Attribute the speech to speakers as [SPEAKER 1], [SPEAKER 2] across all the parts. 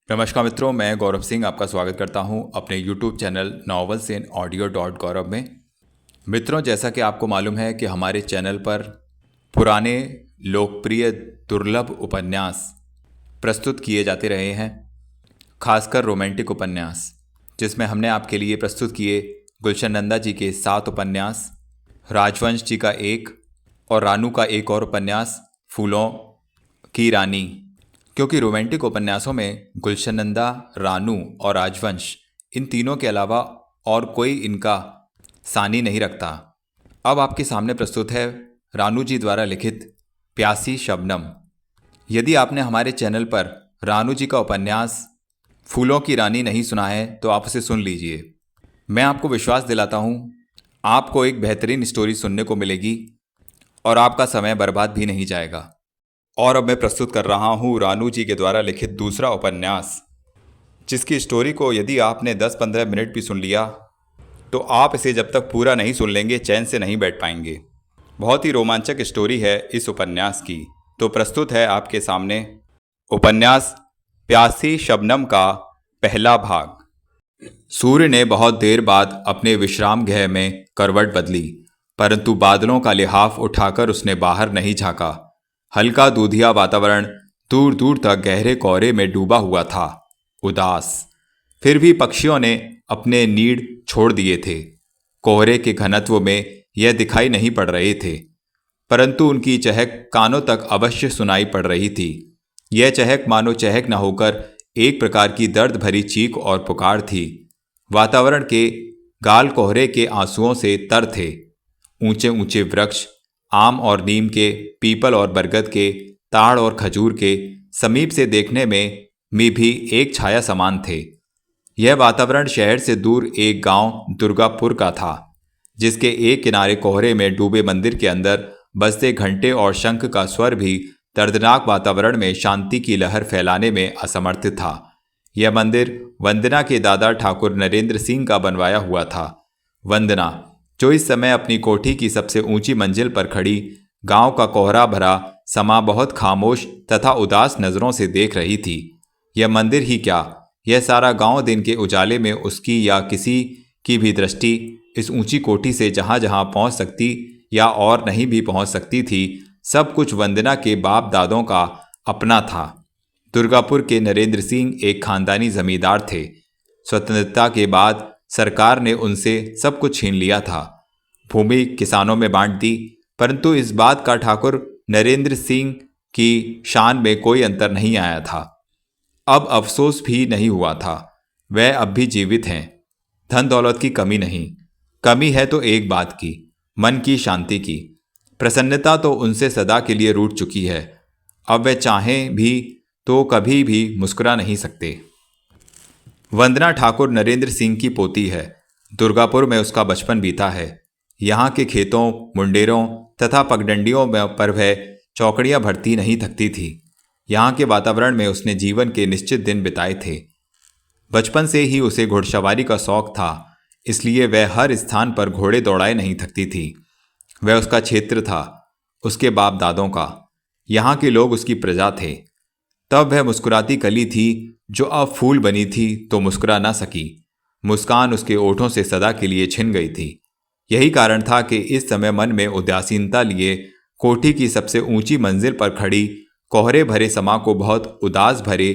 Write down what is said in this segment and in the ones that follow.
[SPEAKER 1] नमस्कार मित्रों, मैं गौरव सिंह आपका स्वागत करता हूं अपने YouTube channel novels in audio dot Gaurav में। मित्रों, जैसा कि आपको मालूम है कि हमारे चैनल पर पुराने लोकप्रिय दुर्लभ उपन्यास प्रस्तुत किए जाते रहे हैं, खासकर रोमांटिक उपन्यास, जिसमें हमने आपके लिए प्रस्तुत किए गुलशन नंदा जी के 7 उपन्यास, राजवंश जी का 1 और रानू का एक और उपन्यास फूलों की रानी। क्योंकि रोमांटिक उपन्यासों में गुलशन नंदा, रानू और राजवंश, इन तीनों के अलावा और कोई इनका सानी नहीं रखता। अब आपके सामने प्रस्तुत है रानू जी द्वारा लिखित प्यासी शबनम। यदि आपने हमारे चैनल पर रानू जी का उपन्यास फूलों की रानी नहीं सुना है तो आप उसे सुन लीजिए। मैं आपको विश्वास दिलाता हूँ, आपको एक बेहतरीन स्टोरी सुनने को मिलेगी और आपका समय बर्बाद भी नहीं जाएगा। और अब मैं प्रस्तुत कर रहा हूँ रानू जी के द्वारा लिखित दूसरा उपन्यास, जिसकी स्टोरी को यदि आपने 10-15 मिनट भी सुन लिया तो आप इसे जब तक पूरा नहीं सुन लेंगे चैन से नहीं बैठ पाएंगे। बहुत ही रोमांचक स्टोरी है इस उपन्यास की। तो प्रस्तुत है आपके सामने उपन्यास प्यासी शबनम का पहला भाग। सूर्य ने बहुत देर बाद अपने विश्राम गृह में करवट बदली, परंतु बादलों का लिहाफ उठाकर उसने बाहर नहीं झांका। हल्का दूधिया वातावरण दूर दूर तक गहरे कोहरे में डूबा हुआ था, उदास। फिर भी पक्षियों ने अपने नीड़ छोड़ दिए थे। कोहरे के घनत्व में यह दिखाई नहीं पड़ रहे थे, परंतु उनकी चहक कानों तक अवश्य सुनाई पड़ रही थी। यह चहक मानो चहक न होकर एक प्रकार की दर्द भरी चीख और पुकार थी। वातावरण के गाल कोहरे के आंसुओं से तर थे। ऊंचे ऊंचे वृक्ष, आम और नीम के, पीपल और बरगद के, ताड़ और खजूर के समीप से देखने में भी एक छाया समान थे। यह वातावरण शहर से दूर एक गांव दुर्गापुर का था, जिसके एक किनारे कोहरे में डूबे मंदिर के अंदर बजते घंटे और शंख का स्वर भी दर्दनाक वातावरण में शांति की लहर फैलाने में असमर्थ था। यह मंदिर वंदना के दादा ठाकुर नरेंद्र सिंह का बनवाया हुआ था। वंदना, जो इस समय अपनी कोठी की सबसे ऊंची मंजिल पर खड़ी गांव का कोहरा भरा समा बहुत खामोश तथा उदास नजरों से देख रही थी। यह मंदिर ही क्या, यह सारा गांव दिन के उजाले में उसकी या किसी की भी दृष्टि इस ऊंची कोठी से जहां जहां पहुंच सकती या और नहीं भी पहुंच सकती थी, सब कुछ वंदना के बाप दादों का अपना था। दुर्गापुर के नरेंद्र सिंह एक खानदानी जमींदार थे। स्वतंत्रता के बाद सरकार ने उनसे सब कुछ छीन लिया था, भूमि किसानों में बांट दी, परंतु इस बात का ठाकुर नरेंद्र सिंह की शान में कोई अंतर नहीं आया था। अब अफसोस भी नहीं हुआ था। वह अब भी जीवित हैं। धन दौलत की कमी नहीं, कमी है तो एक बात की, मन की शांति की। प्रसन्नता तो उनसे सदा के लिए रूठ चुकी है। अब वे चाहें भी तो कभी भी मुस्कुरा नहीं सकते। वंदना ठाकुर नरेंद्र सिंह की पोती है। दुर्गापुर में उसका बचपन बीता है। यहाँ के खेतों, मुंडेरों तथा पगडंडियों पर वह चौकड़ियाँ भरती नहीं थकती थी। यहाँ के वातावरण में उसने जीवन के निश्चित दिन बिताए थे। बचपन से ही उसे घुड़सवारी का शौक था, इसलिए वह हर स्थान पर घोड़े दौड़ाए नहीं थकती थी। वह उसका क्षेत्र था, उसके बाप दादों का। यहाँ के लोग उसकी प्रजा थे। तब वह मुस्कुराती कली थी, जो अब फूल बनी थी तो मुस्कुरा ना सकी। मुस्कान उसके ओठों से सदा के लिए छिन गई थी। यही कारण था कि इस समय मन में उदासीनता लिए कोठी की सबसे ऊंची मंजिल पर खड़ी कोहरे भरे समा को बहुत उदास भरे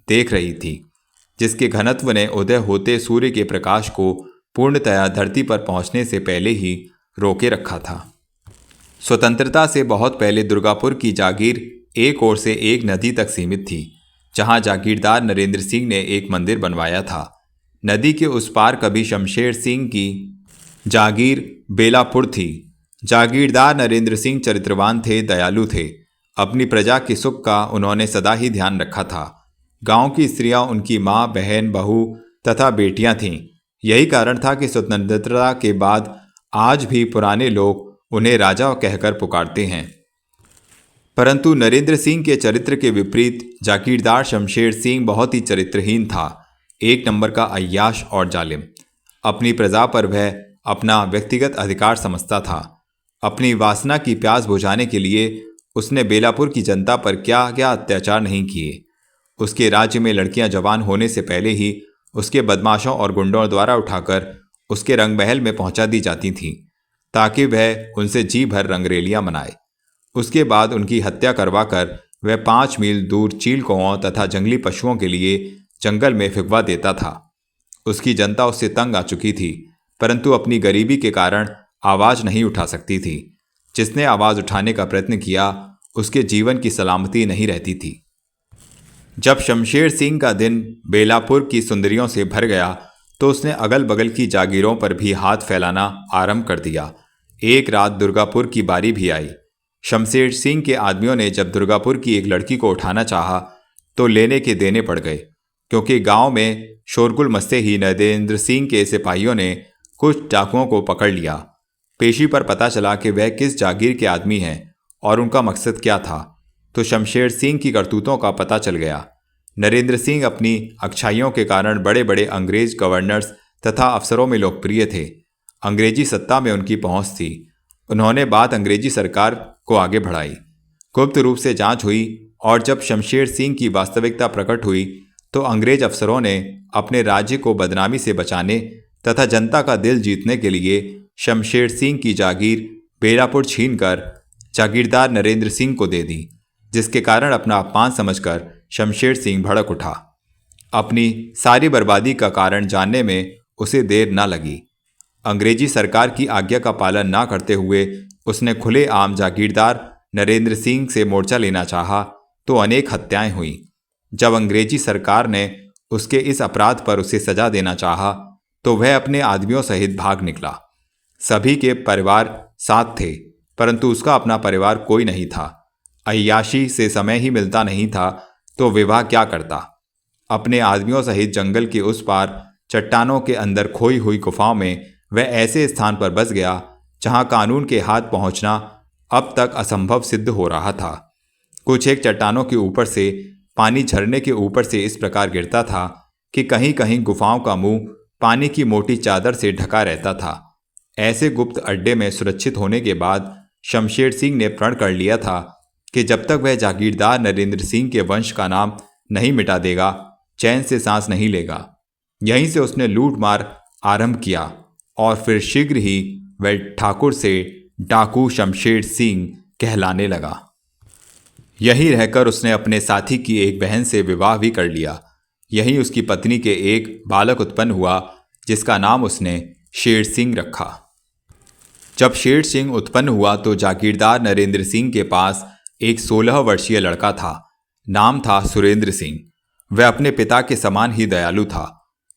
[SPEAKER 1] देख रही थी, जिसके घनत्व ने उदय होते सूर्य के प्रकाश को पूर्णतया धरती पर पहुंचने से पहले ही रोके रखा था। स्वतंत्रता से बहुत पहले दुर्गापुर की जागीर एक ओर से एक नदी तक सीमित थी, जहां जागीरदार नरेंद्र सिंह ने एक मंदिर बनवाया था। नदी के उस पार कभी शमशेर सिंह की जागीर बेलापुर थी। जागीरदार नरेंद्र सिंह चरित्रवान थे, दयालु थे। अपनी प्रजा के सुख का उन्होंने सदा ही ध्यान रखा था। गांव की स्त्रियां उनकी माँ, बहन, बहू तथा बेटियां थीं। यही कारण था कि स्वतंत्रता के बाद आज भी पुराने लोग उन्हें राजा कहकर पुकारते हैं। परंतु नरेंद्र सिंह के चरित्र के विपरीत जागीरदार शमशेर सिंह बहुत ही चरित्रहीन था। एक नंबर का अय्याश और जालिम। अपनी प्रजा पर वह अपना व्यक्तिगत अधिकार समझता था। अपनी वासना की प्यास बुझाने के लिए उसने बेलापुर की जनता पर क्या क्या अत्याचार नहीं किए। उसके राज्य में लड़कियां जवान होने से पहले ही उसके बदमाशों और गुंडों द्वारा उठाकर उसके रंगमहल में पहुंचा दी जाती थीं, ताकि वह उनसे जी भर रंगरेलियां मनाए। उसके बाद उनकी हत्या करवाकर वह 5 मील दूर चील कौओं तथा जंगली पशुओं के लिए जंगल में फिकवा देता था। उसकी जनता उससे तंग आ चुकी थी, परंतु अपनी गरीबी के कारण आवाज नहीं उठा सकती थी। जिसने आवाज उठाने का प्रयत्न किया उसके जीवन की सलामती नहीं रहती थी। जब शमशेर सिंह का दिन बेलापुर की सुंदरियों से भर गया तो उसने अगल बगल की जागीरों पर भी हाथ फैलाना आरंभ कर दिया। एक रात दुर्गापुर की बारी भी आई। शमशेर सिंह के आदमियों ने जब दुर्गापुर की एक लड़की को उठाना चाहा तो लेने के देने पड़ गए, क्योंकि गांव में शोरगुल मचते ही नरेंद्र सिंह के सिपाहियों ने कुछ डाकुओं को पकड़ लिया। पेशी पर पता चला कि वह किस जागीर के आदमी हैं और उनका मकसद क्या था, तो शमशेर सिंह की करतूतों का पता चल गया। नरेंद्र सिंह अपनी अच्छाइयों के कारण बड़े बड़े अंग्रेज गवर्नर्स तथा अफसरों में लोकप्रिय थे। अंग्रेजी सत्ता में उनकी पहुंच थी। उन्होंने बात अंग्रेजी सरकार को आगे बढ़ाई। गुप्त रूप से जांच हुई और जब शमशेर सिंह की वास्तविकता प्रकट हुई तो अंग्रेज अफसरों ने अपने राज्य को बदनामी से बचाने तथा जनता का दिल जीतने के लिए शमशेर सिंह की जागीर बेलापुर छीनकर जागीरदार नरेंद्र सिंह को दे दी, जिसके कारण अपना अपमान समझकर शमशेर सिंह भड़क उठा। अपनी सारी बर्बादी का कारण जानने में उसे देर न लगी। अंग्रेजी सरकार की आज्ञा का पालन न करते हुए उसने खुलेआम जागीरदार नरेंद्र सिंह से मोर्चा लेना चाहा तो अनेक हत्याएं हुई। जब अंग्रेजी सरकार ने उसके इस अपराध पर उसे सजा देना चाहा तो वह अपने आदमियों सहित भाग निकला। सभी के परिवार साथ थे, परंतु उसका अपना परिवार कोई नहीं था। अय्याशी से समय ही मिलता नहीं था तो विवाह क्या करता। अपने आदमियों सहित जंगल के उस पार चट्टानों के अंदर खोई हुई गुफाओं में वह ऐसे स्थान पर बस गया जहां कानून के हाथ पहुंचना अब तक असंभव सिद्ध हो रहा था। कुछ एक चट्टानों के ऊपर से पानी झरने के ऊपर से इस प्रकार गिरता था कि कहीं कहीं गुफाओं का मुंह पानी की मोटी चादर से ढका रहता था। ऐसे गुप्त अड्डे में सुरक्षित होने के बाद शमशेर सिंह ने प्रण कर लिया था कि जब तक वह जागीरदार नरेंद्र सिंह के वंश का नाम नहीं मिटा देगा, चैन से सांस नहीं लेगा। यहीं से उसने लूट मार आरंभ किया और फिर शीघ्र ही वह ठाकुर से डाकू शमशेर सिंह कहलाने लगा। यहीं रहकर उसने अपने साथी की एक बहन से विवाह भी कर लिया। यहीं उसकी पत्नी के एक बालक उत्पन्न हुआ जिसका नाम उसने शेर सिंह रखा। जब शेर सिंह उत्पन्न हुआ तो जागीरदार नरेंद्र सिंह के पास एक 16 वर्षीय लड़का था। नाम था सुरेंद्र सिंह। वह अपने पिता के समान ही दयालु था।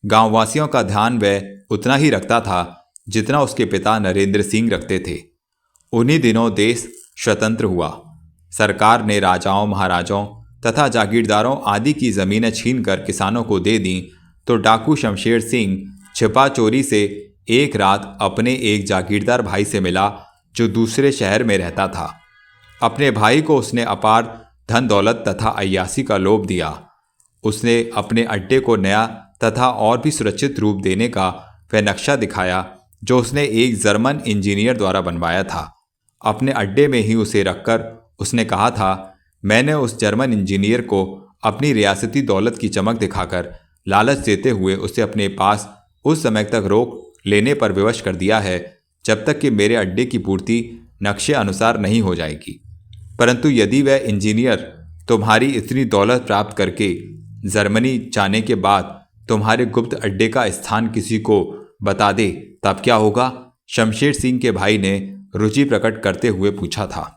[SPEAKER 1] गांववासियों का ध्यान वह उतना ही रखता था जितना उसके पिता नरेंद्र सिंह रखते थे। उन्हीं दिनों देश स्वतंत्र हुआ। सरकार ने राजाओं, महाराजाओं तथा जागीरदारों आदि की जमीनें छीनकर किसानों को दे दी, तो डाकू शमशेर सिंह छिपा चोरी से एक रात अपने एक जागीरदार भाई से मिला जो दूसरे शहर में रहता था। अपने भाई को उसने अपार धन दौलत तथा अय्यासी का लोभ दिया। उसने अपने अड्डे को नया तथा और भी सुरक्षित रूप देने का वह नक्शा दिखाया जो उसने एक जर्मन इंजीनियर द्वारा बनवाया था। अपने अड्डे में ही उसे रखकर उसने कहा था, मैंने उस जर्मन इंजीनियर को अपनी रियासती दौलत की चमक दिखाकर लालच देते हुए उसे अपने पास उस समय तक रोक लेने पर विवश कर दिया है जब तक कि मेरे अड्डे की पूर्ति नक्शे अनुसार नहीं हो जाएगी। परंतु यदि वह इंजीनियर तुम्हारी इतनी दौलत प्राप्त करके जर्मनी जाने के बाद तुम्हारे गुप्त अड्डे का स्थान किसी को बता दे, तब क्या होगा? शमशेर सिंह के भाई ने रुचि प्रकट करते हुए पूछा था।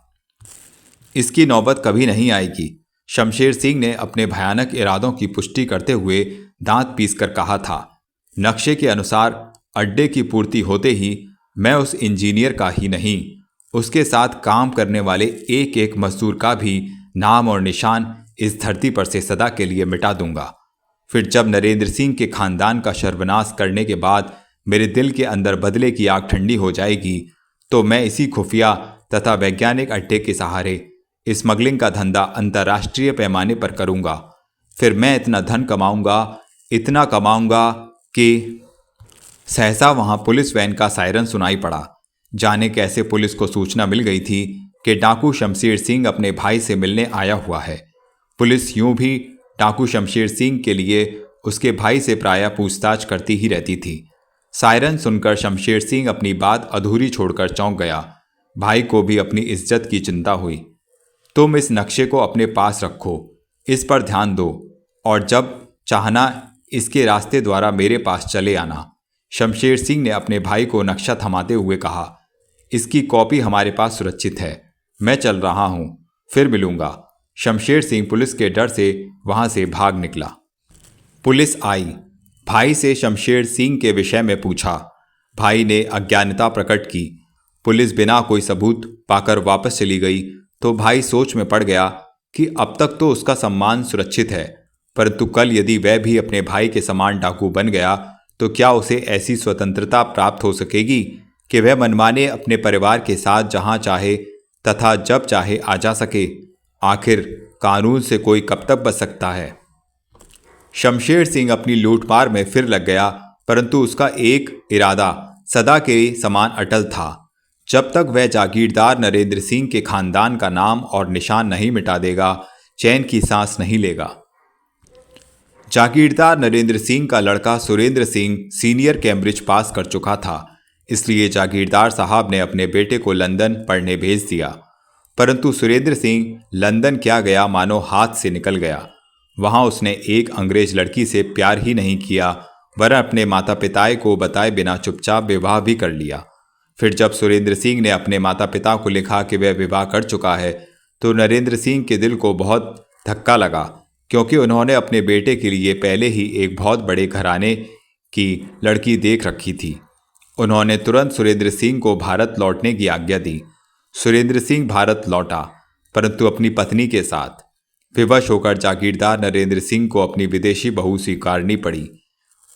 [SPEAKER 1] इसकी नौबत कभी नहीं आएगी, शमशेर सिंह ने अपने भयानक इरादों की पुष्टि करते हुए दांत पीसकर कहा था। नक्शे के अनुसार अड्डे की पूर्ति होते ही मैं उस इंजीनियर का ही नहीं, उसके साथ काम करने वाले एक एक मजदूर का भी नाम और निशान इस धरती पर से सदा के लिए मिटा दूंगा। फिर जब नरेंद्र सिंह के खानदान का सर्वनाश करने के बाद मेरे दिल के अंदर बदले की आग ठंडी हो जाएगी, तो मैं इसी खुफिया तथा वैज्ञानिक अड्डे के सहारे स्मगलिंग का धंधा अंतर्राष्ट्रीय पैमाने पर करूंगा। फिर मैं इतना धन कमाऊंगा, इतना कमाऊंगा कि सहसा वहां पुलिस वैन का सायरन सुनाई पड़ा। जाने कैसे पुलिस को सूचना मिल गई थी कि डाकू शमशेर सिंह अपने भाई से मिलने आया हुआ है। पुलिस यूं भी डाकू शमशेर सिंह के लिए उसके भाई से प्रायः पूछताछ करती ही रहती थी। सायरन सुनकर शमशेर सिंह अपनी बात अधूरी छोड़कर चौंक गया। भाई को भी अपनी इज्जत की चिंता हुई। तुम इस नक्शे को अपने पास रखो, इस पर ध्यान दो और जब चाहना इसके रास्ते द्वारा मेरे पास चले आना। शमशेर सिंह ने अपने भाई को नक्शा थमाते हुए कहा। इसकी कॉपी हमारे पास सुरक्षित है। मैं चल रहा हूं, फिर मिलूंगा। शमशेर सिंह पुलिस के डर से वहां से भाग निकला। पुलिस आई। भाई से शमशेर सिंह के विषय में पूछा। भाई ने अज्ञानता प्रकट की। पुलिस बिना कोई सबूत पाकर वापस चली गई तो भाई सोच में पड़ गया कि अब तक तो उसका सम्मान सुरक्षित है, परंतु कल यदि वह भी अपने भाई के समान डाकू बन गया तो क्या उसे ऐसी स्वतंत्रता प्राप्त हो सकेगी कि वह मनमाने अपने परिवार के साथ जहां चाहे तथा जब चाहे आ जा सके। आखिर कानून से कोई कब तक बच सकता है। शमशेर सिंह अपनी लूटमार में फिर लग गया, परंतु उसका एक इरादा सदा के समान अटल था। जब तक वह जागीरदार नरेंद्र सिंह के खानदान का नाम और निशान नहीं मिटा देगा, चैन की सांस नहीं लेगा। जागीरदार नरेंद्र सिंह का लड़का सुरेंद्र सिंह सीनियर कैम्ब्रिज पास कर चुका था, इसलिए जागीरदार साहब ने अपने बेटे को लंदन पढ़ने भेज दिया। परंतु सुरेंद्र सिंह लंदन क्या गया मानो हाथ से निकल गया। वहां उसने एक अंग्रेज लड़की से प्यार ही नहीं किया, वरन अपने माता पिता को बताए बिना चुपचाप विवाह भी कर लिया। फिर जब सुरेंद्र सिंह ने अपने माता पिता को लिखा कि वह विवाह कर चुका है तो नरेंद्र सिंह के दिल को बहुत धक्का लगा, क्योंकि उन्होंने अपने बेटे के लिए पहले ही एक बहुत बड़े घराने की लड़की देख रखी थी। उन्होंने तुरंत सुरेंद्र सिंह को भारत लौटने की आज्ञा दी। सुरेंद्र सिंह भारत लौटा, परंतु अपनी पत्नी के साथ। विवश होकर जागीरदार नरेंद्र सिंह को अपनी विदेशी बहू स्वीकारनी पड़ी।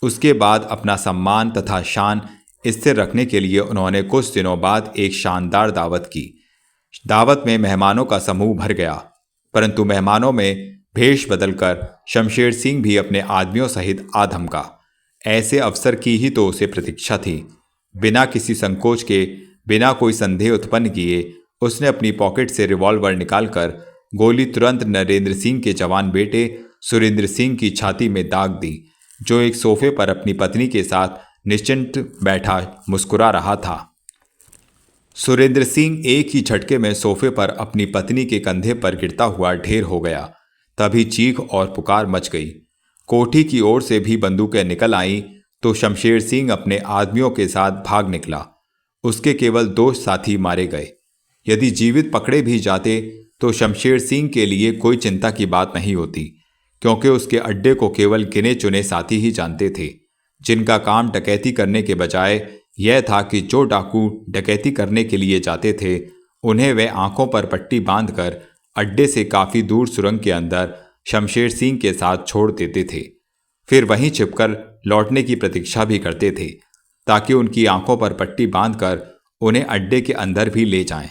[SPEAKER 1] उसके बाद अपना सम्मान तथा शान स्थिर रखने के लिए उन्होंने कुछ दिनों बाद एक शानदार दावत की। दावत में मेहमानों का समूह भर गया, परंतु मेहमानों में भेष बदलकर शमशेर सिंह भी अपने आदमियों सहित आ धमका। ऐसे अवसर की ही तो उसे प्रतीक्षा थी। बिना किसी संकोच के, बिना कोई संदेह उत्पन्न किए, उसने अपनी पॉकेट से रिवॉल्वर निकालकर गोली तुरंत नरेंद्र सिंह के जवान बेटे सुरेंद्र सिंह की छाती में दाग दी, जो एक सोफे पर अपनी पत्नी के साथ निश्चिंत बैठा मुस्कुरा रहा था। सुरेंद्र सिंह एक ही झटके में सोफे पर अपनी पत्नी के कंधे पर गिरता हुआ ढेर हो गया। तभी चीख और पुकार मच गई। कोठी की ओर से भी बंदूकें निकल आईं तो शमशेर सिंह अपने आदमियों के साथ भाग निकला। उसके केवल 2 साथी मारे गए। यदि जीवित पकड़े भी जाते तो शमशेर सिंह के लिए कोई चिंता की बात नहीं होती, क्योंकि उसके अड्डे को केवल गिने चुने साथी ही जानते थे, जिनका काम डकैती करने के बजाय यह था कि जो डाकू डकैती करने के लिए जाते थे उन्हें वे आंखों पर पट्टी बांधकर अड्डे से काफ़ी दूर सुरंग के अंदर शमशेर सिंह के साथ छोड़ देते थे। फिर वहीं छिपकर लौटने की प्रतीक्षा भी करते थे, ताकि उनकी आंखों पर पट्टी बांधकर उन्हें अड्डे के अंदर भी ले जाएं।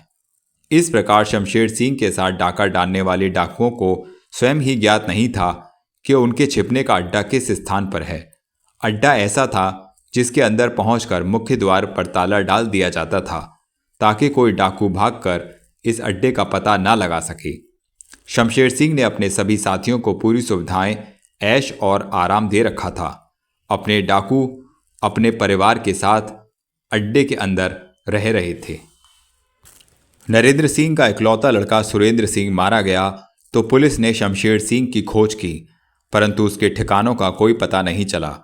[SPEAKER 1] इस प्रकार शमशेर सिंह के साथ डाका डालने वाले डाकुओं को स्वयं ही ज्ञात नहीं था कि उनके छिपने का अड्डा किस स्थान पर है। अड्डा ऐसा था जिसके अंदर पहुंचकर मुख्य द्वार पर ताला डाल दिया जाता था, ताकि कोई डाकू भागकर इस अड्डे का पता न लगा सके। शमशेर सिंह ने अपने सभी साथियों को पूरी सुविधाएं, ऐश और आराम दे रखा था। अपने डाकू अपने परिवार के साथ अड्डे के अंदर रह रहे थे। नरेंद्र सिंह का इकलौता लड़का सुरेंद्र सिंह मारा गया तो पुलिस ने शमशेर सिंह की खोज की, परंतु उसके ठिकानों का कोई पता नहीं चला।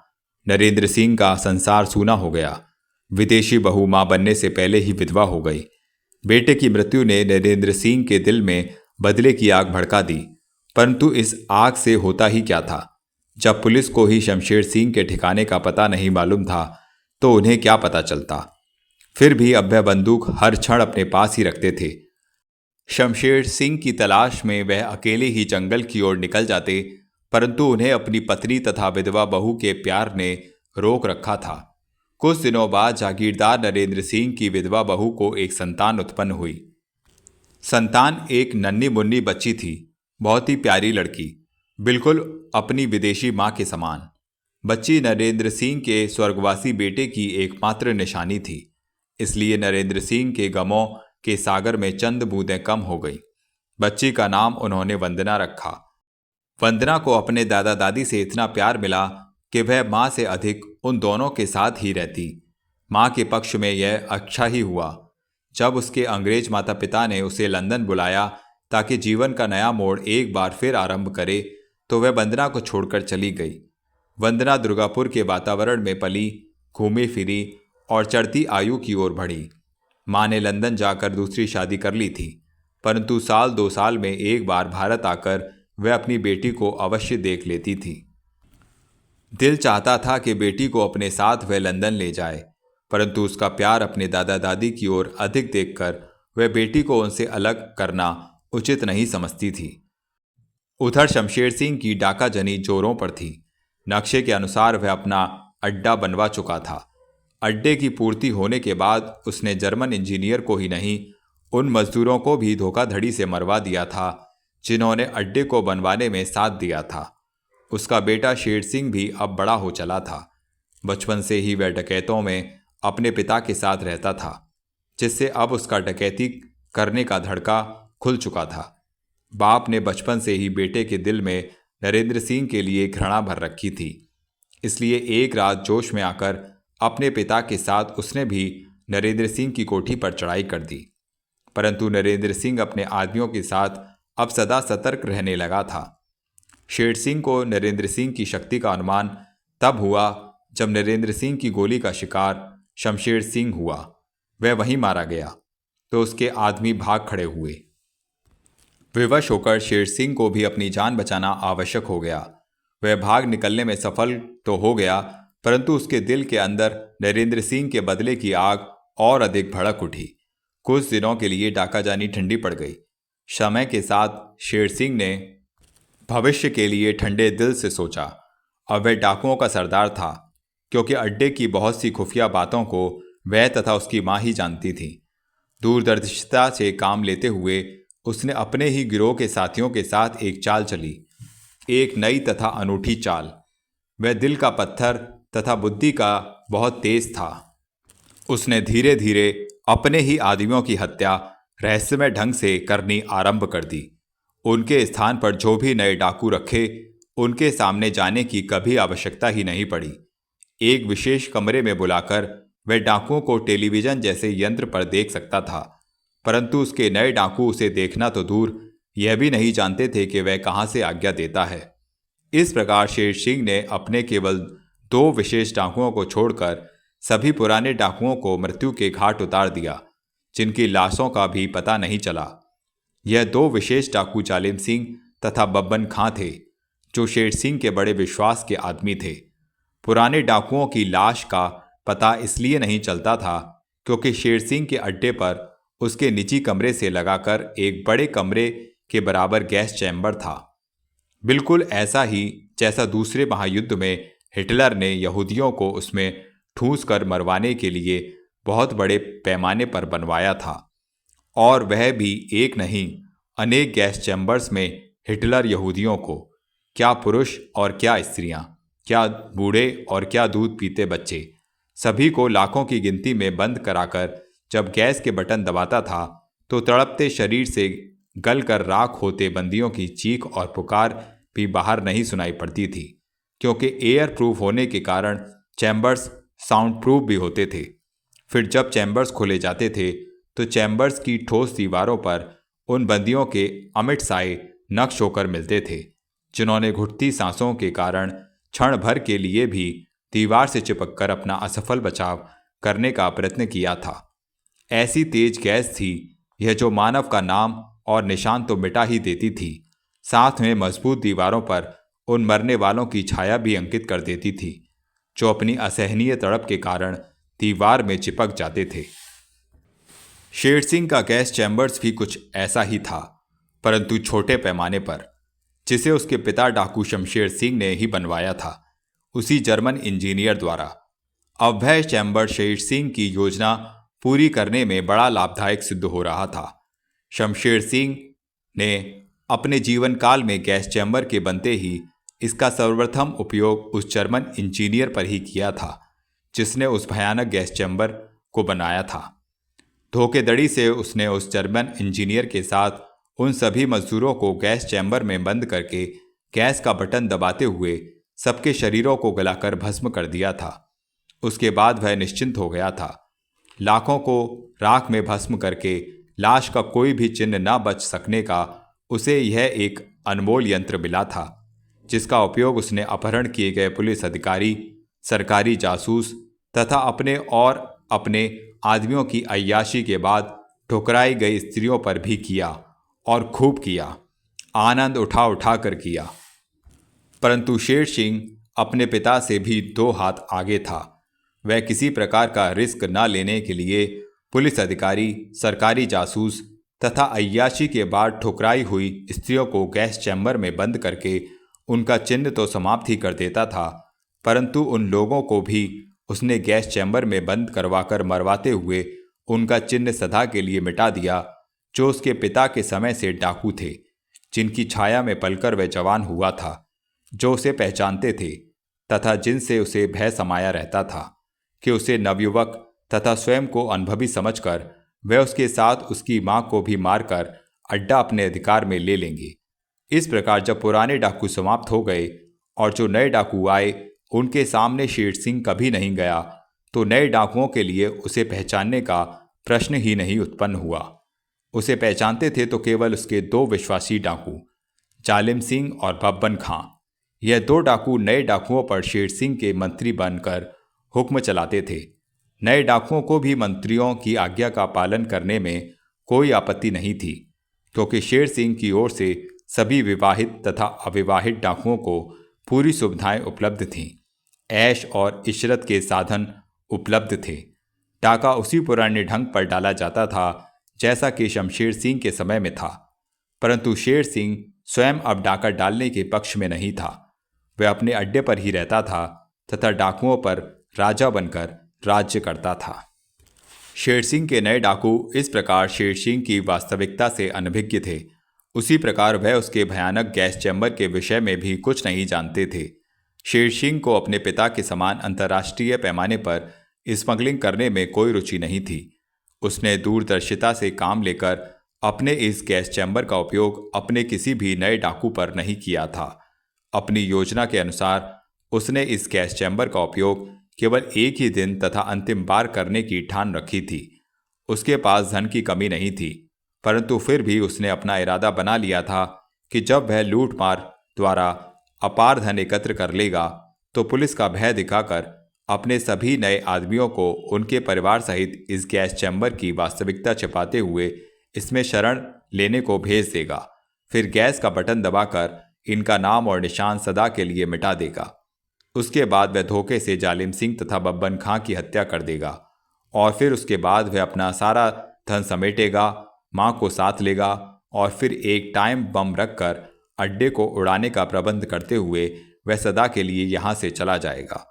[SPEAKER 1] नरेंद्र सिंह का संसार सूना हो गया। विदेशी बहू मां बनने से पहले ही विधवा हो गई। बेटे की मृत्यु ने नरेंद्र सिंह के दिल में बदले की आग भड़का दी, परंतु इस आग से होता ही क्या था। जब पुलिस को ही शमशेर सिंह के ठिकाने का पता नहीं मालूम था तो उन्हें क्या पता चलता। फिर भी अब वह बंदूक हर क्षण अपने पास ही रखते थे। शमशेर सिंह की तलाश में वह अकेले ही जंगल की ओर निकल जाते, परंतु उन्हें अपनी पत्नी तथा विधवा बहू के प्यार ने रोक रखा था। कुछ दिनों बाद जागीरदार नरेंद्र सिंह की विधवा बहू को एक संतान उत्पन्न हुई। संतान एक नन्ही मुन्नी बच्ची थी, बहुत ही प्यारी लड़की, बिल्कुल अपनी विदेशी मां के समान। बच्ची नरेंद्र सिंह के स्वर्गवासी बेटे की एकमात्र निशानी थी, इसलिए नरेंद्र सिंह के गमों के सागर में चंद बूंदें कम हो गई। बच्ची का नाम उन्होंने वंदना रखा। वंदना को अपने दादा दादी से इतना प्यार मिला कि वह माँ से अधिक उन दोनों के साथ ही रहती। माँ के पक्ष में यह अच्छा ही हुआ। जब उसके अंग्रेज माता पिता ने उसे लंदन बुलाया ताकि जीवन का नया मोड़ एक बार फिर आरंभ करे, तो वह वंदना को छोड़कर चली गई। वंदना दुर्गापुर के वातावरण में पली, घूमी फिरी और चढ़ती आयु की ओर बढ़ी। माँ ने लंदन जाकर दूसरी शादी कर ली थी, परंतु साल 2 साल में एक बार भारत आकर वह अपनी बेटी को अवश्य देख लेती थी। दिल चाहता था कि बेटी को अपने साथ वह लंदन ले जाए, परंतु उसका प्यार अपने दादा दादी की ओर अधिक देखकर वह बेटी को उनसे अलग करना उचित नहीं समझती थी। उधर शमशेर सिंह की डाका जनी जोरों पर थी। नक्शे के अनुसार वह अपना अड्डा बनवा चुका था। अड्डे की पूर्ति होने के बाद उसने जर्मन इंजीनियर को ही नहीं, उन मजदूरों को भी धोखाधड़ी से मरवा दिया था जिन्होंने अड्डे को बनवाने में साथ दिया था। उसका बेटा शेर सिंह भी अब बड़ा हो चला था। बचपन से ही वह डकैतों में अपने पिता के साथ रहता था, जिससे अब उसका डकैती करने का धड़का खुल चुका था। बाप ने बचपन से ही बेटे के दिल में नरेंद्र सिंह के लिए घृणा भर रखी थी। इसलिए एक रात जोश में आकर अपने पिता के साथ उसने भी नरेंद्र सिंह की कोठी पर चढ़ाई कर दी। परंतु नरेंद्र सिंह अपने आदमियों के साथ अब सदा सतर्क रहने लगा था। शेर सिंह को नरेंद्र सिंह की शक्ति का अनुमान तब हुआ जब नरेंद्र सिंह की गोली का शिकार शमशेर सिंह हुआ। वह वहीं मारा गया तो उसके आदमी भाग खड़े हुए। विवश होकर शेर सिंह को भी अपनी जान बचाना आवश्यक हो गया। वह भाग निकलने में सफल तो हो गया, परंतु उसके दिल के अंदर नरेंद्र सिंह के बदले की आग और अधिक भड़क उठी। कुछ दिनों के लिए डाका जानी ठंडी पड़ गई। समय के साथ शेर सिंह ने भविष्य के लिए ठंडे दिल से सोचा। अब वह डाकुओं का सरदार था, क्योंकि अड्डे की बहुत सी खुफिया बातों को वह तथा उसकी माँ ही जानती थी। दूरदर्शिता से काम लेते हुए उसने अपने ही गिरोह के साथियों के साथ एक चाल चली, एक नई तथा अनूठी चाल। वह दिल का पत्थर तथा बुद्धि का बहुत तेज था। उसने धीरे धीरे अपने ही आदमियों की हत्या रहस्यमय ढंग से करनी आरंभ कर दी। उनके स्थान पर जो भी नए डाकू रखे, उनके सामने जाने की कभी आवश्यकता ही नहीं पड़ी। एक विशेष कमरे में बुलाकर वह डाकुओं को टेलीविजन जैसे यंत्र पर देख सकता था, परंतु उसके नए डाकू उसे देखना तो दूर, यह भी नहीं जानते थे कि वह कहाँ से आज्ञा देता है। इस प्रकार शेर सिंह ने अपने केवल 2 विशेष डाकुओं को छोड़कर सभी पुराने डाकुओं को मृत्यु के घाट उतार दिया, जिनकी लाशों का भी पता नहीं चला। यह 2 विशेष डाकू जालिम सिंह तथा बब्बन खां थे, जो शेर सिंह के बड़े विश्वास के आदमी थे। पुराने डाकुओं की लाश का पता इसलिए नहीं चलता था क्योंकि शेर सिंह के अड्डे पर उसके निजी कमरे से लगाकर एक बड़े कमरे के बराबर गैस चैम्बर था, बिल्कुल ऐसा ही जैसा दूसरे महायुद्ध में हिटलर ने यहूदियों को उसमें ठूंस कर मरवाने के लिए बहुत बड़े पैमाने पर बनवाया था। और वह भी एक नहीं, अनेक गैस चैम्बर्स में हिटलर यहूदियों को, क्या पुरुष और क्या स्त्रियां, क्या बूढ़े और क्या दूध पीते बच्चे, सभी को लाखों की गिनती में बंद कराकर जब गैस के बटन दबाता था तो तड़पते शरीर से गल कर राख होते बंदियों की चीख और पुकार भी बाहर नहीं सुनाई पड़ती थी, क्योंकि एयर प्रूफ होने के कारण चैम्बर्स साउंड प्रूफ भी होते थे। फिर जब चैम्बर्स खोले जाते थे तो चैम्बर्स की ठोस दीवारों पर उन बंदियों के अमिट साए नक्श होकर मिलते थे, जिन्होंने घुटती सांसों के कारण क्षण भर के लिए भी दीवार से चिपककर अपना असफल बचाव करने का प्रयत्न किया था। ऐसी तेज गैस थी यह, जो मानव का नाम और निशान तो मिटा ही देती थी, साथ में मजबूत दीवारों पर उन मरने वालों की छाया भी अंकित कर देती थी, जो अपनी असहनीय तड़प के कारण दीवार में चिपक जाते थे। शेर सिंह का गैस चैम्बर्स भी कुछ ऐसा ही था, परंतु छोटे पैमाने पर, जिसे उसके पिता डाकू शमशेर सिंह ने ही बनवाया था, उसी जर्मन इंजीनियर द्वारा। अब वह चैम्बर शेर सिंह की योजना पूरी करने में बड़ा लाभदायक सिद्ध हो रहा था। शमशेर सिंह ने अपने जीवन काल में गैस चैम्बर के बनते ही इसका सर्वप्रथम उपयोग उस जर्मन इंजीनियर पर ही किया था, जिसने उस भयानक गैस चैम्बर को बनाया था। धोखेधड़ी से उसने उस जर्मन इंजीनियर के साथ उन सभी मजदूरों को गैस चैम्बर में बंद करके गैस का बटन दबाते हुए सबके शरीरों को गलाकर भस्म कर दिया था। उसके बाद वह निश्चिंत हो गया था। लाखों को राख में भस्म करके लाश का कोई भी चिन्ह न बच सकने का उसे यह एक अनमोल यंत्र मिला था, जिसका उपयोग उसने अपहरण किए गए पुलिस अधिकारी, सरकारी जासूस तथा अपने और अपने आदमियों की अय्याशी के बाद ठुकराई गई स्त्रियों पर भी किया, और खूब किया, आनंद उठा उठा कर किया। परंतु शेर सिंह अपने पिता से भी 2 हाथ आगे था। वह किसी प्रकार का रिस्क न लेने के लिए पुलिस अधिकारी, सरकारी जासूस तथा अय्याशी के बाद ठुकराई हुई स्त्रियों को गैस चैम्बर में बंद करके उनका चिन्ह तो समाप्त ही कर देता था, परंतु उन लोगों को भी उसने गैस चैम्बर में बंद करवाकर मरवाते हुए उनका चिन्ह सदा के लिए मिटा दिया, जो उसके पिता के समय से डाकू थे, जिनकी छाया में पलकर वह जवान हुआ था, जो उसे पहचानते थे तथा जिनसे उसे भय समाया रहता था कि उसे नवयुवक तथा स्वयं को अनुभवी समझकर वह उसके साथ उसकी मां को भी मारकर अड्डा अपने अधिकार में ले लेंगे। इस प्रकार जब पुराने डाकू समाप्त हो गए और जो नए डाकू आए उनके सामने शेर सिंह कभी नहीं गया, तो नए डाकुओं के लिए उसे पहचानने का प्रश्न ही नहीं उत्पन्न हुआ। उसे पहचानते थे तो केवल उसके 2 विश्वासी डाकू, जालिम सिंह और बब्बन खां। यह 2 डाकू नए डाकुओं पर शेर सिंह के मंत्री बनकर हुक्म चलाते थे। नए डाकुओं को भी मंत्रियों की आज्ञा का पालन करने में कोई आपत्ति नहीं थी, क्योंकि शेर सिंह की ओर से सभी विवाहित तथा अविवाहित डाकुओं को पूरी सुविधाएं उपलब्ध थीं। ऐश और इशरत के साधन उपलब्ध थे। डाका उसी पुराने ढंग पर डाला जाता था जैसा कि शमशेर सिंह के समय में था, परंतु शेर सिंह स्वयं अब डाका डालने के पक्ष में नहीं था। वह अपने अड्डे पर ही रहता था तथा डाकुओं पर राजा बनकर राज्य करता था। शेर सिंह के नए डाकू इस प्रकार शेर सिंह की वास्तविकता से अनभिज्ञ थे। उसी प्रकार वह उसके भयानक गैस चैम्बर के विषय में भी कुछ नहीं जानते थे। शेर सिंह को अपने पिता के समान अंतर्राष्ट्रीय पैमाने पर स्मगलिंग करने में कोई रुचि नहीं थी। उसने दूरदर्शिता से काम लेकर अपने इस गैस चैम्बर का उपयोग अपने किसी भी नए डाकू पर नहीं किया था। अपनी योजना के अनुसार उसने इस गैस चैम्बर का उपयोग केवल एक ही दिन तथा अंतिम बार करने की ठान रखी थी। उसके पास धन की कमी नहीं थी, परंतु फिर भी उसने अपना इरादा बना लिया था कि जब वह लूटमार द्वारा अपार धन एकत्र कर लेगा तो पुलिस का भय दिखाकर अपने सभी नए आदमियों को उनके परिवार सहित इस गैस चैम्बर की वास्तविकता छिपाते हुए इसमें शरण लेने को भेज देगा। फिर गैस का बटन दबाकर इनका नाम और निशान सदा के लिए मिटा देगा। उसके बाद वह धोखे से जालिम सिंह तथा बब्बन खां की हत्या कर देगा और फिर उसके बाद वह अपना सारा धन समेटेगा, मां को साथ लेगा और फिर एक टाइम बम रखकर अड्डे को उड़ाने का प्रबंध करते हुए वह सदा के लिए यहाँ से चला जाएगा।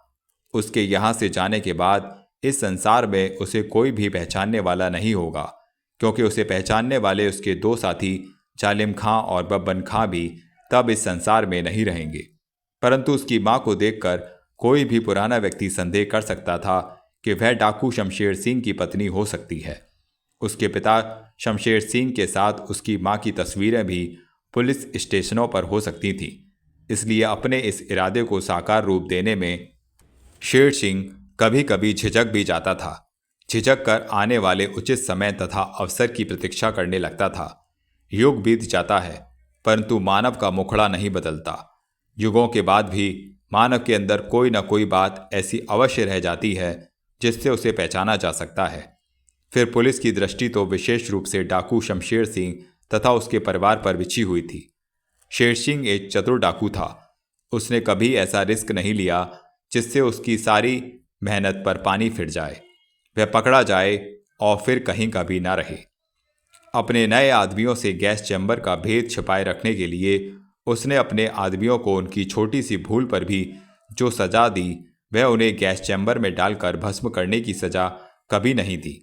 [SPEAKER 1] उसके यहाँ से जाने के बाद इस संसार में उसे कोई भी पहचानने वाला नहीं होगा, क्योंकि उसे पहचानने वाले उसके 2 साथी जालिम खां और बब्बन खां भी तब इस संसार में नहीं रहेंगे। परंतु उसकी मां को देखकर कोई भी पुराना व्यक्ति संदेह कर सकता था कि वह डाकू शमशेर सिंह की पत्नी हो सकती है। उसके पिता शमशेर सिंह के साथ उसकी मां की तस्वीरें भी पुलिस स्टेशनों पर हो सकती थीं। इसलिए अपने इस इरादे को साकार रूप देने में शेर सिंह कभी कभी झिझक भी जाता था। झिझक कर आने वाले उचित समय तथा अवसर की प्रतीक्षा करने लगता था। युग बीत जाता है, परंतु मानव का मुखड़ा नहीं बदलता। युगों के बाद भी मानव के अंदर कोई न कोई बात ऐसी अवश्य रह जाती है जिससे उसे पहचाना जा सकता है। फिर पुलिस की दृष्टि तो विशेष रूप से डाकू शमशेर सिंह तथा उसके परिवार पर बिछी हुई थी। शेर सिंह एक चतुर डाकू था। उसने कभी ऐसा रिस्क नहीं लिया जिससे उसकी सारी मेहनत पर पानी फिर जाए, वह पकड़ा जाए और फिर कहीं का भी ना रहे। अपने नए आदमियों से गैस चैम्बर का भेद छिपाए रखने के लिए उसने अपने आदमियों को उनकी छोटी सी भूल पर भी जो सजा दी, वह उन्हें गैस चैम्बर में डालकर भस्म करने की सजा कभी नहीं दी।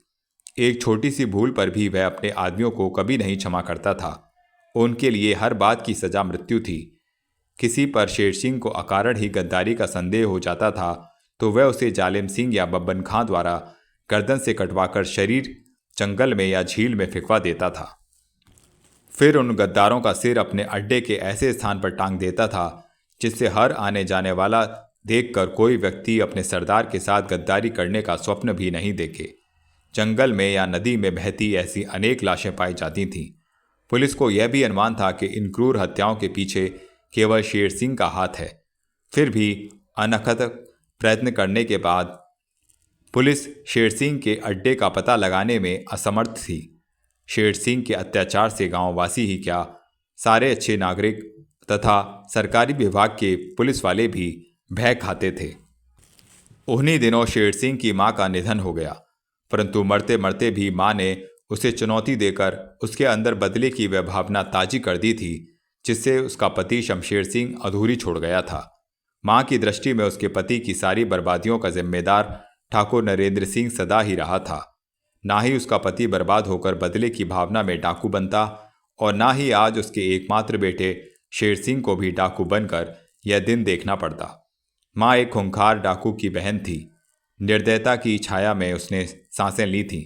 [SPEAKER 1] एक छोटी सी भूल पर भी वह अपने आदमियों को कभी नहीं क्षमा करता था। उनके लिए हर बात की सजा मृत्यु थी। किसी पर शेर सिंह को अकारण ही गद्दारी का संदेह हो जाता था तो वह उसे जालिम सिंह या बब्बन खां द्वारा गर्दन से कटवाकर शरीर जंगल में या झील में फेंकवा देता था। फिर उन गद्दारों का सिर अपने अड्डे के ऐसे स्थान पर टांग देता था जिससे हर आने जाने वाला देखकर कोई व्यक्ति अपने सरदार के साथ गद्दारी करने का स्वप्न भी नहीं देखे। जंगल में या नदी में बहती ऐसी अनेक लाशें पाई जाती थीं। पुलिस को यह भी अनुमान था कि इन क्रूर हत्याओं के पीछे केवल शेर सिंह का हाथ है। फिर भी अनथक प्रयत्न करने के बाद पुलिस शेर सिंह के अड्डे का पता लगाने में असमर्थ थी। शेर सिंह के अत्याचार से गांववासी ही क्या, सारे अच्छे नागरिक तथा सरकारी विभाग के पुलिस वाले भी भय खाते थे। उन्हीं दिनों शेर सिंह की मां का निधन हो गया, परंतु मरते मरते भी मां ने उसे चुनौती देकर उसके अंदर बदले की वह भावना ताजी कर दी थी जिससे उसका पति शमशेर सिंह अधूरी छोड़ गया था। मां की दृष्टि में उसके पति की सारी बर्बादियों का जिम्मेदार ठाकुर नरेंद्र सिंह सदा ही रहा था। ना ही उसका पति बर्बाद होकर बदले की भावना में डाकू बनता और ना ही आज उसके एकमात्र बेटे शेर सिंह को भी डाकू बनकर यह दिन देखना पड़ता। मां एक खूंखार डाकू की बहन थी। निर्दयता की छाया में उसने सांसें ली थीं,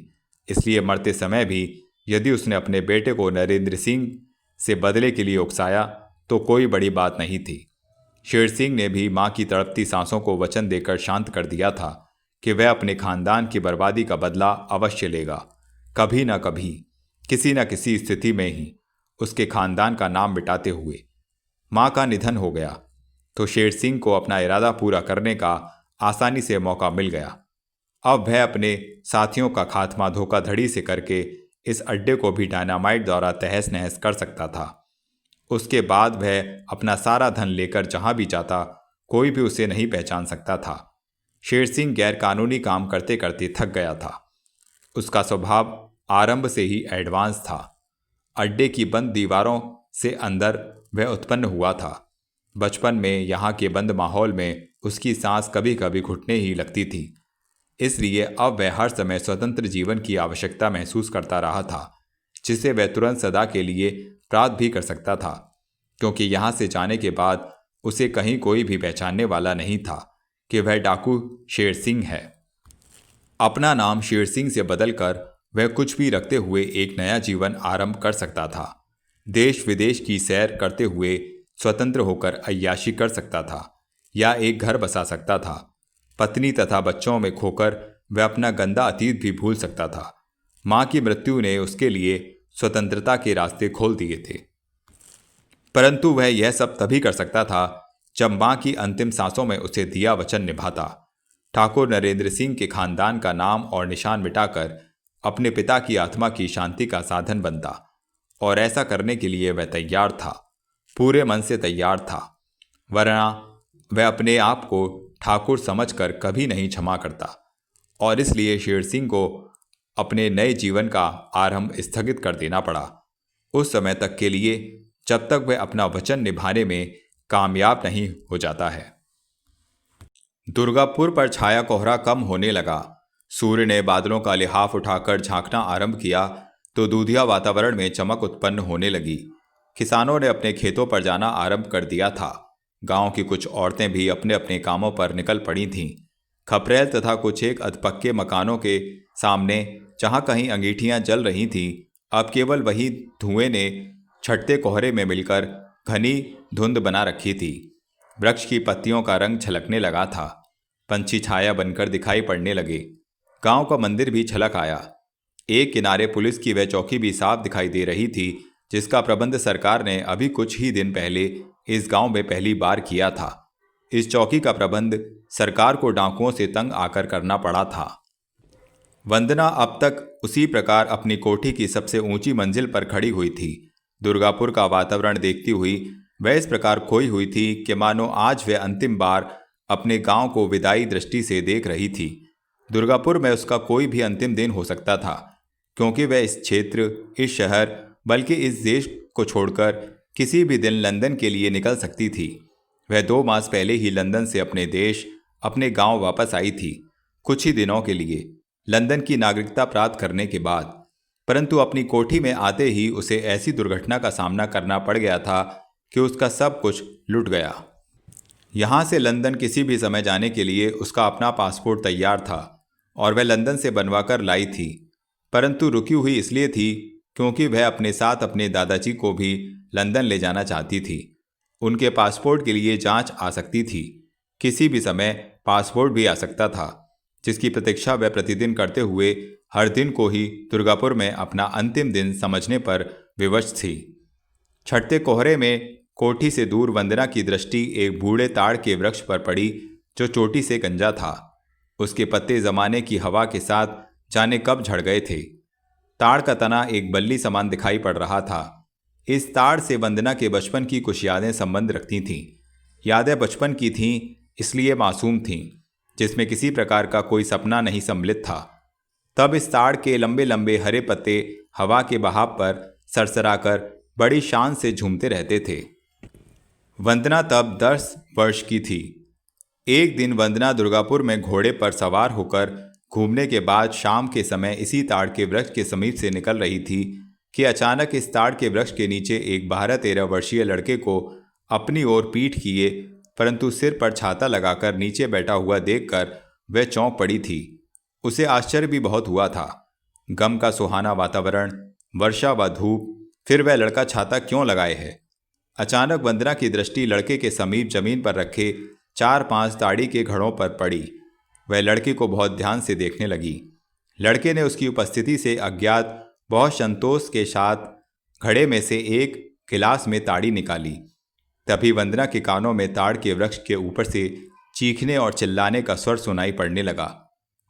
[SPEAKER 1] इसलिए मरते समय भी यदि उसने अपने बेटे को नरेंद्र सिंह से बदले के लिए उकसाया तो कोई बड़ी बात नहीं थी। शेर सिंह ने भी मां की तड़पती सांसों को वचन देकर शांत कर दिया था कि वह अपने खानदान की बर्बादी का बदला अवश्य लेगा। कभी न कभी, किसी न किसी स्थिति में ही उसके खानदान का नाम मिटाते हुए। मां का निधन हो गया तो शेर सिंह को अपना इरादा पूरा करने का आसानी से मौका मिल गया। अब वह अपने साथियों का खात्मा धोखाधड़ी से करके इस अड्डे को भी डायनामाइट द्वारा तहस नहस कर सकता था। उसके बाद वह अपना सारा धन लेकर जहां भी जाता कोई भी उसे नहीं पहचान सकता था। शेर सिंह गैर कानूनी काम करते करते थक गया था। उसका स्वभाव आरंभ से ही एडवांस था। अड्डे की बंद दीवारों से अंदर वह उत्पन्न हुआ था। बचपन में यहाँ के बंद माहौल में उसकी सांस कभी कभी घुटने ही लगती थी। इसलिए अब वह हर समय स्वतंत्र जीवन की आवश्यकता महसूस करता रहा था, जिसे वह तुरंत सदा के लिए प्राप्त भी कर सकता था, क्योंकि यहाँ से जाने के बाद उसे कहीं कोई भी पहचानने वाला नहीं था कि वह डाकू शेर सिंह है। अपना नाम शेर सिंह से बदलकर वह कुछ भी रखते हुए एक नया जीवन आरंभ कर सकता था। देश विदेश की सैर करते हुए स्वतंत्र होकर अय्याशी कर सकता था या एक घर बसा सकता था। पत्नी तथा बच्चों में खोकर वह अपना गंदा अतीत भी भूल सकता था। मां की मृत्यु ने उसके लिए स्वतंत्रता के रास्ते खोल दिए थे, परंतु वह यह सब तभी कर सकता था जब मां की अंतिम सांसों में उसे दिया वचन निभाता। ठाकुर नरेंद्र सिंह के खानदान का नाम और निशान मिटाकर अपने पिता की आत्मा की शांति का साधन बनता, और ऐसा करने के लिए वह तैयार था, पूरे मन से तैयार था, वरना वह अपने आप को ठाकुर समझकर कभी नहीं क्षमा करता। और इसलिए शेर सिंह को अपने नए जीवन का आरंभ स्थगित कर देना पड़ा, उस समय तक के लिए जब तक वह अपना वचन निभाने में कामयाब नहीं हो जाता है। दुर्गापुर पर छाया कोहरा कम होने लगा। सूर्य ने बादलों का लिहाफ उठाकर झांकना आरंभ किया तो दूधिया वातावरण में चमक उत्पन्न होने लगी। किसानों ने अपने खेतों पर जाना आरंभ कर दिया था। गांव की कुछ औरतें भी अपने अपने कामों पर निकल पड़ी थीं। खपरेल तथा कुछ एक अधपक्के मकानों के सामने जहां कहीं अंगीठियां जल रही थीं, अब केवल वही धुएं ने छटते कोहरे में मिलकर घनी धुंध बना रखी थी। वृक्ष की पत्तियों का रंग छलकने लगा था। पंछी छाया बनकर दिखाई पड़ने लगे। गांव का मंदिर भी छलक आया। एक किनारे पुलिस की वह चौकी भी साफ दिखाई दे रही थी जिसका प्रबंध सरकार ने अभी कुछ ही दिन पहले इस गांव में पहली बार किया था। इस चौकी का प्रबंध सरकार को डाकुओं से तंग आकर करना पड़ा था। वंदना अब तक उसी प्रकार अपनी कोठी की सबसे ऊंची मंजिल पर खड़ी हुई थी। दुर्गापुर का वातावरण देखती हुई वह इस प्रकार खोई हुई थी कि मानो आज वह अंतिम बार अपने गांव को विदाई दृष्टि से देख रही थी। दुर्गापुर में उसका कोई भी अंतिम दिन हो सकता था, क्योंकि वह इस क्षेत्र, इस शहर, बल्कि इस देश को छोड़कर किसी भी दिन लंदन के लिए निकल सकती थी। वह 2 मास पहले ही लंदन से अपने देश, अपने गांव वापस आई थी, कुछ ही दिनों के लिए, लंदन की नागरिकता प्राप्त करने के बाद। परंतु अपनी कोठी में आते ही उसे ऐसी दुर्घटना का सामना करना पड़ गया था कि उसका सब कुछ लुट गया। यहाँ से लंदन किसी भी समय जाने के लिए उसका अपना पासपोर्ट तैयार था और वह लंदन से बनवाकर लाई थी, परंतु रुकी हुई इसलिए थी क्योंकि वह अपने साथ अपने दादाजी को भी लंदन ले जाना चाहती थी। उनके पासपोर्ट के लिए जांच आ सकती थी। किसी भी समय पासपोर्ट भी आ सकता था, जिसकी प्रतीक्षा वह प्रतिदिन करते हुए हर दिन को ही दुर्गापुर में अपना अंतिम दिन समझने पर विवश थी। छठते कोहरे में कोठी से दूर वंदना की दृष्टि एक बूढ़े ताड़ के वृक्ष पर पड़ी जो चोटी से गंजा था। उसके पत्ते जमाने की हवा के साथ जाने कब झड़ गए थे। ताड़ का तना एक बल्ली समान दिखाई पड़ रहा था। इस ताड़ से वंदना के बचपन की कुछ यादें संबंध रखती थीं। यादें बचपन की थीं, इसलिए मासूम थीं, जिसमें किसी प्रकार का कोई सपना नहीं सम्मिलित था। तब इस ताड़ के लंबे लंबे हरे पत्ते हवा के बहाव पर सरसराकर बड़ी शान से झूमते रहते थे। वंदना तब 10 वर्ष की थी। एक दिन वंदना दुर्गापुर में घोड़े पर सवार होकर घूमने के बाद शाम के समय इसी ताड़ के वृक्ष के समीप से निकल रही थी कि अचानक इस ताड़ के वृक्ष के नीचे एक 12-13 वर्षीय लड़के को अपनी ओर पीठ किए परंतु सिर पर छाता लगाकर नीचे बैठा हुआ देखकर वह चौंक पड़ी थी। उसे आश्चर्य भी बहुत हुआ था। गम का सुहाना वातावरण, वर्षा व धूप, फिर वह लड़का छाता क्यों लगाए है। अचानक वंदना की दृष्टि लड़के के समीप जमीन पर रखे 4-5 ताड़ी के घड़ों पर पड़ी। वह लड़के को बहुत ध्यान से देखने लगी। लड़के ने उसकी उपस्थिति से अज्ञात बहुत संतोष के साथ घड़े में से एक गिलास में ताड़ी निकाली। तभी वंदना के कानों में ताड़ के वृक्ष के ऊपर से चीखने और चिल्लाने का स्वर सुनाई पड़ने लगा।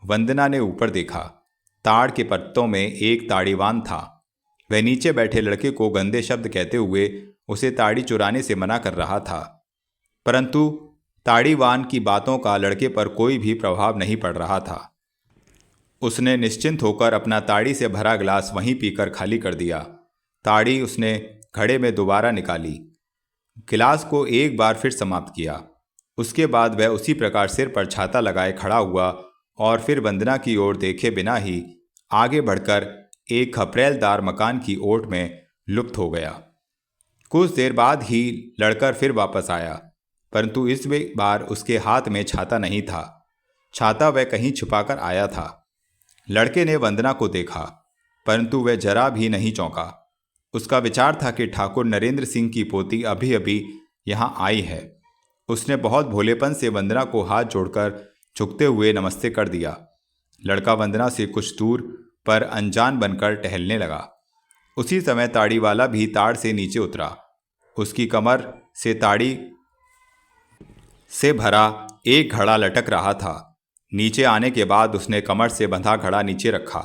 [SPEAKER 1] वंदना ने ऊपर देखा। ताड़ के पत्तों में एक ताड़ीवान था। वह नीचे बैठे लड़के को गंदे शब्द कहते हुए उसे ताड़ी चुराने से मना कर रहा था, परंतु ताड़ीवान की बातों का लड़के पर कोई भी प्रभाव नहीं पड़ रहा था। उसने निश्चिंत होकर अपना ताड़ी से भरा गिलास वहीं पीकर खाली कर दिया। ताड़ी उसने घड़े में दोबारा निकाली, गिलास को एक बार फिर समाप्त किया। उसके बाद वह उसी प्रकार सिर पर छाता लगाए खड़ा हुआ और फिर वंदना की ओर देखे बिना ही आगे बढ़कर एक खपरेलदार मकान की ओट में लुप्त हो गया। कुछ देर बाद ही लड़कर फिर वापस आया, परंतु इस बार उसके हाथ में छाता नहीं था। छाता वह कहीं छुपाकर आया था। लड़के ने वंदना को देखा, परंतु वह जरा भी नहीं चौंका। उसका विचार था कि ठाकुर नरेंद्र सिंह की पोती अभी अभी यहाँ आई है। उसने बहुत भोलेपन से वंदना को हाथ जोड़कर झुकते हुए नमस्ते कर दिया। लड़का वंदना से कुछ दूर पर अनजान बनकर टहलने लगा। उसी समय ताड़ी वाला भी ताड़ से नीचे उतरा। उसकी कमर से ताड़ी से भरा एक घड़ा लटक रहा था। नीचे आने के बाद उसने कमर से बंधा घड़ा नीचे रखा,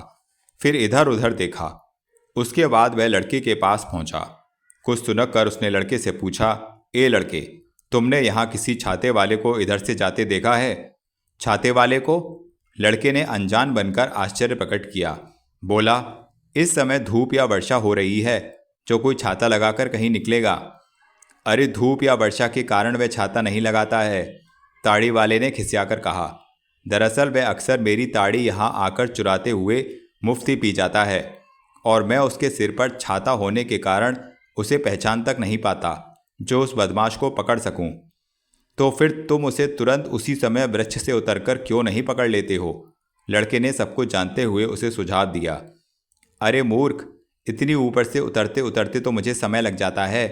[SPEAKER 1] फिर इधर उधर देखा। उसके बाद वह लड़के के पास पहुंचा। कुछ सुनक कर उसने लड़के से पूछा, ए लड़के, तुमने यहाँ किसी छाते वाले को इधर से जाते देखा है? छाते वाले को? लड़के ने अनजान बनकर आश्चर्य प्रकट किया। बोला, इस समय धूप या वर्षा हो रही है, जो कोई छाता लगाकर कहीं निकलेगा? अरे धूप या वर्षा के कारण वह छाता नहीं लगाता है, ताड़ी वाले ने खिसियाकर कहा। दरअसल वह अक्सर मेरी ताड़ी यहाँ आकर चुराते हुए मुफ्त ही पी जाता है और मैं उसके सिर पर छाता होने के कारण उसे पहचान तक नहीं पाता जो उस बदमाश को पकड़ सकूं। तो फिर तुम उसे तुरंत उसी समय वृक्ष से उतरकर क्यों नहीं पकड़ लेते हो? लड़के ने सब कुछ जानते हुए उसे सुझाव दिया। अरे मूर्ख, इतनी ऊपर से उतरते उतरते तो मुझे समय लग जाता है।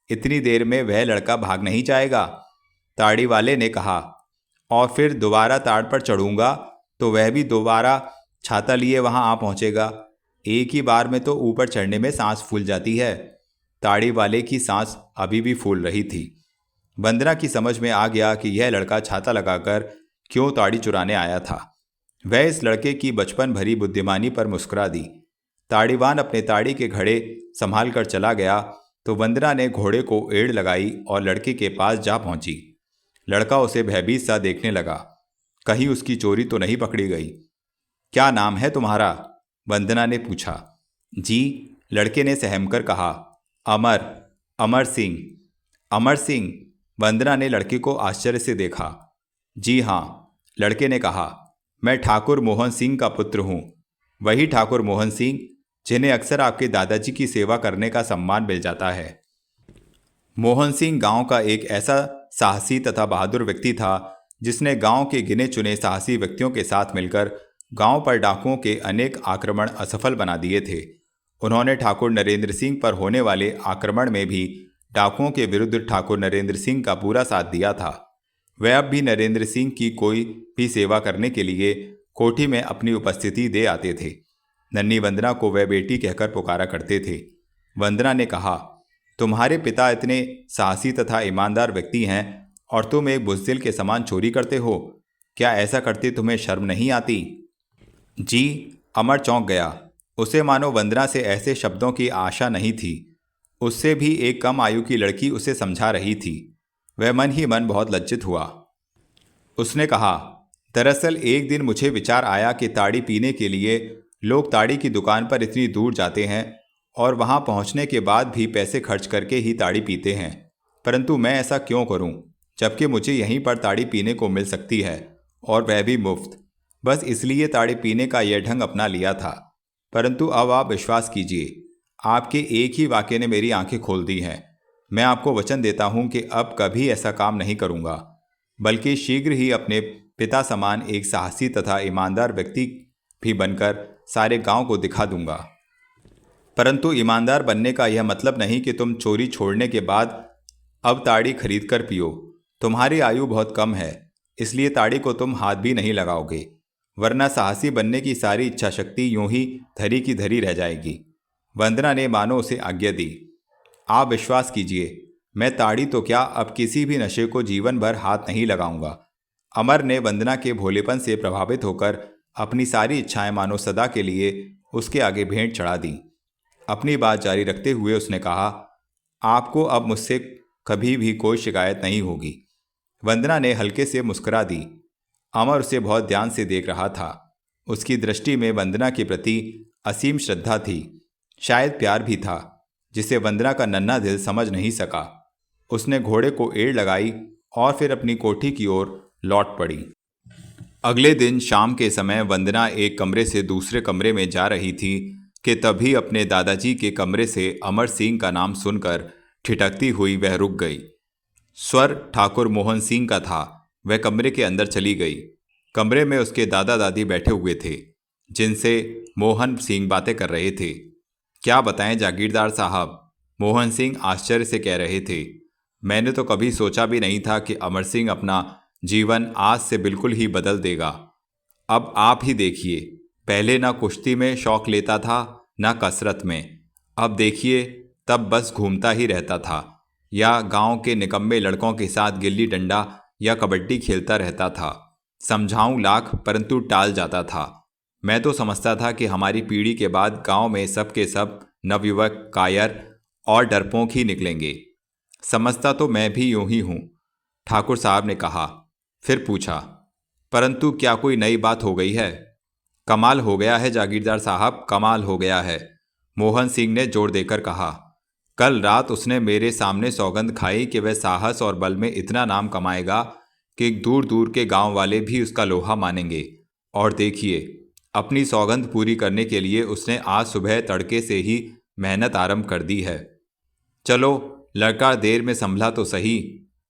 [SPEAKER 1] इतनी देर में वह लड़का भाग नहीं जाएगा, ताड़ी वाले ने कहा। और फिर दोबारा ताड़ पर चढ़ूंगा तो वह भी दोबारा छाता लिए वहां आ पहुंचेगा। एक ही बार में तो ऊपर चढ़ने में सांस फूल जाती है। ताड़ी वाले की सांस अभी भी फूल रही थी। वंदना की समझ में आ गया कि यह लड़का छाता लगाकर क्यों ताड़ी चुराने आया था। वह इस लड़के की बचपन भरी बुद्धिमानी पर मुस्कुरा दी। ताड़ीवान अपने ताड़ी के घड़े संभाल कर चला गया तो वंदना ने घोड़े को एड़ लगाई और लड़के के पास जा पहुंची। लड़का उसे भयभीत सा देखने लगा, कहीं उसकी चोरी तो नहीं पकड़ी गई। क्या नाम है तुम्हारा? वंदना ने पूछा। जी, लड़के ने सहमकर कहा। अमर सिंह। अमर सिंह? वंदना ने लड़के को आश्चर्य से देखा। जी हाँ, लड़के ने कहा, मैं ठाकुर मोहन सिंह का पुत्र हूँ। वही ठाकुर मोहन सिंह जिन्हें अक्सर आपके दादाजी की सेवा करने का सम्मान मिल जाता है। मोहन सिंह गांव का एक ऐसा साहसी तथा बहादुर व्यक्ति था जिसने गांव के गिने चुने साहसी व्यक्तियों के साथ मिलकर गांव पर डाकुओं के अनेक आक्रमण असफल बना दिए थे उन्होंने ठाकुर नरेंद्र सिंह पर होने वाले आक्रमण में भी डाकुओं के विरुद्ध ठाकुर नरेंद्र सिंह का पूरा साथ दिया था। वह अब भी नरेंद्र सिंह की कोई भी सेवा करने के लिए कोठी में अपनी उपस्थिति दे आते थे। नन्ही वंदना को वह बेटी कहकर पुकारा करते थे। वंदना ने कहा, तुम्हारे पिता इतने साहसी तथा ईमानदार व्यक्ति हैं और तुम एक बुज़दिल के समान चोरी करते हो। क्या ऐसा करते तुम्हें शर्म नहीं आती? जी, अमर चौंक गया। उसे मानो वंदना से ऐसे शब्दों की आशा नहीं थी। उससे भी एक कम आयु की लड़की उसे समझा रही थी। वह मन ही मन बहुत लज्जित हुआ। उसने कहा, दरअसल एक दिन मुझे विचार आया कि ताड़ी पीने के लिए लोग ताड़ी की दुकान पर इतनी दूर जाते हैं और वहां पहुंचने के बाद भी पैसे खर्च करके ही ताड़ी पीते हैं, परंतु मैं ऐसा क्यों करूं, जबकि मुझे यहीं पर ताड़ी पीने को मिल सकती है और वह भी मुफ्त। बस इसलिए ताड़ी पीने का यह ढंग अपना लिया था। परंतु अब आप विश्वास कीजिए, आपके एक ही वाक्य ने मेरी आंखें खोल दी हैं। मैं आपको वचन देता हूं कि अब कभी ऐसा काम नहीं करूंगा, बल्कि शीघ्र ही अपने पिता समान एक साहसी तथा ईमानदार व्यक्ति भी बनकर सारे गांव को दिखा दूंगा। परंतु ईमानदार बनने का यह मतलब नहीं कि तुम चोरी छोड़ने के बाद अब ताड़ी खरीद कर पियो। तुम्हारी आयु बहुत कम है, इसलिए ताड़ी को तुम हाथ भी नहीं लगाओगे, वरना साहसी बनने की सारी इच्छा शक्ति यूं ही धरी की धरी रह जाएगी। वंदना ने मानो उसे आज्ञा दी। आप विश्वास कीजिए, मैं ताड़ी तो क्या, अब किसी भी नशे को जीवन भर हाथ नहीं लगाऊंगा। अमर ने वंदना के भोलेपन से प्रभावित होकर अपनी सारी इच्छाएं मानो सदा के लिए उसके आगे भेंट चढ़ा दी। अपनी बात जारी रखते हुए उसने कहा, आपको अब मुझसे कभी भी कोई शिकायत नहीं होगी। वंदना ने हल्के से मुस्कुरा दी। अमर उसे बहुत ध्यान से देख रहा था। उसकी दृष्टि में वंदना के प्रति असीम श्रद्धा थी, शायद प्यार भी था, जिसे वंदना का नन्हा दिल समझ नहीं सका। उसने घोड़े को एड़ लगाई और फिर अपनी कोठी की ओर लौट पड़ी। अगले दिन शाम के समय वंदना एक कमरे से दूसरे कमरे में जा रही थी कि तभी अपने दादाजी के कमरे से अमर सिंह का नाम सुनकर ठिठकती हुई वह रुक गई। स्वर ठाकुर मोहन सिंह का था। वह कमरे के अंदर चली गई। कमरे में उसके दादा दादी बैठे हुए थे, जिनसे मोहन सिंह बातें कर रहे थे। क्या बताएं जागीरदार साहब, मोहन सिंह आश्चर्य से कह रहे थे। मैंने तो कभी सोचा भी नहीं था कि अमर सिंह अपना जीवन आज से बिल्कुल ही बदल देगा। अब आप ही देखिए, पहले ना कुश्ती में शौक लेता था, ना कसरत में। अब देखिए, तब बस घूमता ही रहता था या गांव के निकम्मे लड़कों के साथ गिल्ली डंडा या कबड्डी खेलता रहता था। समझाऊं लाख परंतु टाल जाता था। मैं तो समझता था कि हमारी पीढ़ी के बाद गांव में सब के सब नवयुवक कायर और डरपोक ही निकलेंगे। समझता तो मैं भी यूं ही हूं, ठाकुर साहब ने कहा। फिर पूछा, परंतु क्या कोई नई बात हो गई है? कमाल हो गया है जागीरदार साहब, कमाल हो गया है, मोहन सिंह ने जोर देकर कहा। कल रात उसने मेरे सामने सौगंध खाई कि वह साहस और बल में इतना नाम कमाएगा कि दूर दूर के गांव वाले भी उसका लोहा मानेंगे। और देखिए, अपनी सौगंध पूरी करने के लिए उसने आज सुबह तड़के से ही मेहनत आरंभ कर दी है। चलो, लड़का देर में संभला तो सही।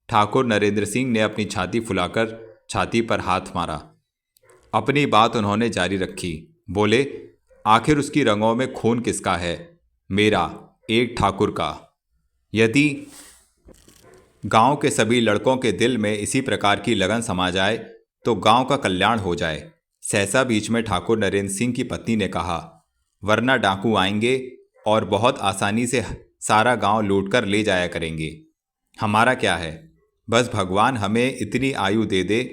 [SPEAKER 1] ठाकुर नरेंद्र सिंह ने अपनी छाती फुलाकर छाती पर हाथ मारा। अपनी बात उन्होंने जारी रखी। बोले, आखिर उसकी रगों में खून किसका है? मेरा, एक ठाकुर का। यदि गांव के सभी लड़कों के दिल में इसी प्रकार की लगन समा जाए तो गांव का कल्याण हो जाए। सहसा बीच में ठाकुर नरेंद्र सिंह की पत्नी ने कहा, वरना डाकू आएंगे और बहुत आसानी से सारा गांव लूटकर ले जाया करेंगे। हमारा क्या है, बस भगवान हमें इतनी आयु दे दे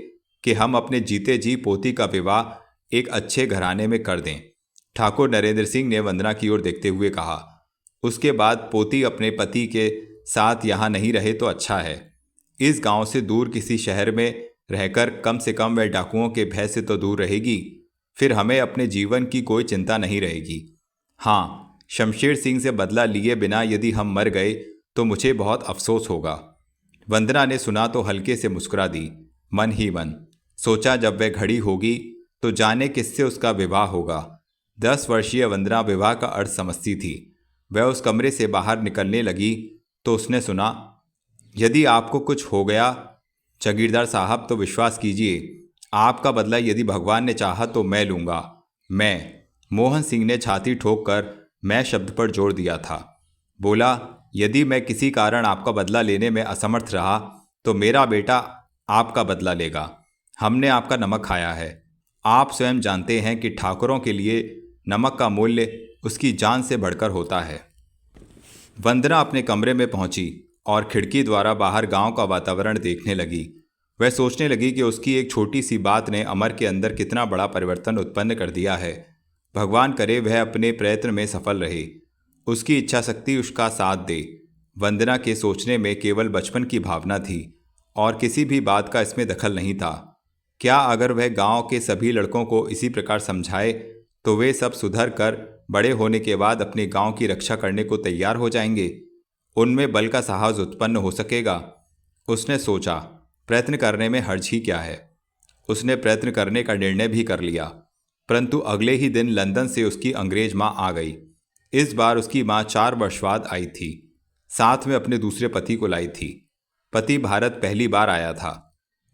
[SPEAKER 1] कि हम अपने जीते जी पोती का विवाह एक अच्छे घराने में कर दें। ठाकुर नरेंद्र सिंह ने वंदना की ओर देखते हुए कहा। उसके बाद पोती अपने पति के साथ यहाँ नहीं रहे तो अच्छा है। इस गांव से दूर किसी शहर में रहकर कम से कम वह डाकुओं के भय से तो दूर रहेगी। फिर हमें अपने जीवन की कोई चिंता नहीं रहेगी। हाँ, शमशेर सिंह से बदला लिए बिना यदि हम मर गए तो मुझे बहुत अफसोस होगा। वंदना ने सुना तो हल्के से मुस्कुरा दी। मन ही मन सोचा, जब वह घड़ी होगी तो जाने किससे उसका विवाह होगा। 10 वर्षीय वंदना विवाह का अर्थ समझती थी। वह उस कमरे से बाहर निकलने लगी तो उसने सुना, यदि आपको कुछ हो गया जागीरदार साहब तो विश्वास कीजिए, आपका बदला यदि भगवान ने चाहा तो मैं लूँगा। मैं। मोहन सिंह ने छाती ठोक कर मैं शब्द पर जोर दिया था। बोला, यदि मैं किसी कारण आपका बदला लेने में असमर्थ रहा तो मेरा बेटा आपका बदला लेगा। हमने आपका नमक खाया है। आप स्वयं जानते हैं कि ठाकुरों के लिए नमक का मूल्य उसकी जान से बढ़कर होता है। वंदना अपने कमरे में पहुंची और खिड़की द्वारा बाहर गांव का वातावरण देखने लगी। वह सोचने लगी कि उसकी एक छोटी सी बात ने अमर के अंदर कितना बड़ा परिवर्तन उत्पन्न कर दिया है। भगवान करे वह अपने प्रयत्न में सफल रहे, उसकी इच्छा शक्ति उसका साथ दे। वंदना के सोचने में केवल बचपन की भावना थी और किसी भी बात का इसमें दखल नहीं था। क्या अगर वह गांव के सभी लड़कों को इसी प्रकार समझाए तो वे सब सुधर कर बड़े होने के बाद अपने गांव की रक्षा करने को तैयार हो जाएंगे? उनमें बल का साहस उत्पन्न हो सकेगा। उसने सोचा, प्रयत्न करने में हर्ज ही क्या है। उसने प्रयत्न करने का निर्णय भी कर लिया। परंतु अगले ही दिन लंदन से उसकी अंग्रेज माँ आ गई। इस बार उसकी माँ 4 वर्ष बाद आई थी। साथ में अपने दूसरे पति को लाई थी। पति भारत पहली बार आया था,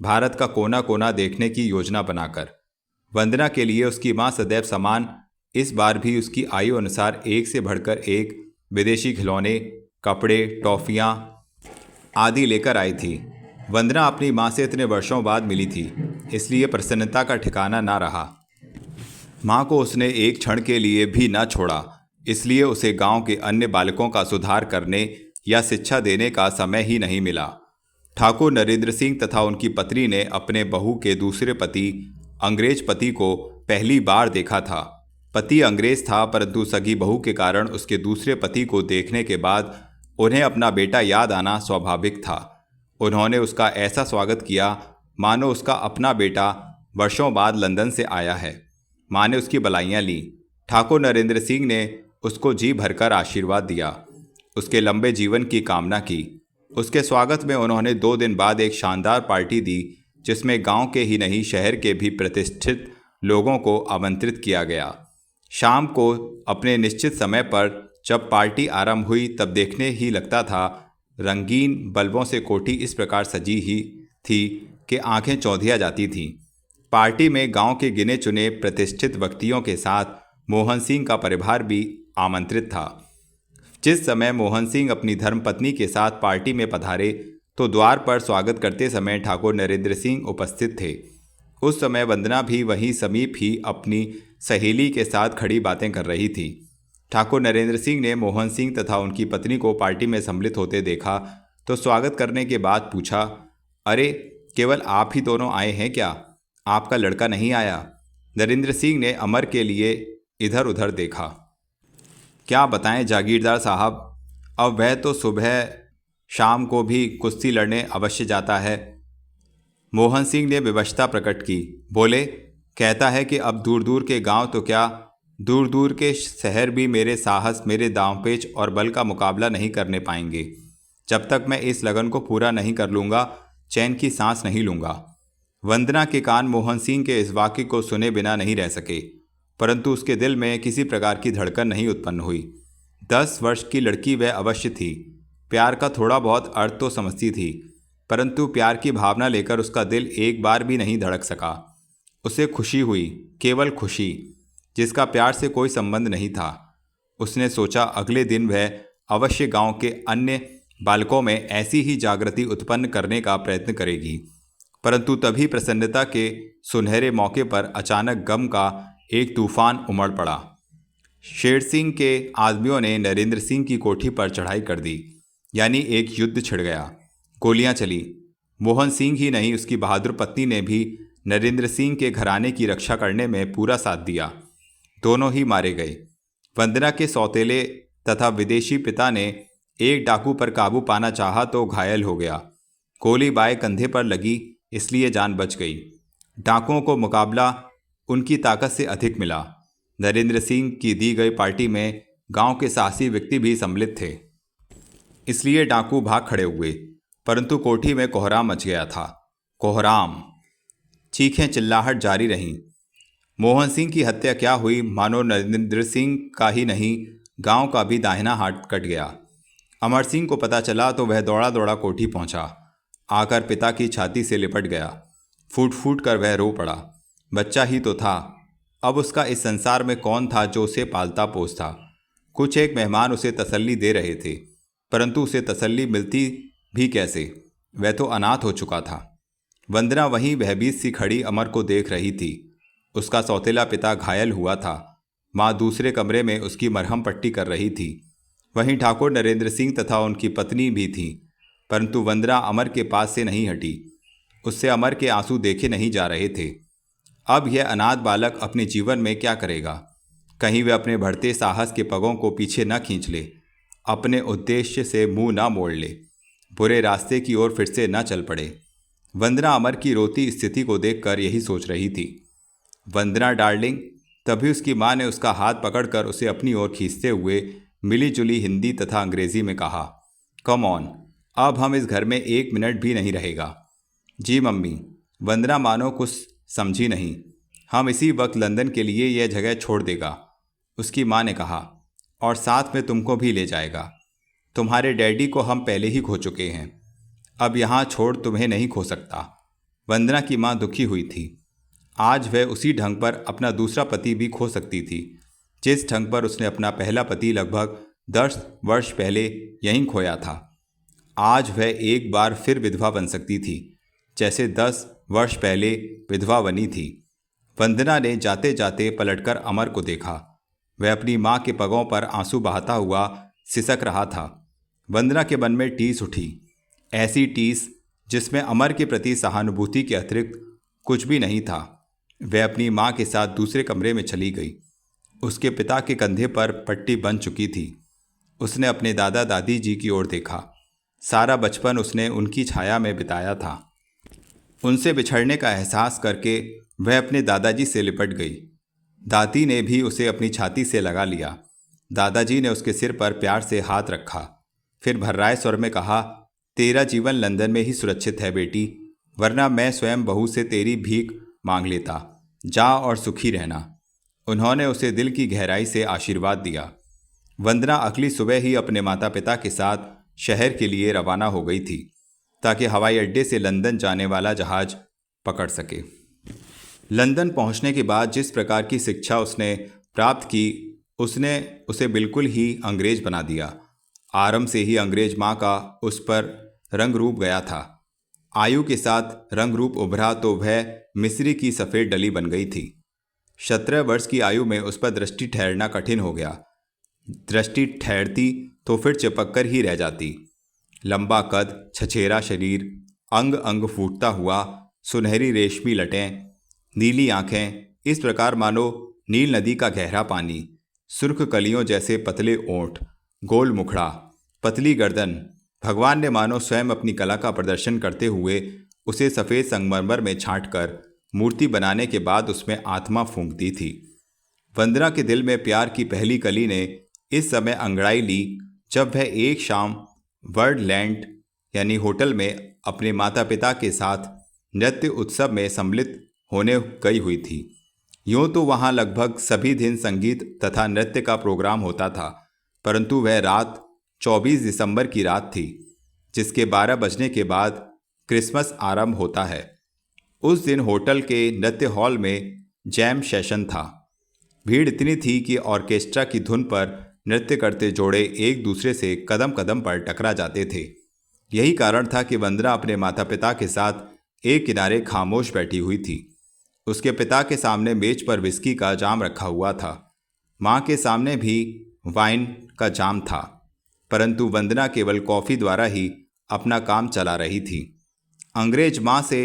[SPEAKER 1] भारत का कोना कोना देखने की योजना बनाकर। वंदना के लिए उसकी माँ सदैव समान इस बार भी उसकी आयु अनुसार एक से बढ़कर एक विदेशी खिलौने, कपड़े, टॉफियाँ आदि लेकर आई थी। वंदना अपनी माँ से इतने वर्षों बाद मिली थी, इसलिए प्रसन्नता का ठिकाना ना रहा। माँ को उसने एक क्षण के लिए भी न छोड़ा, इसलिए उसे गांव के अन्य बालकों का सुधार करने या शिक्षा देने का समय ही नहीं मिला। ठाकुर नरेंद्र सिंह तथा उनकी पत्नी ने अपने बहू के दूसरे पति अंग्रेज पति को पहली बार देखा था। पति अंग्रेज था, परंतु सगी बहू के कारण उसके दूसरे पति को देखने के बाद उन्हें अपना बेटा याद आना स्वाभाविक था। उन्होंने उसका ऐसा स्वागत किया मानो उसका अपना बेटा वर्षों बाद लंदन से आया है। माँ ने उसकी बधाइयाँ ली। ठाकुर नरेंद्र सिंह ने उसको जी भरकर आशीर्वाद दिया, उसके लंबे जीवन की कामना की। उसके स्वागत में उन्होंने 2 दिन बाद एक शानदार पार्टी दी, जिसमें गांव के ही नहीं शहर के भी प्रतिष्ठित लोगों को आमंत्रित किया गया। शाम को अपने निश्चित समय पर जब पार्टी आरंभ हुई तब देखने ही लगता था रंगीन बल्बों से कोठी इस प्रकार सजी ही थी कि आंखें चौंधिया जाती थीं। पार्टी में गांव के गिने चुने प्रतिष्ठित व्यक्तियों के साथ मोहन सिंह का परिवार भी आमंत्रित था। जिस समय मोहन सिंह अपनी धर्मपत्नी के साथ पार्टी में पधारे तो द्वार पर स्वागत करते समय ठाकुर नरेंद्र सिंह उपस्थित थे। उस समय वंदना भी वहीं समीप ही अपनी सहेली के साथ खड़ी बातें कर रही थी। ठाकुर नरेंद्र सिंह ने मोहन सिंह तथा उनकी पत्नी को पार्टी में सम्मिलित होते देखा तो स्वागत करने के बाद पूछा, अरे केवल आप ही दोनों आए हैं क्या? आपका लड़का नहीं आया? नरेंद्र सिंह ने अमर के लिए इधर उधर देखा। क्या बताएं जागीरदार साहब, अब वह तो सुबह शाम को भी कुश्ती लड़ने अवश्य जाता है। मोहन सिंह ने विवशता प्रकट की। बोले, कहता है कि अब दूर दूर के गांव तो क्या, दूर दूर के शहर भी मेरे साहस, मेरे दांवपेच और बल का मुकाबला नहीं करने पाएंगे। जब तक मैं इस लगन को पूरा नहीं कर लूँगा, चैन की सांस नहीं लूँगा। वंदना के कान मोहन सिंह के इस वाक्य को सुने बिना नहीं रह सके, परंतु उसके दिल में किसी प्रकार की धड़कन नहीं उत्पन्न हुई। 10 वर्ष की लड़की वह अवश्य थी। प्यार का थोड़ा बहुत अर्थ तो समझती थी, परंतु प्यार की भावना लेकर उसका दिल एक बार भी नहीं धड़क सका। उसे खुशी हुई, केवल खुशी, जिसका प्यार से कोई संबंध नहीं था। उसने सोचा अगले दिन वह अवश्य गांव के अन्य बालकों में ऐसी ही जागृति उत्पन्न करने का प्रयत्न करेगी। परंतु तभी प्रसन्नता के सुनहरे मौके पर अचानक गम का एक तूफान उमड़ पड़ा। शेर सिंह के आदमियों ने नरेंद्र सिंह की कोठी पर चढ़ाई कर दी, यानी एक युद्ध छिड़ गया। गोलियां चली। मोहन सिंह ही नहीं, उसकी बहादुर पत्नी ने भी नरेंद्र सिंह के घराने की रक्षा करने में पूरा साथ दिया। दोनों ही मारे गए। वंदना के सौतेले तथा विदेशी पिता ने एक डाकू पर काबू पाना चाहा तो घायल हो गया। गोली बाएं कंधे पर लगी, इसलिए जान बच गई। डाकुओं को मुकाबला उनकी ताकत से अधिक मिला। नरेंद्र सिंह की दी गई पार्टी में गांव के साहसी व्यक्ति भी सम्मिलित थे, इसलिए डाकू भाग खड़े हुए। परंतु कोठी में कोहराम मच गया था। कोहराम, चीखें चिल्लाहट जारी रहीं। मोहन सिंह की हत्या क्या हुई मानो नरेंद्र सिंह का ही नहीं, गांव का भी दाहिना हाथ कट गया। अमर सिंह को पता चला तो वह दौड़ा दौड़ा कोठी पहुंचा। आकर पिता की छाती से लिपट गया। फूट फूट कर वह रो पड़ा। बच्चा ही तो था, अब उसका इस संसार में कौन था जो उसे पालता पोसता? कुछ एक मेहमान उसे तसल्ली दे रहे थे, परंतु उसे तसल्ली मिलती भी कैसे, वह तो अनाथ हो चुका था। वंदना वहीं भयभीत सी खड़ी अमर को देख रही थी। उसका सौतेला पिता घायल हुआ था। माँ दूसरे कमरे में उसकी मरहम पट्टी कर रही थी। वहीं ठाकुर नरेंद्र सिंह तथा उनकी पत्नी भी थी, परंतु वंदना अमर के पास से नहीं हटी। उससे अमर के आंसू देखे नहीं जा रहे थे। अब यह अनाथ बालक अपने जीवन में क्या करेगा? कहीं वह अपने बढ़ते साहस के पगों को पीछे न खींच ले, अपने उद्देश्य से मुंह न मोड़ ले, बुरे रास्ते की ओर फिर से न चल पड़े। वंदना अमर की रोती स्थिति को देखकर यही सोच रही थी। वंदना डार्लिंग, तभी उसकी माँ ने उसका हाथ पकड़कर उसे अपनी ओर खींचते हुए मिली जुली हिंदी तथा अंग्रेजी में कहा, कम ऑन, अब हम इस घर में 1 मिनट भी नहीं रहेगा। जी मम्मी। वंदना मानो कुछ समझी नहीं। हम इसी वक्त लंदन के लिए यह जगह छोड़ देगा, उसकी माँ ने कहा, और साथ में तुमको भी ले जाएगा। तुम्हारे डैडी को हम पहले ही खो चुके हैं, अब यहाँ छोड़ तुम्हें नहीं खो सकता। वंदना की माँ दुखी हुई थी। आज वह उसी ढंग पर अपना दूसरा पति भी खो सकती थी, जिस ढंग पर उसने अपना पहला पति लगभग 10 वर्ष पहले यहीं खोया था। आज वह एक बार फिर विधवा बन सकती थी, जैसे 10 वर्ष पहले विधवा बनी थी। वंदना ने जाते जाते पलटकर अमर को देखा। वह अपनी माँ के पगों पर आंसू बहाता हुआ सिसक रहा था। वंदना के मन में टीस उठी, ऐसी टीस जिसमें अमर के प्रति सहानुभूति के अतिरिक्त कुछ भी नहीं था। वह अपनी माँ के साथ दूसरे कमरे में चली गई। उसके पिता के कंधे पर पट्टी बन चुकी थी। उसने अपने दादा दादी जी की ओर देखा। सारा बचपन उसने उनकी छाया में बिताया था। उनसे बिछड़ने का एहसास करके वह अपने दादाजी से लिपट गई। दादी ने भी उसे अपनी छाती से लगा लिया। दादाजी ने उसके सिर पर प्यार से हाथ रखा, फिर भर्राए स्वर में कहा, तेरा जीवन लंदन में ही सुरक्षित है बेटी, वरना मैं स्वयं बहू से तेरी भीख मांग लेता। जा और सुखी रहना। उन्होंने उसे दिल की गहराई से आशीर्वाद दिया। वंदना अगली सुबह ही अपने माता पिता के साथ शहर के लिए रवाना हो गई थी, ताकि हवाई अड्डे से लंदन जाने वाला जहाज पकड़ सके। लंदन पहुंचने के बाद जिस प्रकार की शिक्षा उसने प्राप्त की, उसने उसे बिल्कुल ही अंग्रेज बना दिया। आरंभ से ही अंग्रेज माँ का उस पर रंग रूप गया था। आयु के साथ रंग रूप उभरा तो वह मिस्री की सफ़ेद डली बन गई थी। 17 वर्ष की आयु में उस पर दृष्टि ठहरना कठिन हो गया। दृष्टि ठहरती तो फिर चिपक कर ही रह जाती। लंबा कद, छछेरा शरीर, अंग अंग फूटता हुआ, सुनहरी रेशमी लटें, नीली आंखें, इस प्रकार मानो नील नदी का गहरा पानी, सुर्ख कलियों जैसे पतले ओंठ, गोल मुखड़ा, पतली गर्दन। भगवान ने मानो स्वयं अपनी कला का प्रदर्शन करते हुए उसे सफ़ेद संगमरमर में छांटकर मूर्ति बनाने के बाद उसमें आत्मा फूंक दी थी। वंदना के दिल में प्यार की पहली कली ने इस समय अंगड़ाई ली जब वह एक शाम वर्डलैंड यानी होटल में अपने माता पिता के साथ नृत्य उत्सव में सम्मिलित होने गई हुई थी। यूँ तो वहाँ लगभग सभी दिन संगीत तथा नृत्य का प्रोग्राम होता था, परंतु वह रात 24 दिसंबर की रात थी, जिसके 12 बजने के बाद क्रिसमस आरंभ होता है। उस दिन होटल के नृत्य हॉल में जैम सेशन था। भीड़ इतनी थी कि ऑर्केस्ट्रा की धुन पर नृत्य करते जोड़े एक दूसरे से कदम कदम पर टकरा जाते थे। यही कारण था कि वंदना अपने माता पिता के साथ एक किनारे खामोश बैठी हुई थी। उसके पिता के सामने मेज पर विस्की का जाम रखा हुआ था। माँ के सामने भी वाइन का जाम था, परंतु वंदना केवल कॉफ़ी द्वारा ही अपना काम चला रही थी। अंग्रेज माँ से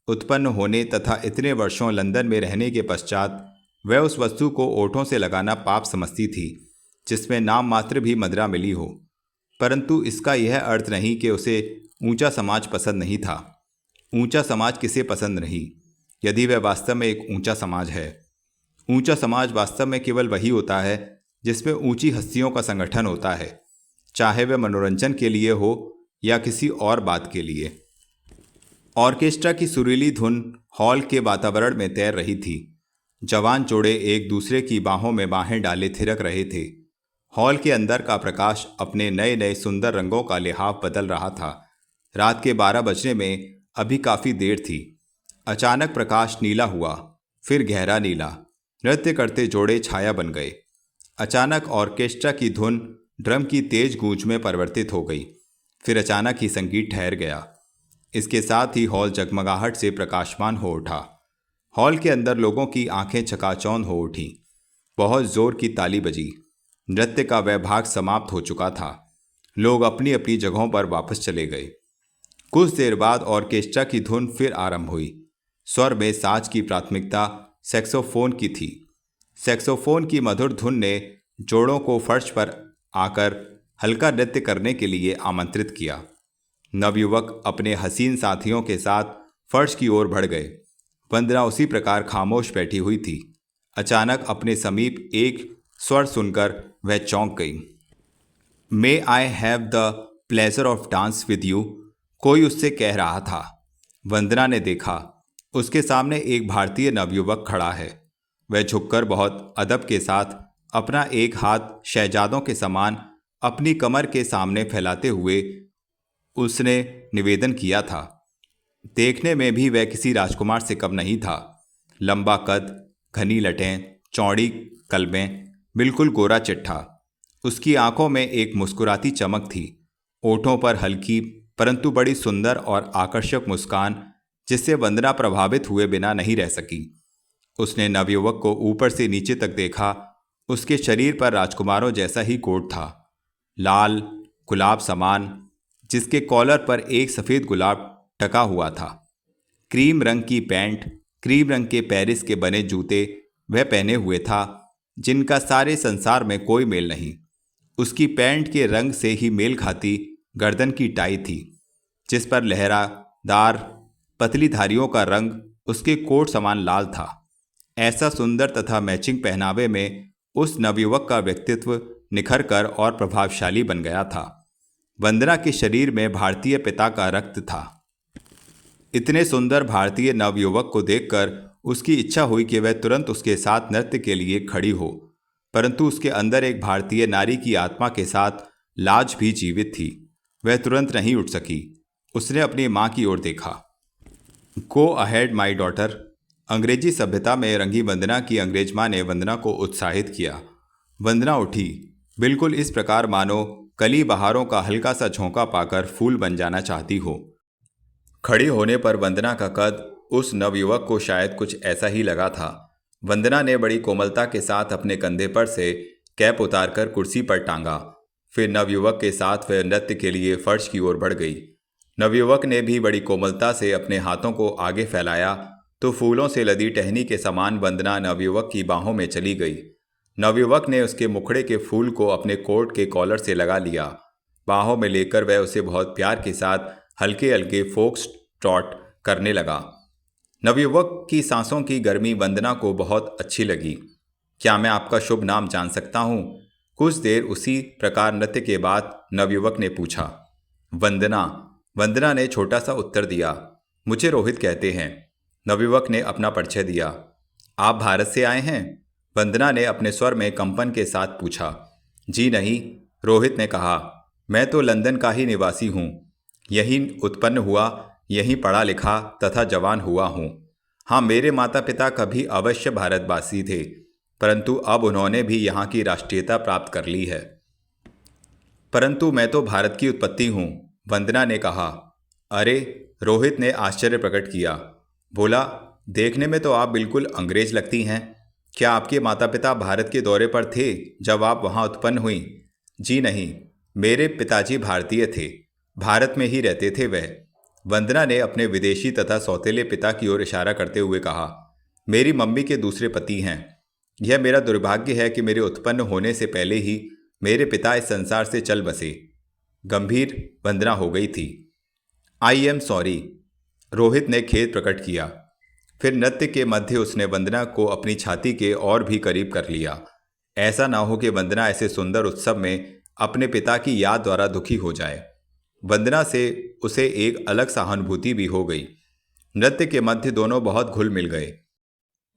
[SPEAKER 1] उत्पन्न होने तथा इतने वर्षों लंदन में रहने के पश्चात वह उस वस्तु को ओठों से लगाना पाप समझती थी जिसमें नाम मात्र भी मदिरा मिली हो। परंतु इसका यह अर्थ नहीं कि उसे ऊंचा समाज पसंद नहीं था। ऊंचा समाज किसे पसंद नहीं, यदि वह वास्तव में एक ऊंचा समाज है। ऊंचा समाज वास्तव में केवल वही होता है जिसमें ऊंची हस्तियों का संगठन होता है, चाहे वह मनोरंजन के लिए हो या किसी और बात के लिए। ऑर्केस्ट्रा की सुरीली धुन हॉल के वातावरण में तैर रही थी। जवान जोड़े एक दूसरे की बाहों में बाहें डाले थिरक रहे थे। हॉल के अंदर का प्रकाश अपने नए नए सुंदर रंगों का लिहाफ बदल रहा था। रात के 12 बजने में अभी काफ़ी देर थी। अचानक प्रकाश नीला हुआ, फिर गहरा नीला। नृत्य करते जोड़े छाया बन गए। अचानक ऑर्केस्ट्रा की धुन ड्रम की तेज गूंज में परिवर्तित हो गई। फिर अचानक ही संगीत ठहर गया। इसके साथ ही हॉल जगमगाहट से प्रकाशमान हो उठा। हॉल के अंदर लोगों की आंखें चकाचौंध हो उठी। बहुत जोर की ताली बजी। नृत्य का वह भाग समाप्त हो चुका था। लोग अपनी अपनी जगहों पर वापस चले गए। कुछ देर बाद ऑर्केस्ट्रा की धुन फिर आरंभ हुई। स्वर में साज की प्राथमिकता सैक्सोफोन की थी। सैक्सोफोन की मधुर धुन ने जोड़ों को फर्श पर आकर हल्का नृत्य करने के लिए आमंत्रित किया। नवयुवक अपने हसीन साथियों के साथ फर्श की ओर बढ़ गए। वंदना उसी प्रकार खामोश बैठी हुई थी। अचानक अपने समीप एक स्वर सुनकर वह चौंक गई। May I have the pleasure of dance with you, कोई उससे कह रहा था। वंदना ने देखा, उसके सामने एक भारतीय नवयुवक खड़ा है। वह झुककर बहुत अदब के साथ अपना एक हाथ शहजादों के समान अपनी कमर के सामने फैलाते हुए उसने निवेदन किया था। देखने में भी वह किसी राजकुमार से कम नहीं था। लंबा कद, घनी लटें, चौड़ी कलमें, बिल्कुल गोरा चिट्ठा। उसकी आंखों में एक मुस्कुराती चमक थी। ओठों पर हल्की परंतु बड़ी सुंदर और आकर्षक मुस्कान, जिससे वंदना प्रभावित हुए बिना नहीं रह सकी। उसने नवयुवक को ऊपर से नीचे तक देखा। उसके शरीर पर राजकुमारों जैसा ही कोट था, लाल गुलाब समान, जिसके कॉलर पर एक सफ़ेद गुलाब टका हुआ था। क्रीम रंग की पैंट, क्रीम रंग के पेरिस के बने जूते वह पहने हुए था, जिनका सारे संसार में कोई मेल नहीं। उसकी पैंट के रंग से ही मेल खाती गर्दन की टाई थी, जिस पर लहरादार पतली धारियों का रंग उसके कोट समान लाल था। ऐसा सुंदर तथा मैचिंग पहनावे में उस नवयुवक का व्यक्तित्व निखर कर और प्रभावशाली बन गया था। वंदना के शरीर में भारतीय पिता का रक्त था। इतने सुंदर भारतीय नवयुवक को देखकर उसकी इच्छा हुई कि वह तुरंत उसके साथ नृत्य के लिए खड़ी हो, परंतु उसके अंदर एक भारतीय नारी की आत्मा के साथ लाज भी जीवित थी। वह तुरंत नहीं उठ सकी। उसने अपनी माँ की ओर देखा। गो अहेड माई डॉटर, अंग्रेजी सभ्यता में रंगी वंदना की अंग्रेज माँ ने वंदना को उत्साहित किया। वंदना उठी, बिल्कुल इस प्रकार मानो कली बहारों का हल्का सा झोंका पाकर फूल बन जाना चाहती हो। खड़ी होने पर वंदना का कद उस नवयुवक को शायद कुछ ऐसा ही लगा था। वंदना ने बड़ी कोमलता के साथ अपने कंधे पर से कैप उतारकर कुर्सी पर टांगा। फिर नवयुवक के साथ वह नृत्य के लिए फर्श की ओर बढ़ गई। नवयुवक ने भी बड़ी कोमलता से अपने हाथों को आगे फैलाया तो फूलों से लदी टहनी के समान वंदना नवयुवक की बाहों में चली गई। नवयुवक ने उसके मुखड़े के फूल को अपने कोट के कॉलर से लगा लिया। बाहों में लेकर वह उसे बहुत प्यार के साथ हल्के हल्के फोक्स ट्रॉट करने लगा। नवयुवक की सांसों की गर्मी वंदना को बहुत अच्छी लगी। क्या मैं आपका शुभ नाम जान सकता हूँ? कुछ देर उसी प्रकार नृत्य के बाद नवयुवक ने पूछा। वंदना। वंदना ने छोटा सा उत्तर दिया। मुझे रोहित कहते हैं। नवयुवक ने अपना परिचय दिया। आप भारत से आए हैं? वंदना ने अपने स्वर में कंपन के साथ पूछा। जी नहीं, रोहित ने कहा। मैं तो लंदन का ही निवासी हूँ। यहीं उत्पन्न हुआ, यहीं पढ़ा लिखा तथा जवान हुआ हूँ। हाँ, मेरे माता पिता कभी अवश्य भारतवासी थे, परंतु अब उन्होंने भी यहाँ की राष्ट्रीयता प्राप्त कर ली है। परंतु मैं तो भारत की उत्पत्ति हूँ, वंदना ने कहा। अरे, रोहित ने आश्चर्य प्रकट किया। बोला, देखने में तो आप बिल्कुल अंग्रेज लगती हैं। क्या आपके माता पिता भारत के दौरे पर थे जब आप वहाँ उत्पन्न हुई? जी नहीं, मेरे पिताजी भारतीय थे, भारत में ही रहते थे वह। वंदना ने अपने विदेशी तथा सौतेले पिता की ओर इशारा करते हुए कहा। मेरी मम्मी के दूसरे पति हैं। यह मेरा दुर्भाग्य है कि मेरे उत्पन्न होने से पहले ही मेरे पिता इस संसार से चल बसे। गंभीर वंदना हो गई थी। आई एम सॉरी, रोहित ने खेद प्रकट किया। फिर नृत्य के मध्य उसने वंदना को अपनी छाती के और भी करीब कर लिया। ऐसा ना हो कि वंदना ऐसे सुंदर उत्सव में अपने पिता की याद द्वारा दुखी हो जाए। वंदना से उसे एक अलग सहानुभूति भी हो गई। नृत्य के मध्य दोनों बहुत घुल मिल गए।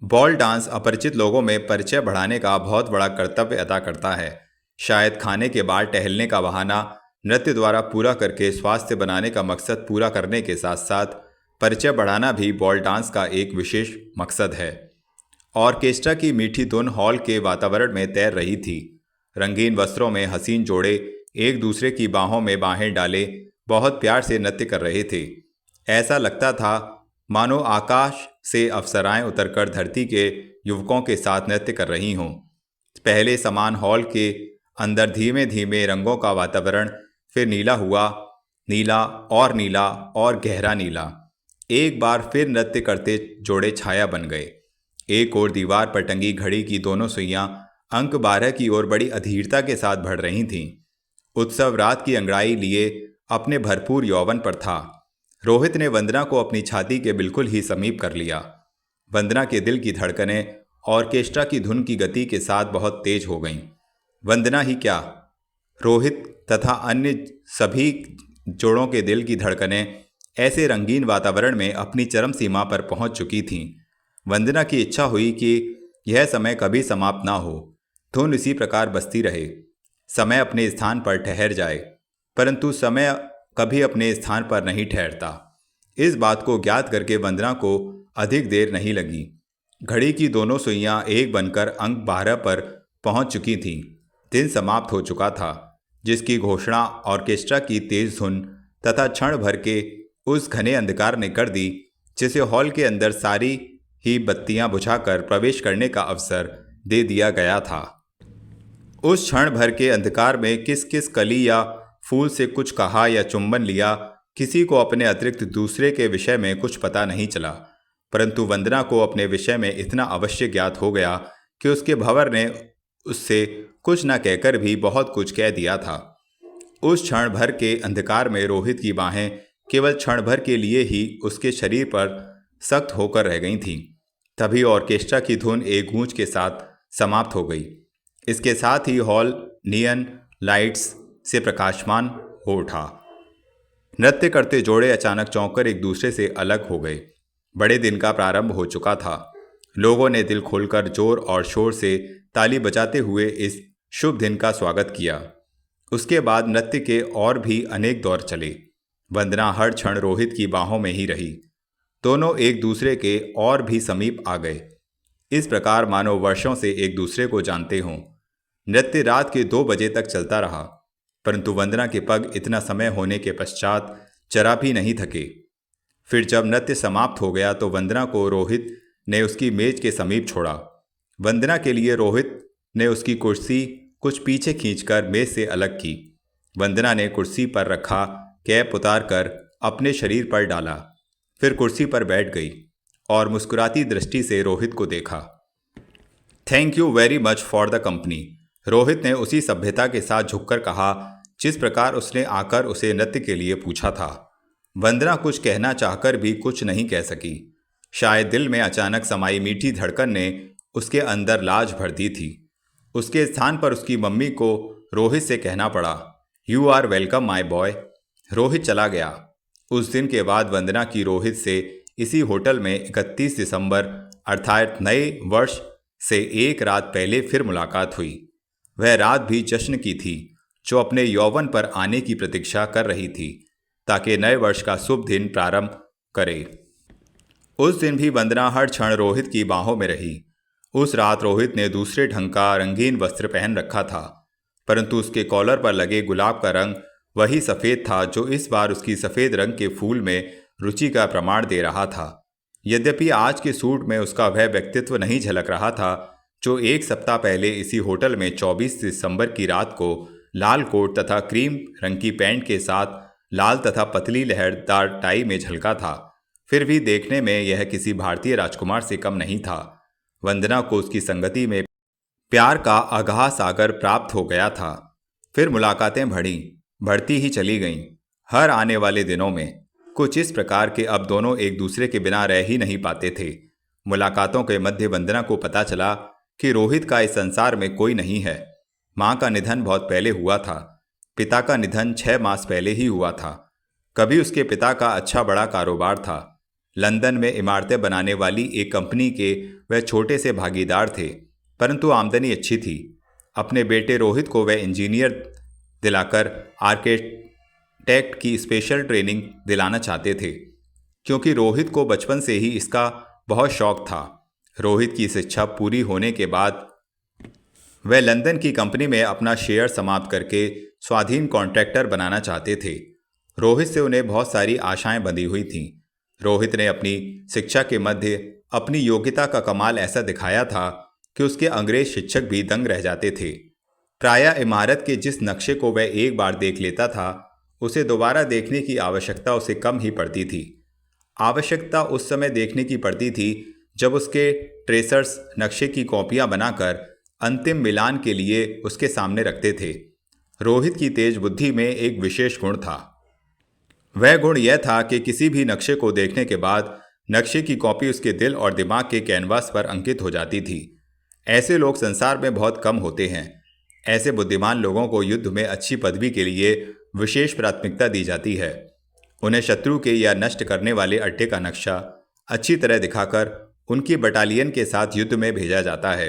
[SPEAKER 1] बॉल डांस अपरिचित लोगों में परिचय बढ़ाने का बहुत बड़ा कर्तव्य अदा करता है। शायद खाने के बाद टहलने का बहाना नृत्य द्वारा पूरा करके स्वास्थ्य बनाने का मकसद पूरा करने के साथ साथ परिचय बढ़ाना भी बॉल डांस का एक विशेष मकसद है। ऑर्केस्ट्रा की मीठी धुन हॉल के वातावरण में तैर रही थी। रंगीन वस्त्रों में हसीन जोड़े एक दूसरे की बाहों में बाहें डाले बहुत प्यार से नृत्य कर रहे थे। ऐसा लगता था मानो आकाश से अप्सराएं उतरकर धरती के युवकों के साथ नृत्य कर रही हों। पहले समान हॉल के अंदर धीमे धीमे रंगों का वातावरण फिर नीला हुआ, नीला और गहरा नीला। एक बार फिर नृत्य करते जोड़े छाया बन गए। एक और दीवार पर टंगी घड़ी की दोनों सुइयां अंक 12 की ओर बड़ी अधीरता के साथ बढ़ रही थीं। उत्सव रात की अंगड़ाई लिए अपने भरपूर यौवन पर था। रोहित ने वंदना को अपनी छाती के बिल्कुल ही समीप कर लिया। वंदना के दिल की धड़कनें ऑर्केस्ट्रा की धुन की गति के साथ बहुत तेज हो गईं। वंदना ही क्या, रोहित तथा अन्य सभी जोड़ों के दिल की धड़कनें ऐसे रंगीन वातावरण में अपनी चरम सीमा पर पहुंच चुकी थीं। वंदना की इच्छा हुई कि यह समय कभी समाप्त ना हो, धुन इसी प्रकार बजती रहे, समय अपने स्थान पर ठहर जाए। परंतु समय कभी अपने स्थान पर नहीं ठहरता। इस बात को ज्ञात करके वंदना को अधिक देर नहीं लगी। घड़ी की दोनों सुइयां एक बनकर अंक 12 पर पहुंच चुकी थीं। दिन समाप्त हो चुका था, जिसकी घोषणा ऑर्केस्ट्रा की तेज धुन तथा क्षण भर के उस घने अंधकार ने कर दी, जिसे हॉल के अंदर सारी ही बत्तियां बुझाकर प्रवेश करने का अवसर दे दिया गया था। उस क्षण भर के अंधकार में किस किस कली या फूल से कुछ कहा या चुंबन लिया, किसी को अपने अतिरिक्त दूसरे के विषय में कुछ पता नहीं चला। परंतु वंदना को अपने विषय में इतना अवश्य ज्ञात हो गया कि उसके भंवर ने उससे कुछ न कहकर भी बहुत कुछ कह दिया था। उस क्षण भर के अंधकार में रोहित की बाहें केवल क्षण भर के लिए ही उसके शरीर पर सख्त होकर रह गई थीं। तभी ऑर्केस्ट्रा की धुन एक गूंज के साथ समाप्त हो गई। इसके साथ ही हॉल नियन लाइट्स से प्रकाशमान हो उठा। नृत्य करते जोड़े अचानक चौंककर एक दूसरे से अलग हो गए। बड़े दिन का प्रारंभ हो चुका था। लोगों ने दिल खोलकर जोर और शोर से ताली बजाते हुए इस शुभ दिन का स्वागत किया। उसके बाद नृत्य के और भी अनेक दौर चले। वंदना हर क्षण रोहित की बाहों में ही रही। दोनों एक दूसरे के और भी समीप आ गए, इस प्रकार मानो वर्षों से एक दूसरे को जानते हों। नृत्य रात के 2 बजे तक चलता रहा, परंतु वंदना के पग इतना समय होने के पश्चात जरा भी नहीं थके। फिर जब नृत्य समाप्त हो गया तो वंदना को रोहित ने उसकी मेज के समीप छोड़ा। वंदना के लिए रोहित ने उसकी कुर्सी कुछ पीछे खींचकर मेज से अलग की। वंदना ने कुर्सी पर रखा कैप उतार कर अपने शरीर पर डाला, फिर कुर्सी पर बैठ गई और मुस्कुराती दृष्टि से रोहित को देखा। Thank you very much for the company, Rohit ने उसी सभ्यता के साथ झुककर कहा जिस प्रकार उसने आकर उसे नृत्य के लिए पूछा था। वंदना कुछ कहना चाहकर भी कुछ नहीं कह सकी। शायद दिल में अचानक समाई मीठी धड़कन ने उसके अंदर लाज भर दी थी। उसके स्थान पर उसकी मम्मी को रोहित से कहना पड़ा, you are welcome my boy. Rohit चला गया। उस दिन के बाद वंदना की रोहित से इसी होटल में 31 दिसंबर अर्थात नए वर्ष से एक रात पहले फिर मुलाकात हुई। वह रात भी जश्न की थी, जो अपने यौवन पर आने की प्रतीक्षा कर रही थी ताकि नए वर्ष का शुभ दिन प्रारंभ करे। उस दिन भी वंदना हर क्षण रोहित की बाहों में रही। उस रात रोहित ने दूसरे ढंग का रंगीन वस्त्र पहन रखा था, परंतु उसके कॉलर पर लगे गुलाब का रंग वही सफ़ेद था जो इस बार उसकी सफ़ेद रंग के फूल में रुचि का प्रमाण दे रहा था। यद्यपि आज के सूट में उसका वह व्यक्तित्व नहीं झलक रहा था जो एक सप्ताह पहले इसी होटल में 24 दिसंबर की रात को लाल कोट तथा क्रीम रंग की पैंट के साथ लाल तथा पतली लहरदार टाई में झलका था। फिर भी देखने में यह किसी भारतीय राजकुमार से कम नहीं था। वंदना को उसकी संगति में प्यार का अगाध सागर प्राप्त हो गया था। फिर मुलाकातें बढ़ती ही चली गईं। हर आने वाले दिनों में कुछ इस प्रकार के अब दोनों एक दूसरे के बिना रह ही नहीं पाते थे। मुलाकातों के मध्य वंदना को पता चला कि रोहित का इस संसार में कोई नहीं है। माँ का निधन बहुत पहले हुआ था। पिता का निधन 6 मास पहले ही हुआ था। कभी उसके पिता का अच्छा बड़ा कारोबार था। लंदन में इमारतें बनाने वाली एक कंपनी के वह छोटे से भागीदार थे, परंतु आमदनी अच्छी थी। अपने बेटे रोहित को वह इंजीनियर दिलाकर आर्किटेक्ट की स्पेशल ट्रेनिंग दिलाना चाहते थे, क्योंकि रोहित को बचपन से ही इसका बहुत शौक था। रोहित की शिक्षा पूरी होने के बाद वह लंदन की कंपनी में अपना शेयर समाप्त करके स्वाधीन कॉन्ट्रैक्टर बनाना चाहते थे। रोहित से उन्हें बहुत सारी आशाएं बंधी हुई थीं। रोहित ने अपनी शिक्षा के मध्य अपनी योग्यता का कमाल ऐसा दिखाया था कि उसके अंग्रेज शिक्षक भी दंग रह जाते थे। प्रायः इमारत के जिस नक्शे को वह एक बार देख लेता था, उसे दोबारा देखने की आवश्यकता उसे कम ही पड़ती थी। आवश्यकता उस समय देखने की पड़ती थी जब उसके ट्रेसर्स नक्शे की कॉपियां बनाकर अंतिम मिलान के लिए उसके सामने रखते थे। रोहित की तेज बुद्धि में एक विशेष गुण था। वह गुण यह था कि किसी भी नक्शे को देखने के बाद नक्शे की कॉपी उसके दिल और दिमाग के कैनवास पर अंकित हो जाती थी। ऐसे लोग संसार में बहुत कम होते हैं। ऐसे बुद्धिमान लोगों को युद्ध में अच्छी पदवी के लिए विशेष प्राथमिकता दी जाती है। उन्हें शत्रु के या नष्ट करने वाले अड्डे का नक्शा अच्छी तरह दिखाकर उनकी बटालियन के साथ युद्ध में भेजा जाता है।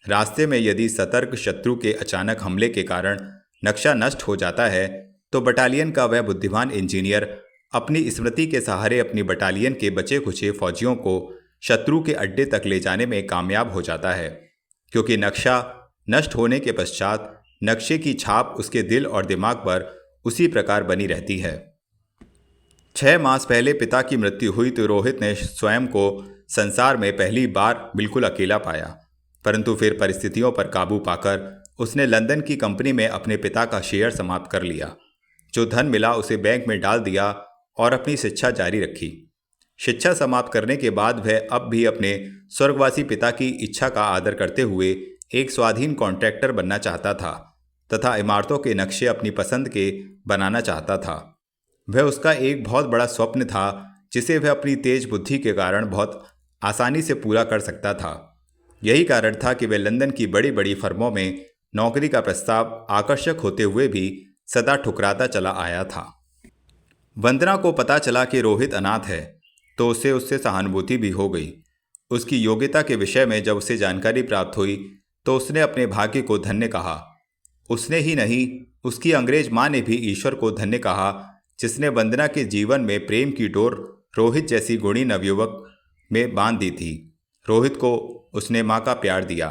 [SPEAKER 1] रास्ते में यदि सतर्क शत्रु के अचानक हमले के कारण नक्शा नष्ट हो जाता है तो बटालियन का वह बुद्धिमान इंजीनियर अपनी स्मृति के सहारे अपनी बटालियन के बचे खुचे फौजियों को शत्रु के अड्डे तक ले जाने में कामयाब हो जाता है, क्योंकि नक्शा नष्ट होने के पश्चात नक्शे की छाप उसके दिल और दिमाग पर उसी प्रकार बनी रहती है। 6 मास पहले पिता की मृत्यु हुई तो रोहित ने स्वयं को संसार में पहली बार बिल्कुल अकेला पाया, परंतु फिर परिस्थितियों पर काबू पाकर उसने लंदन की कंपनी में अपने पिता का शेयर समाप्त कर लिया। जो धन मिला उसे बैंक में डाल दिया और अपनी शिक्षा जारी रखी। शिक्षा समाप्त करने के बाद वह अब भी अपने स्वर्गवासी पिता की इच्छा का आदर करते हुए एक स्वाधीन कॉन्ट्रैक्टर बनना चाहता था तथा इमारतों के नक्शे अपनी पसंद के बनाना चाहता था। वह उसका एक बहुत बड़ा स्वप्न था जिसे वह अपनी तेज बुद्धि के कारण बहुत आसानी से पूरा कर सकता था। यही कारण था कि वह लंदन की बड़ी बड़ी फर्मों में नौकरी का प्रस्ताव आकर्षक होते हुए भी सदा ठुकराता चला आया था। वंदना को पता चला कि रोहित अनाथ है तो उसे उससे सहानुभूति भी हो गई। उसकी योग्यता के विषय में जब उसे जानकारी प्राप्त हुई तो उसने अपने भाग्य को धन्य कहा। उसने ही नहीं, उसकी अंग्रेज माँ ने भी ईश्वर को धन्य कहा जिसने वंदना के जीवन में प्रेम की डोर रोहित जैसी गुणी नवयुवक में बांध दी थी। रोहित को उसने माँ का प्यार दिया।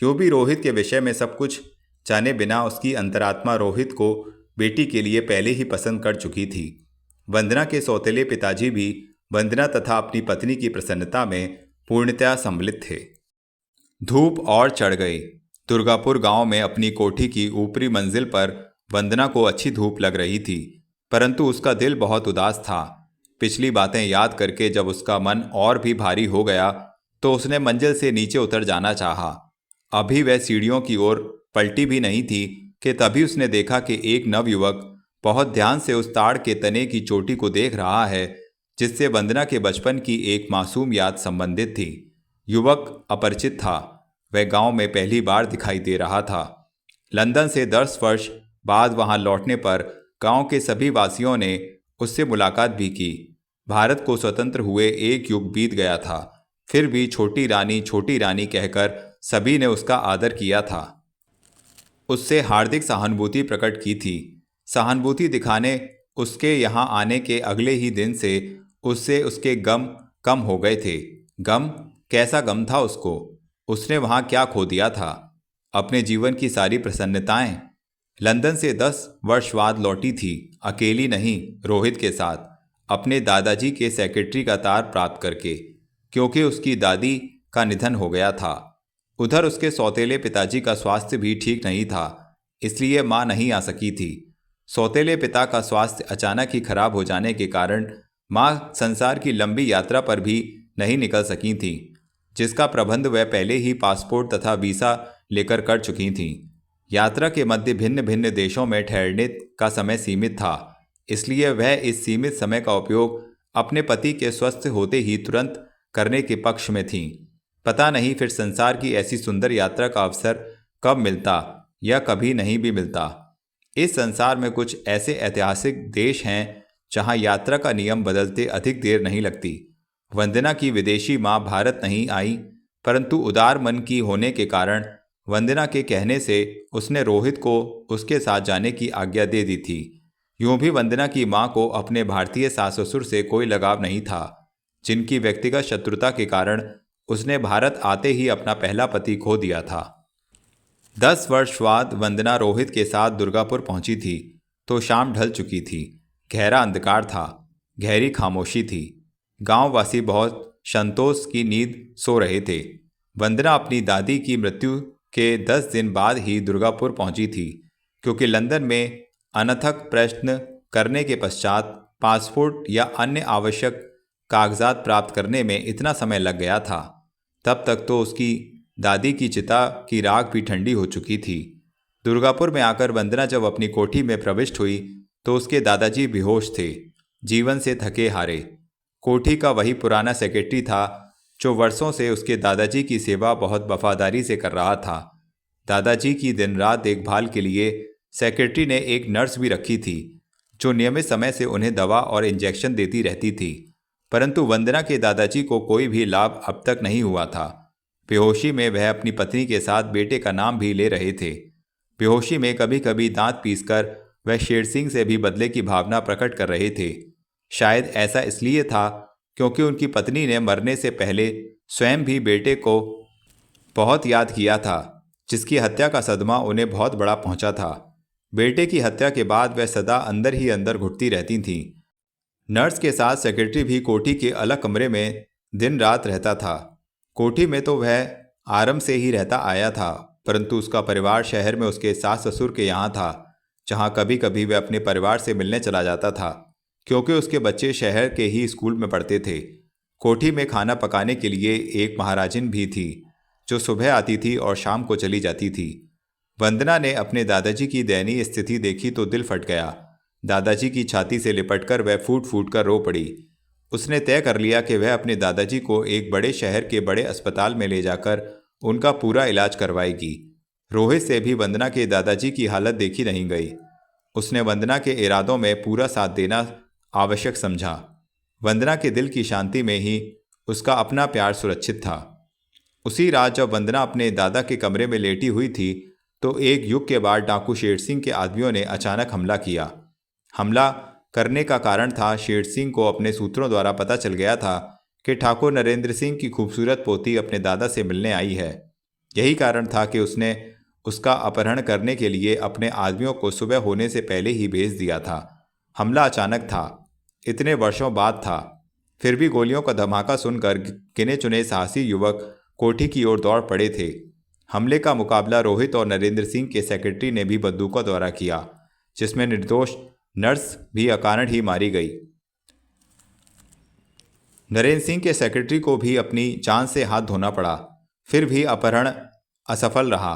[SPEAKER 1] यूँ भी रोहित के विषय में सब कुछ जाने बिना उसकी अंतरात्मा रोहित को बेटी के लिए पहले ही पसंद कर चुकी थी। वंदना के सौतेले पिताजी भी वंदना तथा अपनी पत्नी की प्रसन्नता में पूर्णतया सम्मिलित थे। धूप और चढ़ गई। दुर्गापुर गांव में अपनी कोठी की ऊपरी मंजिल पर वंदना को अच्छी धूप लग रही थी, परंतु उसका दिल बहुत उदास था। पिछली बातें याद करके जब उसका मन और भी भारी हो गया तो उसने मंजिल से नीचे उतर जाना चाहा। अभी वह सीढ़ियों की ओर पलटी भी नहीं थी कि तभी उसने देखा कि एक नवयुवक बहुत ध्यान से उस ताड़ के तने की चोटी को देख रहा है जिससे वंदना के बचपन की एक मासूम याद संबंधित थी। युवक अपरिचित था। वह गांव में पहली बार दिखाई दे रहा था। लंदन से 10 वर्ष बाद वहां लौटने पर गांव के सभी वासियों ने उससे मुलाकात भी की। भारत को स्वतंत्र हुए एक युग बीत गया था, फिर भी छोटी रानी कहकर सभी ने उसका आदर किया था। उससे हार्दिक सहानुभूति प्रकट की थी। सहानुभूति दिखाने उसके यहाँ आने के अगले ही दिन से उससे उसके गम कम हो गए थे। गम? कैसा गम था उसको? उसने वहाँ क्या खो दिया था? अपने जीवन की सारी प्रसन्नताएं। लंदन से 10 वर्ष बाद लौटी थी, अकेली नहीं, रोहित के साथ, अपने दादाजी के सेक्रेटरी का तार प्राप्त करके, क्योंकि उसकी दादी का निधन हो गया था। उधर उसके सौतेले पिताजी का स्वास्थ्य भी ठीक नहीं था, इसलिए माँ नहीं आ सकी थी। सौतेले पिता का स्वास्थ्य अचानक ही खराब हो जाने के कारण माँ संसार की लंबी यात्रा पर भी नहीं निकल सकी थी, जिसका प्रबंध वह पहले ही पासपोर्ट तथा वीसा लेकर कर चुकी थीं। यात्रा के मध्य भिन्न भिन्न देशों में ठहरने का समय सीमित था, इसलिए वह इस सीमित समय का उपयोग अपने पति के स्वस्थ होते ही तुरंत करने के पक्ष में थीं। पता नहीं फिर संसार की ऐसी सुंदर यात्रा का अवसर कब मिलता या कभी नहीं भी मिलता। इस संसार में कुछ ऐसे ऐतिहासिक देश हैं जहां यात्रा का नियम बदलते अधिक देर नहीं लगती। वंदना की विदेशी माँ भारत नहीं आई, परंतु उदार मन की होने के कारण वंदना के कहने से उसने रोहित को उसके साथ जाने की आज्ञा दे दी थी। यूं भी वंदना की माँ को अपने भारतीय सास ससुर से कोई लगाव नहीं था, जिनकी व्यक्तिगत शत्रुता के कारण उसने भारत आते ही अपना पहला पति खो दिया था। 10 वर्ष बाद वंदना रोहित के साथ दुर्गापुर पहुंची थी तो शाम ढल चुकी थी। गहरा अंधकार था, गहरी खामोशी थी। गांववासी बहुत संतोष की नींद सो रहे थे। वंदना अपनी दादी की मृत्यु के 10 दिन बाद ही दुर्गापुर पहुंची थी, क्योंकि लंदन में अनथक प्रश्न करने के पश्चात पासपोर्ट या अन्य आवश्यक कागजात प्राप्त करने में इतना समय लग गया था। तब तक तो उसकी दादी की चिता की राख भी ठंडी हो चुकी थी। दुर्गापुर में आकर वंदना जब अपनी कोठी में प्रविष्ट हुई तो उसके दादाजी बेहोश थे, जीवन से थके हारे। कोठी का वही पुराना सेक्रेटरी था जो वर्षों से उसके दादाजी की सेवा बहुत वफादारी से कर रहा था। दादाजी की दिन रात देखभाल के लिए सेक्रेटरी ने एक नर्स भी रखी थी जो नियमित समय से उन्हें दवा और इंजेक्शन देती रहती थी। परंतु वंदना के दादाजी को कोई भी लाभ अब तक नहीं हुआ था। बेहोशी में वह अपनी पत्नी के साथ बेटे का नाम भी ले रहे थे। बेहोशी में कभी कभी दांत पीसकर वह शेर सिंह से भी बदले की भावना प्रकट कर रहे थे। शायद ऐसा इसलिए था क्योंकि उनकी पत्नी ने मरने से पहले स्वयं भी बेटे को बहुत याद किया था, जिसकी हत्या का सदमा उन्हें बहुत बड़ा पहुंचा था। बेटे की हत्या के बाद वह सदा अंदर ही अंदर घुटती रहती थीं। नर्स के साथ सेक्रेटरी भी कोठी के अलग कमरे में दिन रात रहता था। कोठी में तो वह आरंभ से ही रहता आया था, परंतु उसका परिवार शहर में उसके सास ससुर के यहाँ था, जहाँ कभी कभी वह अपने परिवार से मिलने चला जाता था, क्योंकि उसके बच्चे शहर के ही स्कूल में पढ़ते थे। कोठी में खाना पकाने के लिए एक महाराजिन भी थी जो सुबह आती थी और शाम को चली जाती थी। वंदना ने अपने दादाजी की दयनीय स्थिति देखी तो दिल फट गया। दादाजी की छाती से लिपटकर वह फूट फूट कर रो पड़ी। उसने तय कर लिया कि वह अपने दादाजी को एक बड़े शहर के बड़े अस्पताल में ले जाकर उनका पूरा इलाज करवाएगी। रोहित से भी वंदना के दादाजी की हालत देखी नहीं गई। उसने वंदना के इरादों में पूरा साथ देना आवश्यक समझा। वंदना के दिल की शांति में ही उसका अपना प्यार सुरक्षित था। उसी रात जब वंदना अपने दादा के कमरे में लेटी हुई थी तो एक युग के बाद डाकू शेर सिंह के आदमियों ने अचानक हमला किया। हमला करने का कारण था, शेर सिंह को अपने सूत्रों द्वारा पता चल गया था कि ठाकुर नरेंद्र सिंह की खूबसूरत पोती अपने दादा से मिलने आई है। यही कारण था कि उसने उसका अपहरण करने के लिए अपने आदमियों को सुबह होने से पहले ही भेज दिया था। हमला अचानक था, इतने वर्षों बाद था, फिर भी गोलियों का धमाका सुनकर गिने चुने साहसी युवक कोठी की ओर दौड़ पड़े थे। हमले का मुकाबला रोहित और नरेंद्र सिंह के सेक्रेटरी ने भी बंदूकों द्वारा किया, जिसमें निर्दोष नर्स भी अकारण ही मारी गई। नरेंद्र सिंह के सेक्रेटरी को भी अपनी जान से हाथ धोना पड़ा, फिर भी अपहरण असफल रहा।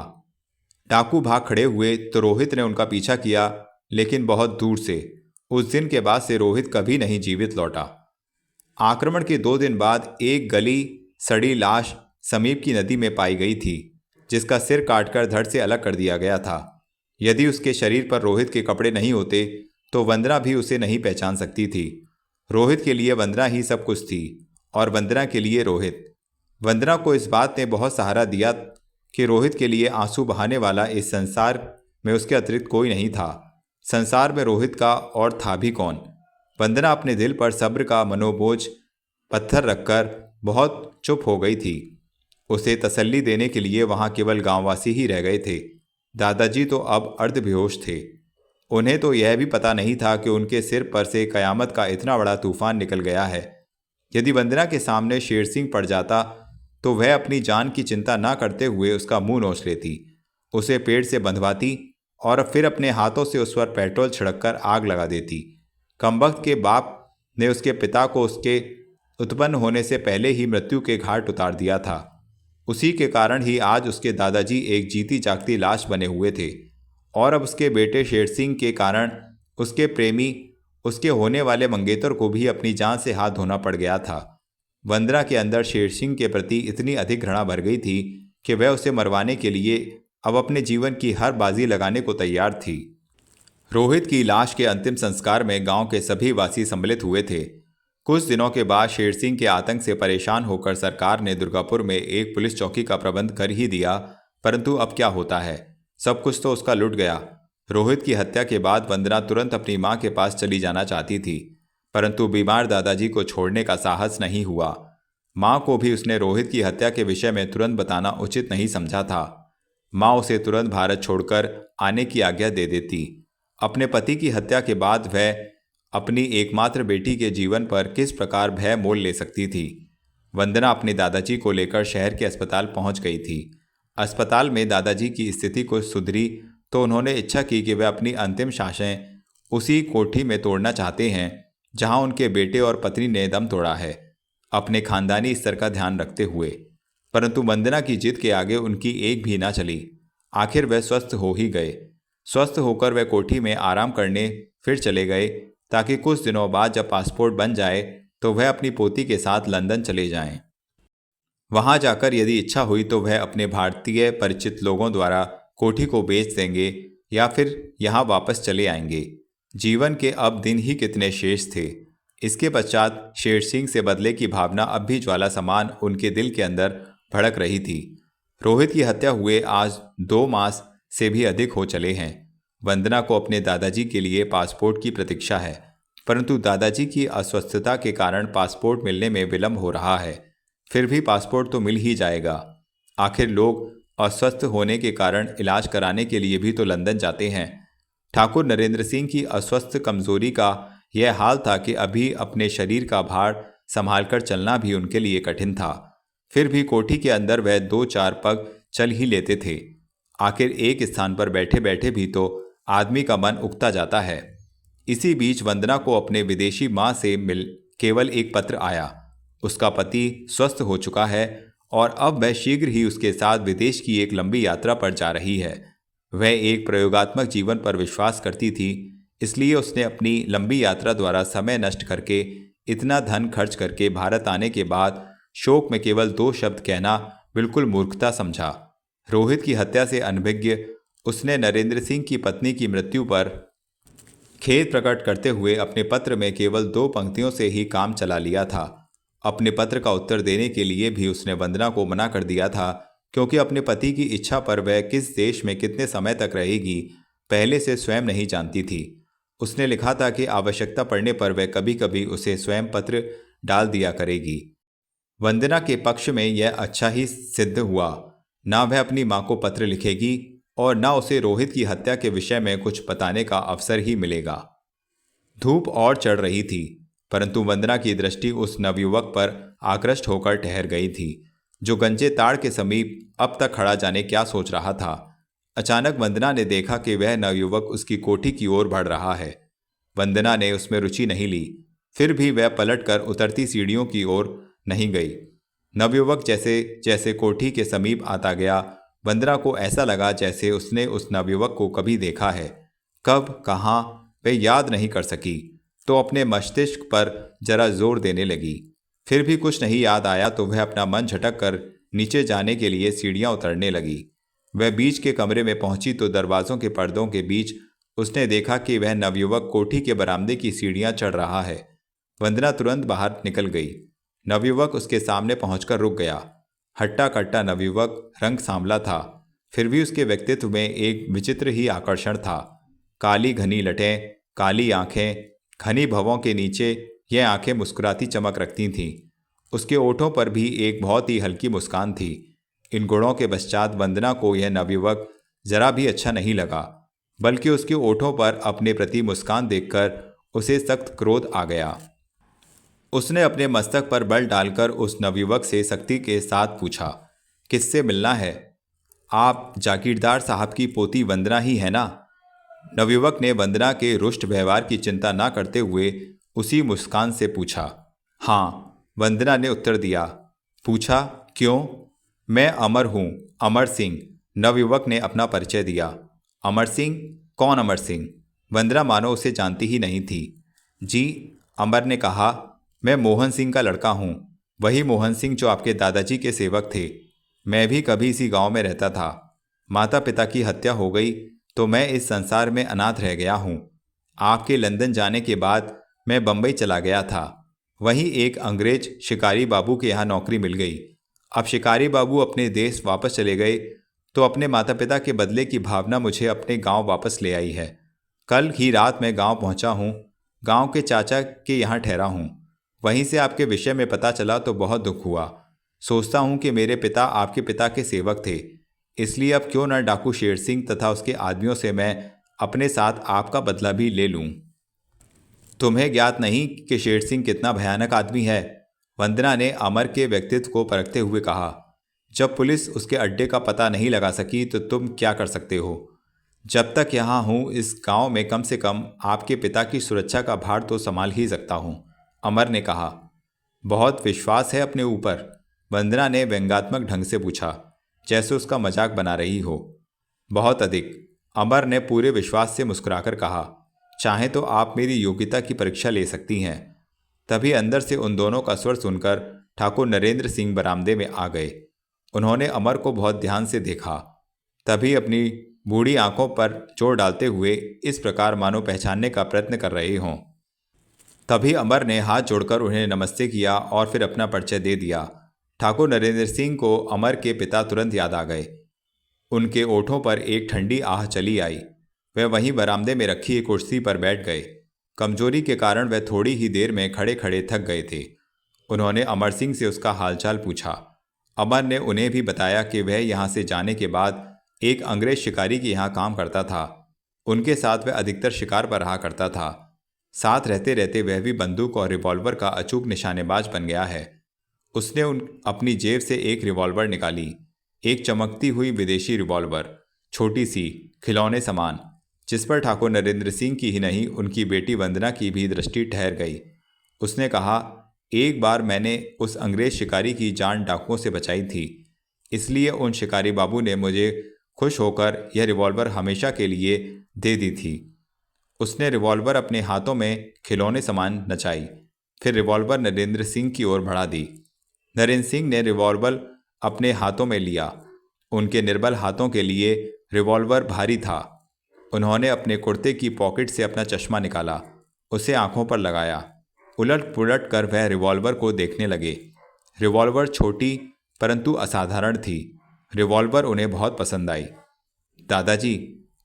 [SPEAKER 1] डाकू भाग खड़े हुए तो रोहित ने उनका पीछा किया, लेकिन बहुत दूर से। उस दिन के बाद से रोहित कभी नहीं जीवित लौटा। आक्रमण के 2 दिन बाद एक गली सड़ी लाश समीप की नदी में पाई गई थी, जिसका सिर काटकर धड़ से अलग कर दिया गया था। यदि उसके शरीर पर रोहित के कपड़े नहीं होते तो वंदना भी उसे नहीं पहचान सकती थी। रोहित के लिए वंदना ही सब कुछ थी और वंदना के लिए रोहित। वंदना को इस बात ने बहुत सहारा दिया कि रोहित के लिए आंसू बहाने वाला इस संसार में उसके अतिरिक्त कोई नहीं था। संसार में रोहित का और था भी कौन। वंदना अपने दिल पर सब्र का मनोबोझ पत्थर रखकर बहुत चुप हो गई थी। उसे तसल्ली देने के लिए वहां केवल गांववासी ही रह गए थे। दादाजी तो अब अर्धबेहोश थे। उन्हें तो यह भी पता नहीं था कि उनके सिर पर से कयामत का इतना बड़ा तूफान निकल गया है। यदि वंदना के सामने शेर सिंह पड़ जाता तो वह अपनी जान की चिंता न करते हुए उसका मुंह नोच लेती, उसे पेड़ से बंधवाती और फिर अपने हाथों से उस पर पेट्रोल छिड़ककर आग लगा देती। कमबख्त के बाप ने उसके पिता को उसके उत्पन्न होने से पहले ही मृत्यु के घाट उतार दिया था। उसी के कारण ही आज उसके दादाजी एक जीती जागती लाश बने हुए थे, और अब उसके बेटे शेर सिंह के कारण उसके प्रेमी, उसके होने वाले मंगेतर को भी अपनी जान से हाथ धोना पड़ गया था। वंदना के अंदर शेर सिंह के प्रति इतनी अधिक घृणा भर गई थी कि वह उसे मरवाने के लिए अब अपने जीवन की हर बाजी लगाने को तैयार थी। रोहित की लाश के अंतिम संस्कार में गांव के सभी वासी सम्मिलित हुए थे। कुछ दिनों के बाद शेर सिंह के आतंक से परेशान होकर सरकार ने दुर्गापुर में एक पुलिस चौकी का प्रबंध कर ही दिया, परंतु अब क्या होता है, सब कुछ तो उसका लुट गया। रोहित की हत्या के बाद वंदना तुरंत अपनी मां के पास चली जाना चाहती थी, परंतु बीमार दादाजी को छोड़ने का साहस नहीं हुआ। माँ को भी उसने रोहित की हत्या के विषय में तुरंत बताना उचित नहीं समझा था। माँ उसे तुरंत भारत छोड़कर आने की आज्ञा दे देती। अपने पति की हत्या के बाद वह अपनी एकमात्र बेटी के जीवन पर किस प्रकार भय मोल ले सकती थी। वंदना अपने दादाजी को लेकर शहर के अस्पताल पहुंच गई थी। अस्पताल में दादाजी की स्थिति कुछ सुधरी तो उन्होंने इच्छा की कि वे अपनी अंतिम सांसें उसी कोठी में तोड़ना चाहते हैं जहां उनके बेटे और पत्नी ने दम तोड़ा है, अपने खानदानी स्तर का ध्यान रखते हुए। परंतु वंदना की जिद के आगे उनकी एक भी ना चली। आखिर वह स्वस्थ हो ही गए। स्वस्थ होकर वह कोठी में आराम करने फिर चले गए ताकि कुछ दिनों बाद जब पासपोर्ट बन जाए तो वह अपनी पोती के साथ लंदन चले जाएं। वहां जाकर यदि इच्छा हुई तो वह अपने भारतीय परिचित लोगों द्वारा कोठी को बेच देंगे या फिर यहाँ वापस चले आएंगे। जीवन के अब दिन ही कितने शेष थे। इसके पश्चात शेर सिंह से बदले की भावना अब भी ज्वाला समान उनके दिल के अंदर भड़क रही थी। रोहित की हत्या हुए आज 2 मास से भी अधिक हो चले हैं। वंदना को अपने दादाजी के लिए पासपोर्ट की प्रतीक्षा है, परंतु दादाजी की अस्वस्थता के कारण पासपोर्ट मिलने में विलंब हो रहा है। फिर भी पासपोर्ट तो मिल ही जाएगा। आखिर लोग अस्वस्थ होने के कारण इलाज कराने के लिए भी तो लंदन जाते हैं। ठाकुर नरेंद्र सिंह की अस्वस्थ कमजोरी का यह हाल था कि अभी अपने शरीर का भार संभालकर चलना भी उनके लिए कठिन था। फिर भी कोठी के अंदर वह 2-4 पग चल ही लेते थे। आखिर एक स्थान पर बैठे बैठे भी तो आदमी का मन उकता जाता है। इसी बीच वंदना को अपने विदेशी माँ से मिल केवल एक पत्र आया। उसका पति स्वस्थ हो चुका है और अब वह शीघ्र ही उसके साथ विदेश की एक लंबी यात्रा पर जा रही है। वह एक प्रयोगात्मक जीवन पर विश्वास करती थी, इसलिए उसने अपनी लंबी यात्रा द्वारा समय नष्ट करके इतना धन खर्च करके भारत आने के बाद शोक में केवल 2 शब्द कहना बिल्कुल मूर्खता समझा। रोहित की हत्या से अनभिज्ञ उसने नरेंद्र सिंह की पत्नी की मृत्यु पर खेद प्रकट करते हुए अपने पत्र में केवल 2 पंक्तियों से ही काम चला लिया था। अपने पत्र का उत्तर देने के लिए भी उसने वंदना को मना कर दिया था, क्योंकि अपने पति की इच्छा पर वह किस देश में कितने समय तक रहेगी पहले से स्वयं नहीं जानती थी। उसने लिखा था कि आवश्यकता पड़ने पर वह कभी कभी उसे स्वयं पत्र डाल दिया करेगी। वंदना के पक्ष में यह अच्छा ही सिद्ध हुआ। ना वह अपनी माँ को पत्र लिखेगी और न उसे रोहित की हत्या के विषय में कुछ बताने का अवसर ही मिलेगा। धूप और चढ़ रही थी, परंतु वंदना की दृष्टि उस नवयुवक पर आकृष्ट होकर ठहर गई थी, जो गंजे ताड़ के समीप अब तक खड़ा जाने क्या सोच रहा था। अचानक वंदना ने देखा कि वह नवयुवक उसकी कोठी की ओर बढ़ रहा है। वंदना ने उसमें रुचि नहीं ली, फिर भी वह पलटकर उतरती सीढ़ियों की ओर नहीं गई। नवयुवक जैसे जैसे कोठी के समीप आता गया, वंदना को ऐसा लगा जैसे उसने उस नवयुवक को कभी देखा है। कब, कहाँ, वह याद नहीं कर सकी, तो अपने मस्तिष्क पर जरा जोर देने लगी। फिर भी कुछ नहीं याद आया तो वह अपना मन झटक कर नीचे जाने के लिए सीढ़ियाँ उतरने लगी। वह बीच के कमरे में पहुंची तो दरवाज़ों के पर्दों के बीच उसने देखा कि वह नवयुवक कोठी के बरामदे की सीढ़ियाँ चढ़ रहा है। वंदना तुरंत बाहर निकल गई। नवयुवक उसके सामने पहुंचकर रुक गया। हट्टा कट्टा नवयुवक, रंग सांवला था, फिर भी उसके व्यक्तित्व में एक विचित्र ही आकर्षण था। काली घनी लटें, काली आंखें, घनी भवों के नीचे यह आंखें मुस्कुराती चमक रखती थीं। उसके ओठों पर भी एक बहुत ही हल्की मुस्कान थी। इन गुणों के पश्चात वंदना को यह नवयुवक जरा भी अच्छा नहीं लगा, बल्कि उसके ओठों पर अपने प्रति मुस्कान देखकर उसे सख्त क्रोध आ गया। उसने अपने मस्तक पर बल डालकर उस नवयुवक से सख्ती के साथ पूछा, किससे मिलना है? आप जागीरदार साहब की पोती वंदना ही है ना? नवयुवक ने वंदना के रुष्ट व्यवहार की चिंता न करते हुए उसी मुस्कान से पूछा। हाँ, वंदना ने उत्तर दिया। पूछा, क्यों? मैं अमर हूँ, अमर सिंह। नवयुवक ने अपना परिचय दिया। अमर सिंह? कौन अमर सिंह? वंदना मानो उसे जानती ही नहीं थी। जी, अमर ने कहा, मैं मोहन सिंह का लड़का हूँ, वही मोहन सिंह जो आपके दादाजी के सेवक थे। मैं भी कभी इसी गांव में रहता था। माता पिता की हत्या हो गई तो मैं इस संसार में अनाथ रह गया हूँ। आपके लंदन जाने के बाद मैं बम्बई चला गया था। वहीं एक अंग्रेज शिकारी बाबू के यहाँ नौकरी मिल गई। अब शिकारी बाबू अपने देश वापस चले गए तो अपने माता पिता के बदले की भावना मुझे अपने गांव वापस ले आई है। कल ही रात मैं गांव पहुंचा हूं। गांव के चाचा के यहाँ ठहरा हूं। वहीं से आपके विषय में पता चला तो बहुत दुख हुआ। सोचता हूँ कि मेरे पिता आपके पिता के सेवक थे, इसलिए अब क्यों न डाकू शेर सिंह तथा उसके आदमियों से मैं अपने साथ आपका बदला भी ले लूँ। तुम्हें ज्ञात नहीं कि शेर सिंह कितना भयानक आदमी है, वंदना ने अमर के व्यक्तित्व को परखते हुए कहा। जब पुलिस उसके अड्डे का पता नहीं लगा सकी तो तुम क्या कर सकते हो। जब तक यहाँ हूँ इस गांव में कम से कम आपके पिता की सुरक्षा का भार तो संभाल ही सकता हूँ, अमर ने कहा। बहुत विश्वास है अपने ऊपर, वंदना ने व्यंग्यात्मक ढंग से पूछा, जैसे उसका मजाक बना रही हो। बहुत अधिक, अमर ने पूरे विश्वास से मुस्कुराकर कहा। चाहे तो आप मेरी योग्यता की परीक्षा ले सकती हैं। तभी अंदर से उन दोनों का स्वर सुनकर ठाकुर नरेंद्र सिंह बरामदे में आ गए। उन्होंने अमर को बहुत ध्यान से देखा, तभी अपनी बूढ़ी आंखों पर जोर डालते हुए इस प्रकार मानो पहचानने का प्रयत्न कर रहे हों। तभी अमर ने हाथ जोड़कर उन्हें नमस्ते किया और फिर अपना परिचय दे दिया। ठाकुर नरेंद्र सिंह को अमर के पिता तुरंत याद आ गए। उनके ओठों पर एक ठंडी आह चली आई। वह वहीं बरामदे में रखी एक कुर्सी पर बैठ गए। कमजोरी के कारण वह थोड़ी ही देर में खड़े खड़े थक गए थे। उन्होंने अमर सिंह से उसका हालचाल पूछा। अमर ने उन्हें भी बताया कि वह यहाँ से जाने के बाद एक अंग्रेज शिकारी के यहाँ काम करता था। उनके साथ वह अधिकतर शिकार पर रहा करता था। साथ रहते रहते वह भी बंदूक और रिवॉल्वर का अचूक निशानेबाज बन गया है। उसने अपनी जेब से एक रिवॉल्वर निकाली, एक चमकती हुई विदेशी रिवॉल्वर, छोटी सी, खिलौने समान, जिस पर ठाकुर नरेंद्र सिंह की ही नहीं उनकी बेटी वंदना की भी दृष्टि ठहर गई। उसने कहा, एक बार मैंने उस अंग्रेज शिकारी की जान डाकुओं से बचाई थी, इसलिए उन शिकारी बाबू ने मुझे खुश होकर यह रिवॉल्वर हमेशा के लिए दे दी थी। उसने रिवॉल्वर अपने हाथों में खिलौने समान नचाई, फिर रिवॉल्वर नरेंद्र सिंह की ओर बढ़ा दी। नरेंद्र सिंह ने रिवॉल्वर अपने हाथों में लिया। उनके निर्बल हाथों के लिए रिवॉल्वर भारी था। उन्होंने अपने कुर्ते की पॉकेट से अपना चश्मा निकाला, उसे आंखों पर लगाया। उलट पुलट कर वह रिवॉल्वर को देखने लगे। रिवॉल्वर छोटी परंतु असाधारण थी। रिवॉल्वर उन्हें बहुत पसंद आई। दादाजी,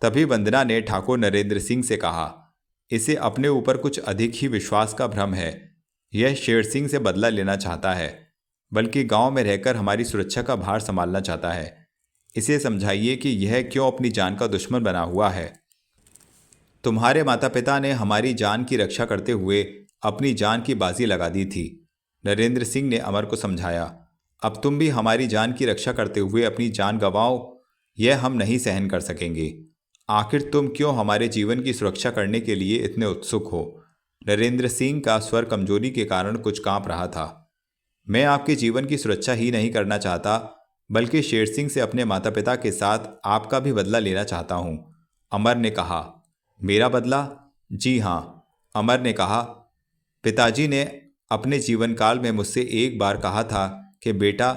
[SPEAKER 1] तभी वंदना ने ठाकुर नरेंद्र सिंह से कहा, इसे अपने ऊपर कुछ अधिक ही विश्वास का भ्रम है। यह शेर सिंह से बदला लेना चाहता है, बल्कि गांव में रहकर हमारी सुरक्षा का भार संभालना चाहता है। इसे समझाइए कि यह क्यों अपनी जान का दुश्मन बना हुआ है। तुम्हारे माता पिता ने हमारी जान की रक्षा करते हुए अपनी जान की बाजी लगा दी थी, नरेंद्र सिंह ने अमर को समझाया। अब तुम भी हमारी जान की रक्षा करते हुए अपनी जान गंवाओ, यह हम नहीं सहन कर सकेंगे। आखिर तुम क्यों हमारे जीवन की सुरक्षा करने के लिए इतने उत्सुक हो। नरेंद्र सिंह का स्वर कमजोरी के कारण कुछ कांप रहा था। मैं आपके जीवन की सुरक्षा ही नहीं करना चाहता, बल्कि शेर सिंह से अपने माता पिता के साथ आपका भी बदला लेना चाहता हूँ, अमर ने कहा। मेरा बदला? जी हाँ, अमर ने कहा। पिताजी ने अपने जीवन काल में मुझसे एक बार कहा था कि बेटा,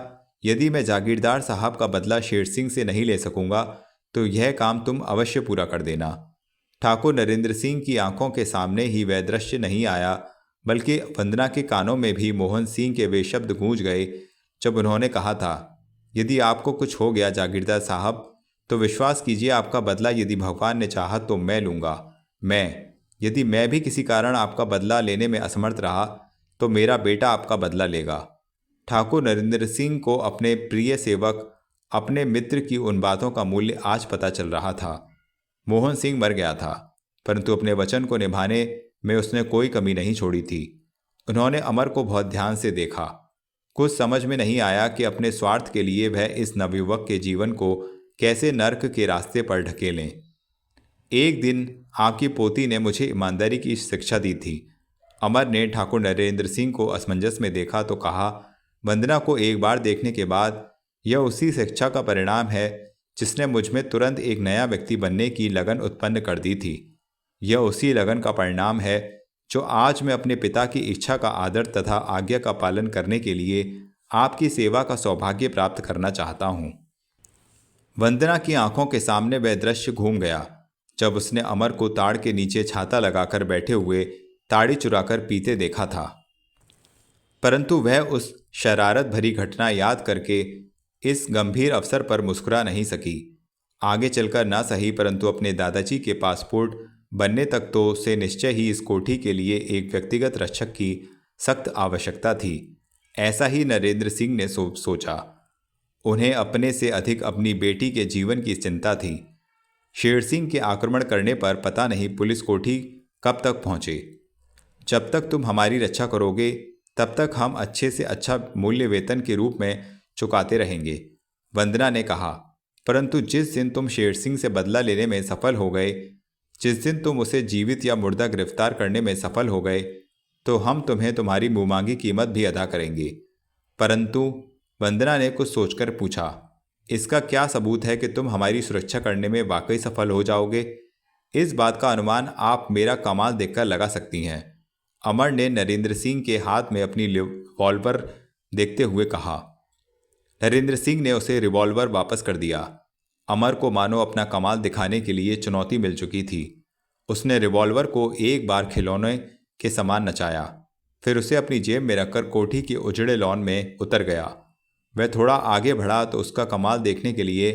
[SPEAKER 1] यदि मैं जागीरदार साहब का बदला शेर सिंह से नहीं ले सकूंगा तो यह काम तुम अवश्य पूरा कर देना। ठाकुर नरेंद्र सिंह की आंखों के सामने ही वह दृश्य नहीं आया, बल्कि वंदना के कानों में भी मोहन सिंह के वे शब्द गूंज गए जब उन्होंने कहा था, यदि आपको कुछ हो गया जागीरदार साहब, तो विश्वास कीजिए आपका बदला यदि भगवान ने चाहा तो मैं लूँगा। यदि मैं भी किसी कारण आपका बदला लेने में असमर्थ रहा तो मेरा बेटा आपका बदला लेगा। ठाकुर नरेंद्र सिंह को अपने प्रिय सेवक, अपने मित्र की उन बातों का मूल्य आज पता चल रहा था। मोहन सिंह मर गया था, परंतु अपने वचन को निभाने में उसने कोई कमी नहीं छोड़ी थी। उन्होंने अमर को बहुत ध्यान से देखा। कुछ समझ में नहीं आया कि अपने स्वार्थ के लिए वह इस नवयुवक के जीवन को कैसे नर्क के रास्ते पर ढकेलें। एक दिन आपकी पोती ने मुझे ईमानदारी की शिक्षा दी थी। अमर ने ठाकुर नरेंद्र सिंह को असमंजस में देखा तो कहा, वंदना को एक बार देखने के बाद यह उसी शिक्षा का परिणाम है जिसने मुझमें तुरंत एक नया व्यक्ति बनने की लगन उत्पन्न कर दी थी। यह उसी लगन का परिणाम है जो आज मैं अपने पिता की इच्छा का आदर तथा आज्ञा का पालन करने के लिए आपकी सेवा का सौभाग्य प्राप्त करना चाहता हूँ। वंदना की आंखों के सामने वह दृश्य घूम गया जब उसने अमर को ताड़ के नीचे छाता लगाकर बैठे हुए ताड़ी चुराकर पीते देखा था। परंतु वह उस शरारत भरी घटना याद करके इस गंभीर अवसर पर मुस्कुरा नहीं सकी। आगे चलकर ना सही, परंतु अपने दादाजी के पासपोर्ट बनने तक तो से निश्चय ही इस कोठी के लिए एक व्यक्तिगत रक्षक की सख्त आवश्यकता थी। ऐसा ही नरेंद्र सिंह ने सोचा। उन्हें अपने से अधिक अपनी बेटी के जीवन की चिंता थी। शेर सिंह के आक्रमण करने पर पता नहीं पुलिस कोठी कब तक पहुंचे। जब तक तुम हमारी रक्षा करोगे तब तक हम अच्छे से अच्छा मूल्य वेतन के रूप में चुकाते रहेंगे, वंदना ने कहा। परंतु जिस दिन तुम शेर सिंह से बदला लेने में सफल हो गए, जिस दिन तुम उसे जीवित या मुर्दा गिरफ्तार करने में सफल हो गए, तो हम तुम्हें तुम्हारी मुंहमांगी कीमत भी अदा करेंगे। परंतु वंदना ने कुछ सोचकर पूछा, इसका क्या सबूत है कि तुम हमारी सुरक्षा करने में वाकई सफल हो जाओगे? इस बात का अनुमान आप मेरा कमाल देखकर लगा सकती हैं, अमर ने नरेंद्र सिंह के हाथ में अपनी रिवॉल्वर देखते हुए कहा। नरेंद्र सिंह ने उसे रिवॉल्वर वापस कर दिया। अमर को मानो अपना कमाल दिखाने के लिए चुनौती मिल चुकी थी। उसने रिवॉल्वर को एक बार खिलौने के समान नचाया, फिर उसे अपनी जेब में रखकर कोठी के उजड़े लॉन में उतर गया। वह थोड़ा आगे बढ़ा तो उसका कमाल देखने के लिए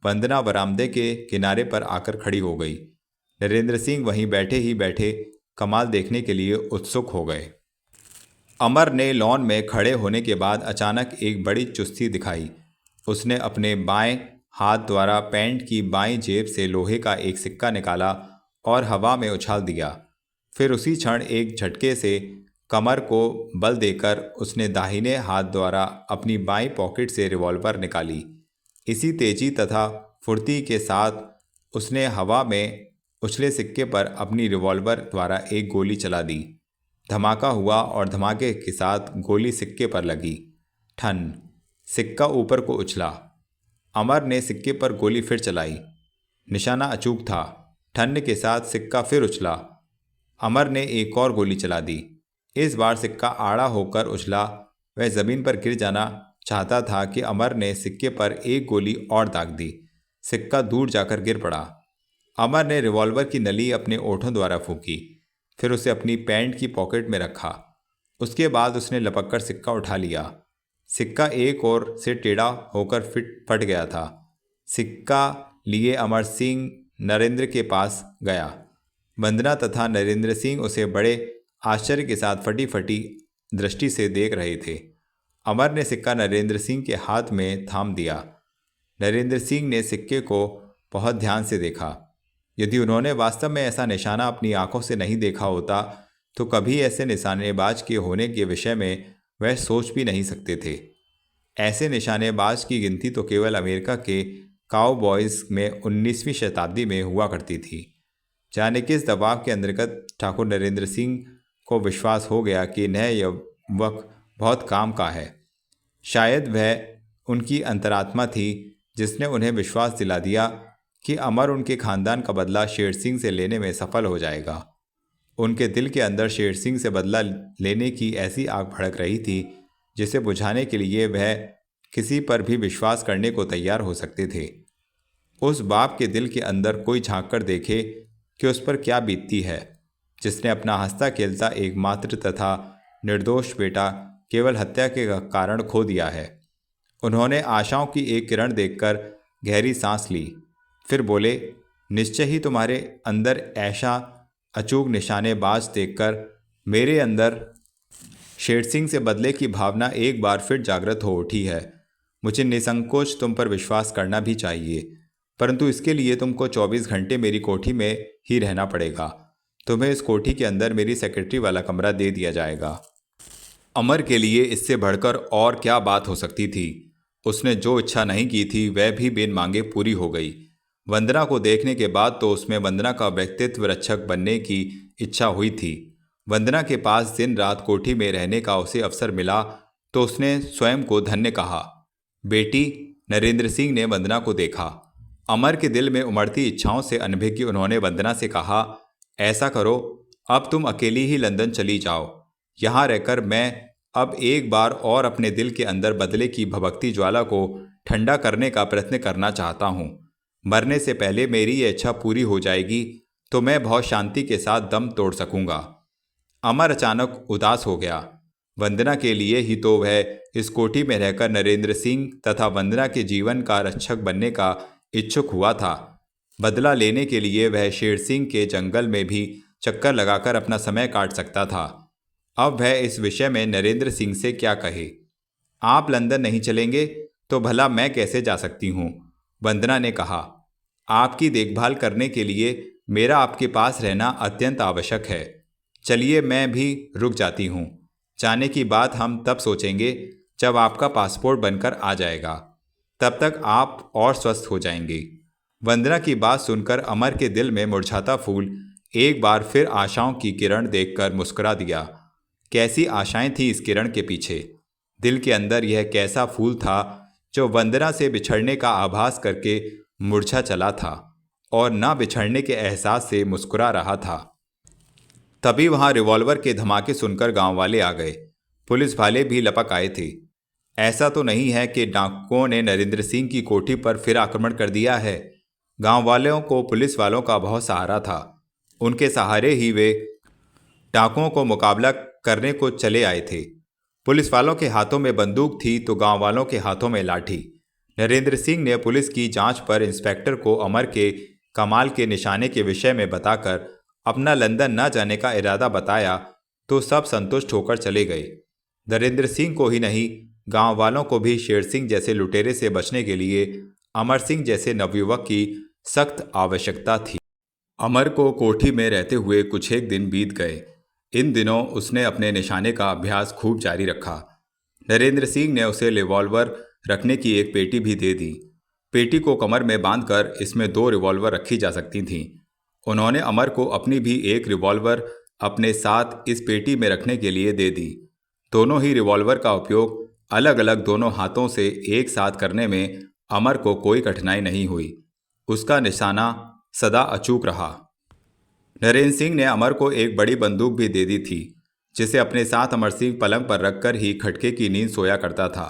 [SPEAKER 1] वंदना बरामदे के किनारे पर आकर खड़ी हो गई। नरेंद्र सिंह वहीं बैठे ही बैठे कमाल देखने के लिए उत्सुक हो गए। अमर ने लॉन में खड़े होने के बाद अचानक एक बड़ी चुस्ती दिखाई। उसने अपने बाएं हाथ द्वारा पैंट की बाईं जेब से लोहे का एक सिक्का निकाला और हवा में उछाल दिया। फिर उसी क्षण एक झटके से कमर को बल देकर उसने दाहिने हाथ द्वारा अपनी बाईं पॉकेट से रिवॉल्वर निकाली। इसी तेजी तथा फुर्ती के साथ उसने हवा में उछले सिक्के पर अपनी रिवॉल्वर द्वारा एक गोली चला दी। धमाका हुआ और धमाके के साथ गोली सिक्के पर लगी। ठन, सिक्का ऊपर को उछला। अमर ने सिक्के पर गोली फिर चलाई। निशाना अचूक था। ठन के साथ सिक्का फिर उछला। अमर ने एक और गोली चला दी। इस बार सिक्का आड़ा होकर उछला। वह जमीन पर गिर जाना चाहता था कि अमर ने सिक्के पर एक गोली और दाग दी। सिक्का दूर जाकर गिर पड़ा। अमर ने रिवॉल्वर की नली अपने ओठों द्वारा फूंकी, फिर उसे अपनी पैंट की पॉकेट में रखा। उसके बाद उसने लपककर सिक्का उठा लिया। सिक्का एक ओर से टेढ़ा होकर फट गया था। सिक्का लिए अमर सिंह नरेंद्र के पास गया। वंदना तथा नरेंद्र सिंह उसे बड़े आश्चर्य के साथ फटी फटी दृष्टि से देख रहे थे। अमर ने सिक्का नरेंद्र सिंह के हाथ में थाम दिया। नरेंद्र सिंह ने सिक्के को बहुत ध्यान से देखा। यदि उन्होंने वास्तव में ऐसा निशाना अपनी आंखों से नहीं देखा होता तो कभी ऐसे निशानेबाज के होने के विषय में वह सोच भी नहीं सकते थे। ऐसे निशानेबाज की गिनती तो केवल अमेरिका के काउबॉयज़ में 19वीं शताब्दी में हुआ करती थी। जाने किस दबाव के अंतर्गत ठाकुर नरेंद्र सिंह को विश्वास हो गया कि नया युवक बहुत काम का है। शायद वह उनकी अंतरात्मा थी जिसने उन्हें विश्वास दिला दिया कि अमर उनके खानदान का बदला शेर सिंह से लेने में सफल हो जाएगा। उनके दिल के अंदर शेर सिंह से बदला लेने की ऐसी आग भड़क रही थी जिसे बुझाने के लिए वह किसी पर भी विश्वास करने को तैयार हो सकते थे। उस बाप के दिल के अंदर कोई झांक कर देखे कि उस पर क्या बीतती है, जिसने अपना हंसता खेलता एकमात्र तथा निर्दोष बेटा केवल हत्या के कारण खो दिया है। उन्होंने आशाओं की एक किरण देखकर गहरी सांस ली, फिर बोले, निश्चय ही तुम्हारे अंदर ऐसा अचूक निशानेबाज देखकर मेरे अंदर शेर सिंह से बदले की भावना एक बार फिर जागृत हो उठी है। मुझे निसंकोच तुम पर विश्वास करना भी चाहिए, परंतु इसके लिए तुमको 24 घंटे मेरी कोठी में ही रहना पड़ेगा। तुम्हें इस कोठी के अंदर मेरी सेक्रेटरी वाला कमरा दे दिया जाएगा। अमर के लिए इससे बढ़कर और क्या बात हो सकती थी। उसने जो इच्छा नहीं की थी वह भी बिन मांगे पूरी हो गई। वंदना को देखने के बाद तो उसमें वंदना का व्यक्तित्व रक्षक बनने की इच्छा हुई थी। वंदना के पास दिन रात कोठी में रहने का उसे अवसर मिला तो उसने स्वयं को धन्य कहा। बेटी, नरेंद्र सिंह ने वंदना को देखा। अमर के दिल में उमड़ती इच्छाओं से अनभिज्ञ उन्होंने वंदना से कहा, ऐसा करो, अब तुम अकेली ही लंदन चली जाओ। यहाँ रहकर मैं अब एक बार और अपने दिल के अंदर बदले की भभकती ज्वाला को ठंडा करने का प्रयत्न करना चाहता हूँ। मरने से पहले मेरी ये इच्छा पूरी हो जाएगी तो मैं बहुत शांति के साथ दम तोड़ सकूंगा। अमर अचानक उदास हो गया। वंदना के लिए ही तो वह इस कोठी में रहकर नरेंद्र सिंह तथा वंदना के जीवन का रक्षक बनने का इच्छुक हुआ था। बदला लेने के लिए वह शेर सिंह के जंगल में भी चक्कर लगाकर अपना समय काट सकता था। अब वह इस विषय में नरेंद्र सिंह से क्या कहे। आप लंदन नहीं चलेंगे तो भला मैं कैसे जा सकती हूँ, वंदना ने कहा। आपकी देखभाल करने के लिए मेरा आपके पास रहना अत्यंत आवश्यक है। चलिए मैं भी रुक जाती हूँ। जाने की बात हम तब सोचेंगे जब आपका पासपोर्ट बनकर आ जाएगा। तब तक आप और स्वस्थ हो जाएंगे। वंदना की बात सुनकर अमर के दिल में मुरझाता फूल एक बार फिर आशाओं की किरण देखकर मुस्कुरा दिया। कैसी आशाएं थी इस किरण के पीछे। दिल के अंदर यह कैसा फूल था जो वंदना से बिछड़ने का आभास करके मुरझा चला था और ना बिछड़ने के एहसास से मुस्कुरा रहा था। तभी वहां रिवॉल्वर के धमाके सुनकर गांव वाले आ गए। पुलिस वाले भी लपक आए थे। ऐसा तो नहीं है कि डाकुओं ने नरेंद्र सिंह की कोठी पर फिर आक्रमण कर दिया है। गांव वालों को पुलिस वालों का बहुत सहारा था। उनके सहारे ही वे डाकुओं को मुकाबला करने को चले आए थे। पुलिस वालों के हाथों में बंदूक थी तो गांव वालों के हाथों में लाठी। नरेंद्र सिंह ने पुलिस की जांच पर इंस्पेक्टर को अमर के कमाल के निशाने के विषय में बताकर अपना लंदन न जाने का इरादा बताया तो सब संतुष्ट होकर चले गए। नरेंद्र सिंह को ही नहीं, गांव वालों को भी शेर सिंह जैसे लुटेरे से बचने के लिए अमर सिंह जैसे नवयुवक की सख्त आवश्यकता थी। अमर को कोठी में रहते हुए कुछ एक दिन बीत गए। इन दिनों उसने अपने निशाने का अभ्यास खूब जारी रखा। नरेंद्र सिंह ने उसे रिवॉल्वर रखने की एक पेटी भी दे दी। पेटी को कमर में बांधकर इसमें 2 रिवॉल्वर रखी जा सकती थीं। उन्होंने अमर को अपनी भी एक रिवॉल्वर अपने साथ इस पेटी में रखने के लिए दे दी। दोनों ही रिवॉल्वर का उपयोग अलग अलग दोनों हाथों से एक साथ करने में अमर को कोई कठिनाई नहीं हुई। उसका निशाना सदा अचूक रहा। नरेंद्र सिंह ने अमर को एक बड़ी बंदूक भी दे दी थी, जिसे अपने साथ अमर सिंह पलंग पर रखकर ही खटके की नींद सोया करता था।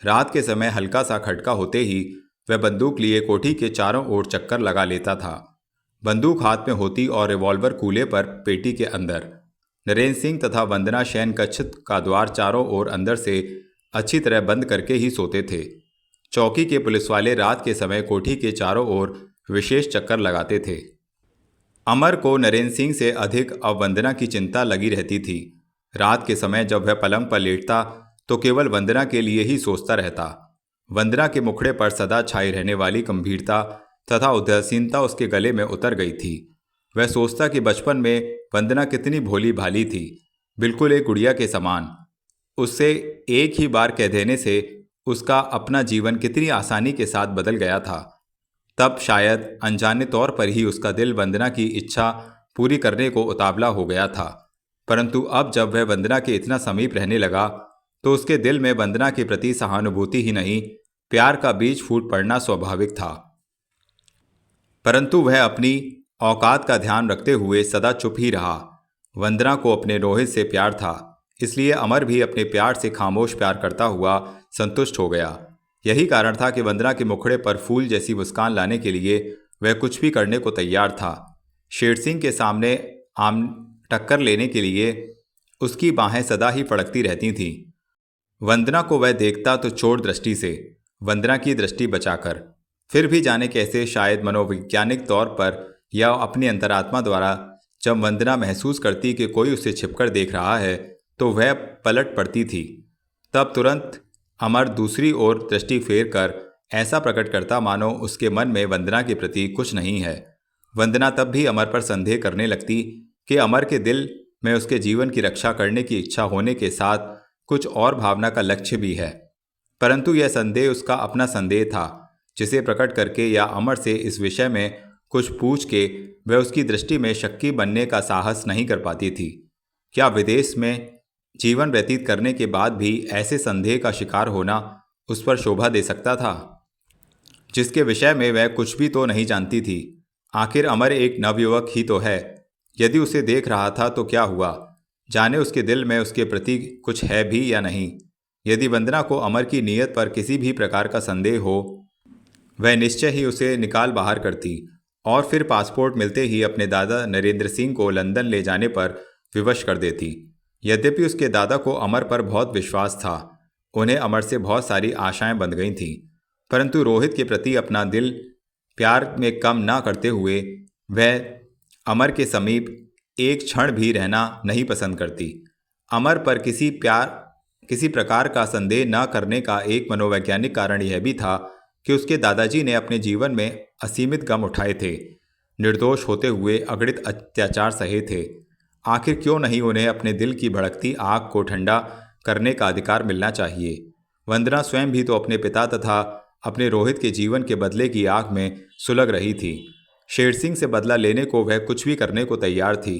[SPEAKER 1] रात के समय हल्का सा खटका होते ही वह बंदूक लिए कोठी के चारों ओर चक्कर लगा लेता था। बंदूक हाथ में होती और रिवॉल्वर कूले पर पेटी के अंदर। नरेंद्र सिंह तथा वंदना शयन कक्ष का द्वार चारों ओर अंदर से अच्छी तरह बंद करके ही सोते थे। चौकी के पुलिस वाले रात के समय कोठी के चारों ओर विशेष चक्कर लगाते थे। अमर को नरेंद्र सिंह से अधिक अब वंदना की चिंता लगी रहती थी। रात के समय जब वह पलंग पर लेटता तो केवल वंदना के लिए ही सोचता रहता। वंदना के मुखड़े पर सदा छाई रहने वाली गंभीरता तथा उदासीनता उसके गले में उतर गई थी। वह सोचता कि बचपन में वंदना कितनी भोली भाली थी, बिल्कुल एक गुड़िया के समान। उससे एक ही बार कह देने से उसका अपना जीवन कितनी आसानी के साथ बदल गया था। तब शायद अनजाने तौर पर ही उसका दिल वंदना की इच्छा पूरी करने को उतावला हो गया था। परंतु अब जब वह वंदना के इतना समीप रहने लगा तो उसके दिल में वंदना के प्रति सहानुभूति ही नहीं, प्यार का बीज फूट पड़ना स्वाभाविक था। परंतु वह अपनी औकात का ध्यान रखते हुए सदा चुप ही रहा। वंदना को अपने रोहित से प्यार था, इसलिए अमर भी अपने प्यार से खामोश प्यार करता हुआ संतुष्ट हो गया। यही कारण था कि वंदना के मुखड़े पर फूल जैसी मुस्कान लाने के लिए वह कुछ भी करने को तैयार था। शेर सिंह के सामने आम टक्कर लेने के लिए उसकी बाहें सदा ही फड़कती रहती थीं। वंदना को वह देखता तो चोर दृष्टि से, वंदना की दृष्टि बचाकर। फिर भी जाने कैसे, शायद मनोवैज्ञानिक तौर पर या अपनी अंतरात्मा द्वारा, जब वंदना महसूस करती कि कोई उसे छिपकर देख रहा है तो वह पलट पड़ती थी। तब तुरंत अमर दूसरी ओर दृष्टि फेर कर ऐसा प्रकट करता मानो उसके मन में वंदना के प्रति कुछ नहीं है। वंदना तब भी अमर पर संदेह करने लगती कि अमर के दिल में उसके जीवन की रक्षा करने की इच्छा होने के साथ कुछ और भावना का लक्ष्य भी है। परंतु यह संदेह उसका अपना संदेह था, जिसे प्रकट करके या अमर से इस विषय में कुछ पूछ के वह उसकी दृष्टि में शक्की बनने का साहस नहीं कर पाती थी। क्या विदेश में जीवन व्यतीत करने के बाद भी ऐसे संदेह का शिकार होना उस पर शोभा दे सकता था, जिसके विषय में वह कुछ भी तो नहीं जानती थी। आखिर अमर एक नवयुवक ही तो है। यदि उसे देख रहा था तो क्या हुआ, जाने उसके दिल में उसके प्रति कुछ है भी या नहीं। यदि वंदना को अमर की नीयत पर किसी भी प्रकार का संदेह हो, वह निश्चय ही उसे निकाल बाहर करती और फिर पासपोर्ट मिलते ही अपने दादा नरेंद्र सिंह को लंदन ले जाने पर विवश कर देती। यद्यपि उसके दादा को अमर पर बहुत विश्वास था, उन्हें अमर से बहुत सारी आशाएं बंध गई थीं, परंतु रोहित के प्रति अपना दिल प्यार में कम ना करते हुए वह अमर के समीप एक क्षण भी रहना नहीं पसंद करती। अमर पर किसी प्रकार का संदेह न करने का एक मनोवैज्ञानिक कारण यह भी था कि उसके दादाजी ने अपने जीवन में असीमित गम उठाए थे, निर्दोष होते हुए अगणित अत्याचार सहे थे। आखिर क्यों नहीं उन्हें अपने दिल की भड़कती आग को ठंडा करने का अधिकार मिलना चाहिए। वंदना स्वयं भी तो अपने पिता तथा अपने रोहित के जीवन के बदले की आग में सुलग रही थी। शेर सिंह से बदला लेने को वह कुछ भी करने को तैयार थी,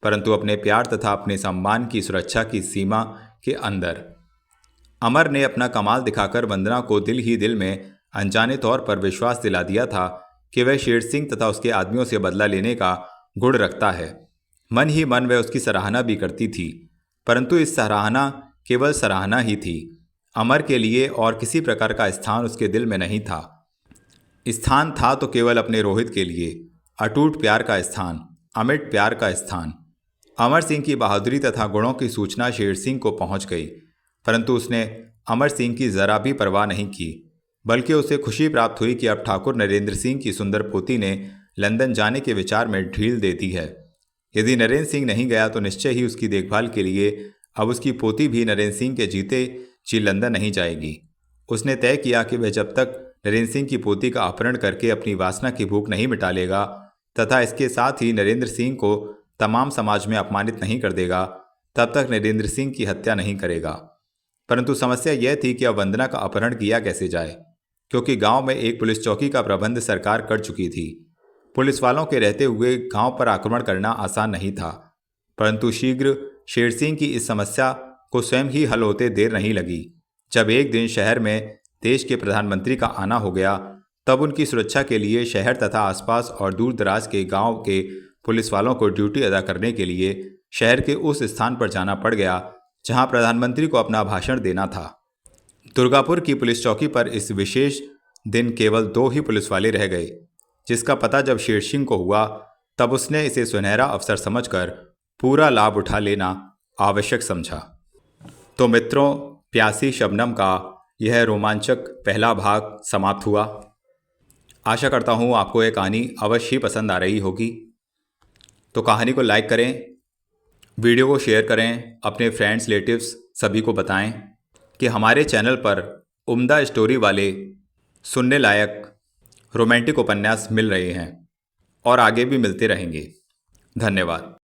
[SPEAKER 1] परंतु अपने प्यार तथा अपने सम्मान की सुरक्षा की सीमा के अंदर। अमर ने अपना कमाल दिखाकर वंदना को दिल ही दिल में अनजाने तौर पर विश्वास दिला दिया था कि वह शेर सिंह तथा उसके आदमियों से बदला लेने का गुण रखता है। मन ही मन वह उसकी सराहना भी करती थी, परंतु इस सराहना केवल सराहना ही थी। अमर के लिए और किसी प्रकार का स्थान उसके दिल में नहीं था। स्थान था तो केवल अपने रोहित के लिए, अटूट प्यार का स्थान, अमिट प्यार का स्थान। अमर सिंह की बहादुरी तथा गुणों की सूचना शेर सिंह को पहुंच गई, परंतु उसने अमर सिंह की जरा भी परवाह नहीं की, बल्कि उसे खुशी प्राप्त हुई कि अब ठाकुर नरेंद्र सिंह की सुंदर पोती ने लंदन जाने के विचार में ढील दे दी है। यदि नरेंद्र सिंह नहीं गया तो निश्चय ही उसकी देखभाल के लिए अब उसकी पोती भी नरेंद्र सिंह के जीते जी लंदन नहीं जाएगी। उसने तय किया कि वह जब तक नरेंद्र सिंह की पोती का अपहरण करके अपनी वासना की भूख नहीं मिटा लेगा तथा इसके साथ ही नरेंद्र सिंह को तमाम समाज में अपमानित नहीं कर देगा, तब तक नरेंद्र सिंह की हत्या नहीं करेगा। परंतु समस्या यह थी कि अब वंदना का अपहरण किया कैसे जाए, क्योंकि गांव में एक पुलिस चौकी का प्रबंध सरकार कर चुकी थी। पुलिस वालों के रहते हुए गांव पर आक्रमण करना आसान नहीं था, परंतु शीघ्र शेर सिंह की इस समस्या को स्वयं ही हल होते देर नहीं लगी। जब एक दिन शहर में देश के प्रधानमंत्री का आना हो गया, तब उनकी सुरक्षा के लिए शहर तथा आसपास और दूर दराज के गांव के पुलिस वालों को ड्यूटी अदा करने के लिए शहर के उस स्थान पर जाना पड़ गया जहां प्रधानमंत्री को अपना भाषण देना था। दुर्गापुर की पुलिस चौकी पर इस विशेष दिन केवल 2 ही पुलिस वाले रह गए, जिसका पता जब शेर सिंह को हुआ तब उसने इसे सुनहरा अवसर समझकर पूरा लाभ उठा लेना आवश्यक समझा। तो मित्रों, प्यासी शबनम का यह रोमांचक पहला भाग समाप्त हुआ। आशा करता हूँ आपको यह कहानी अवश्य ही पसंद आ रही होगी। तो कहानी को लाइक करें, वीडियो को शेयर करें, अपने फ्रेंड्स रिलेटिव्स सभी को बताएं कि हमारे चैनल पर उम्दा स्टोरी वाले सुनने लायक रोमांटिक उपन्यास मिल रहे हैं और आगे भी मिलते रहेंगे। धन्यवाद।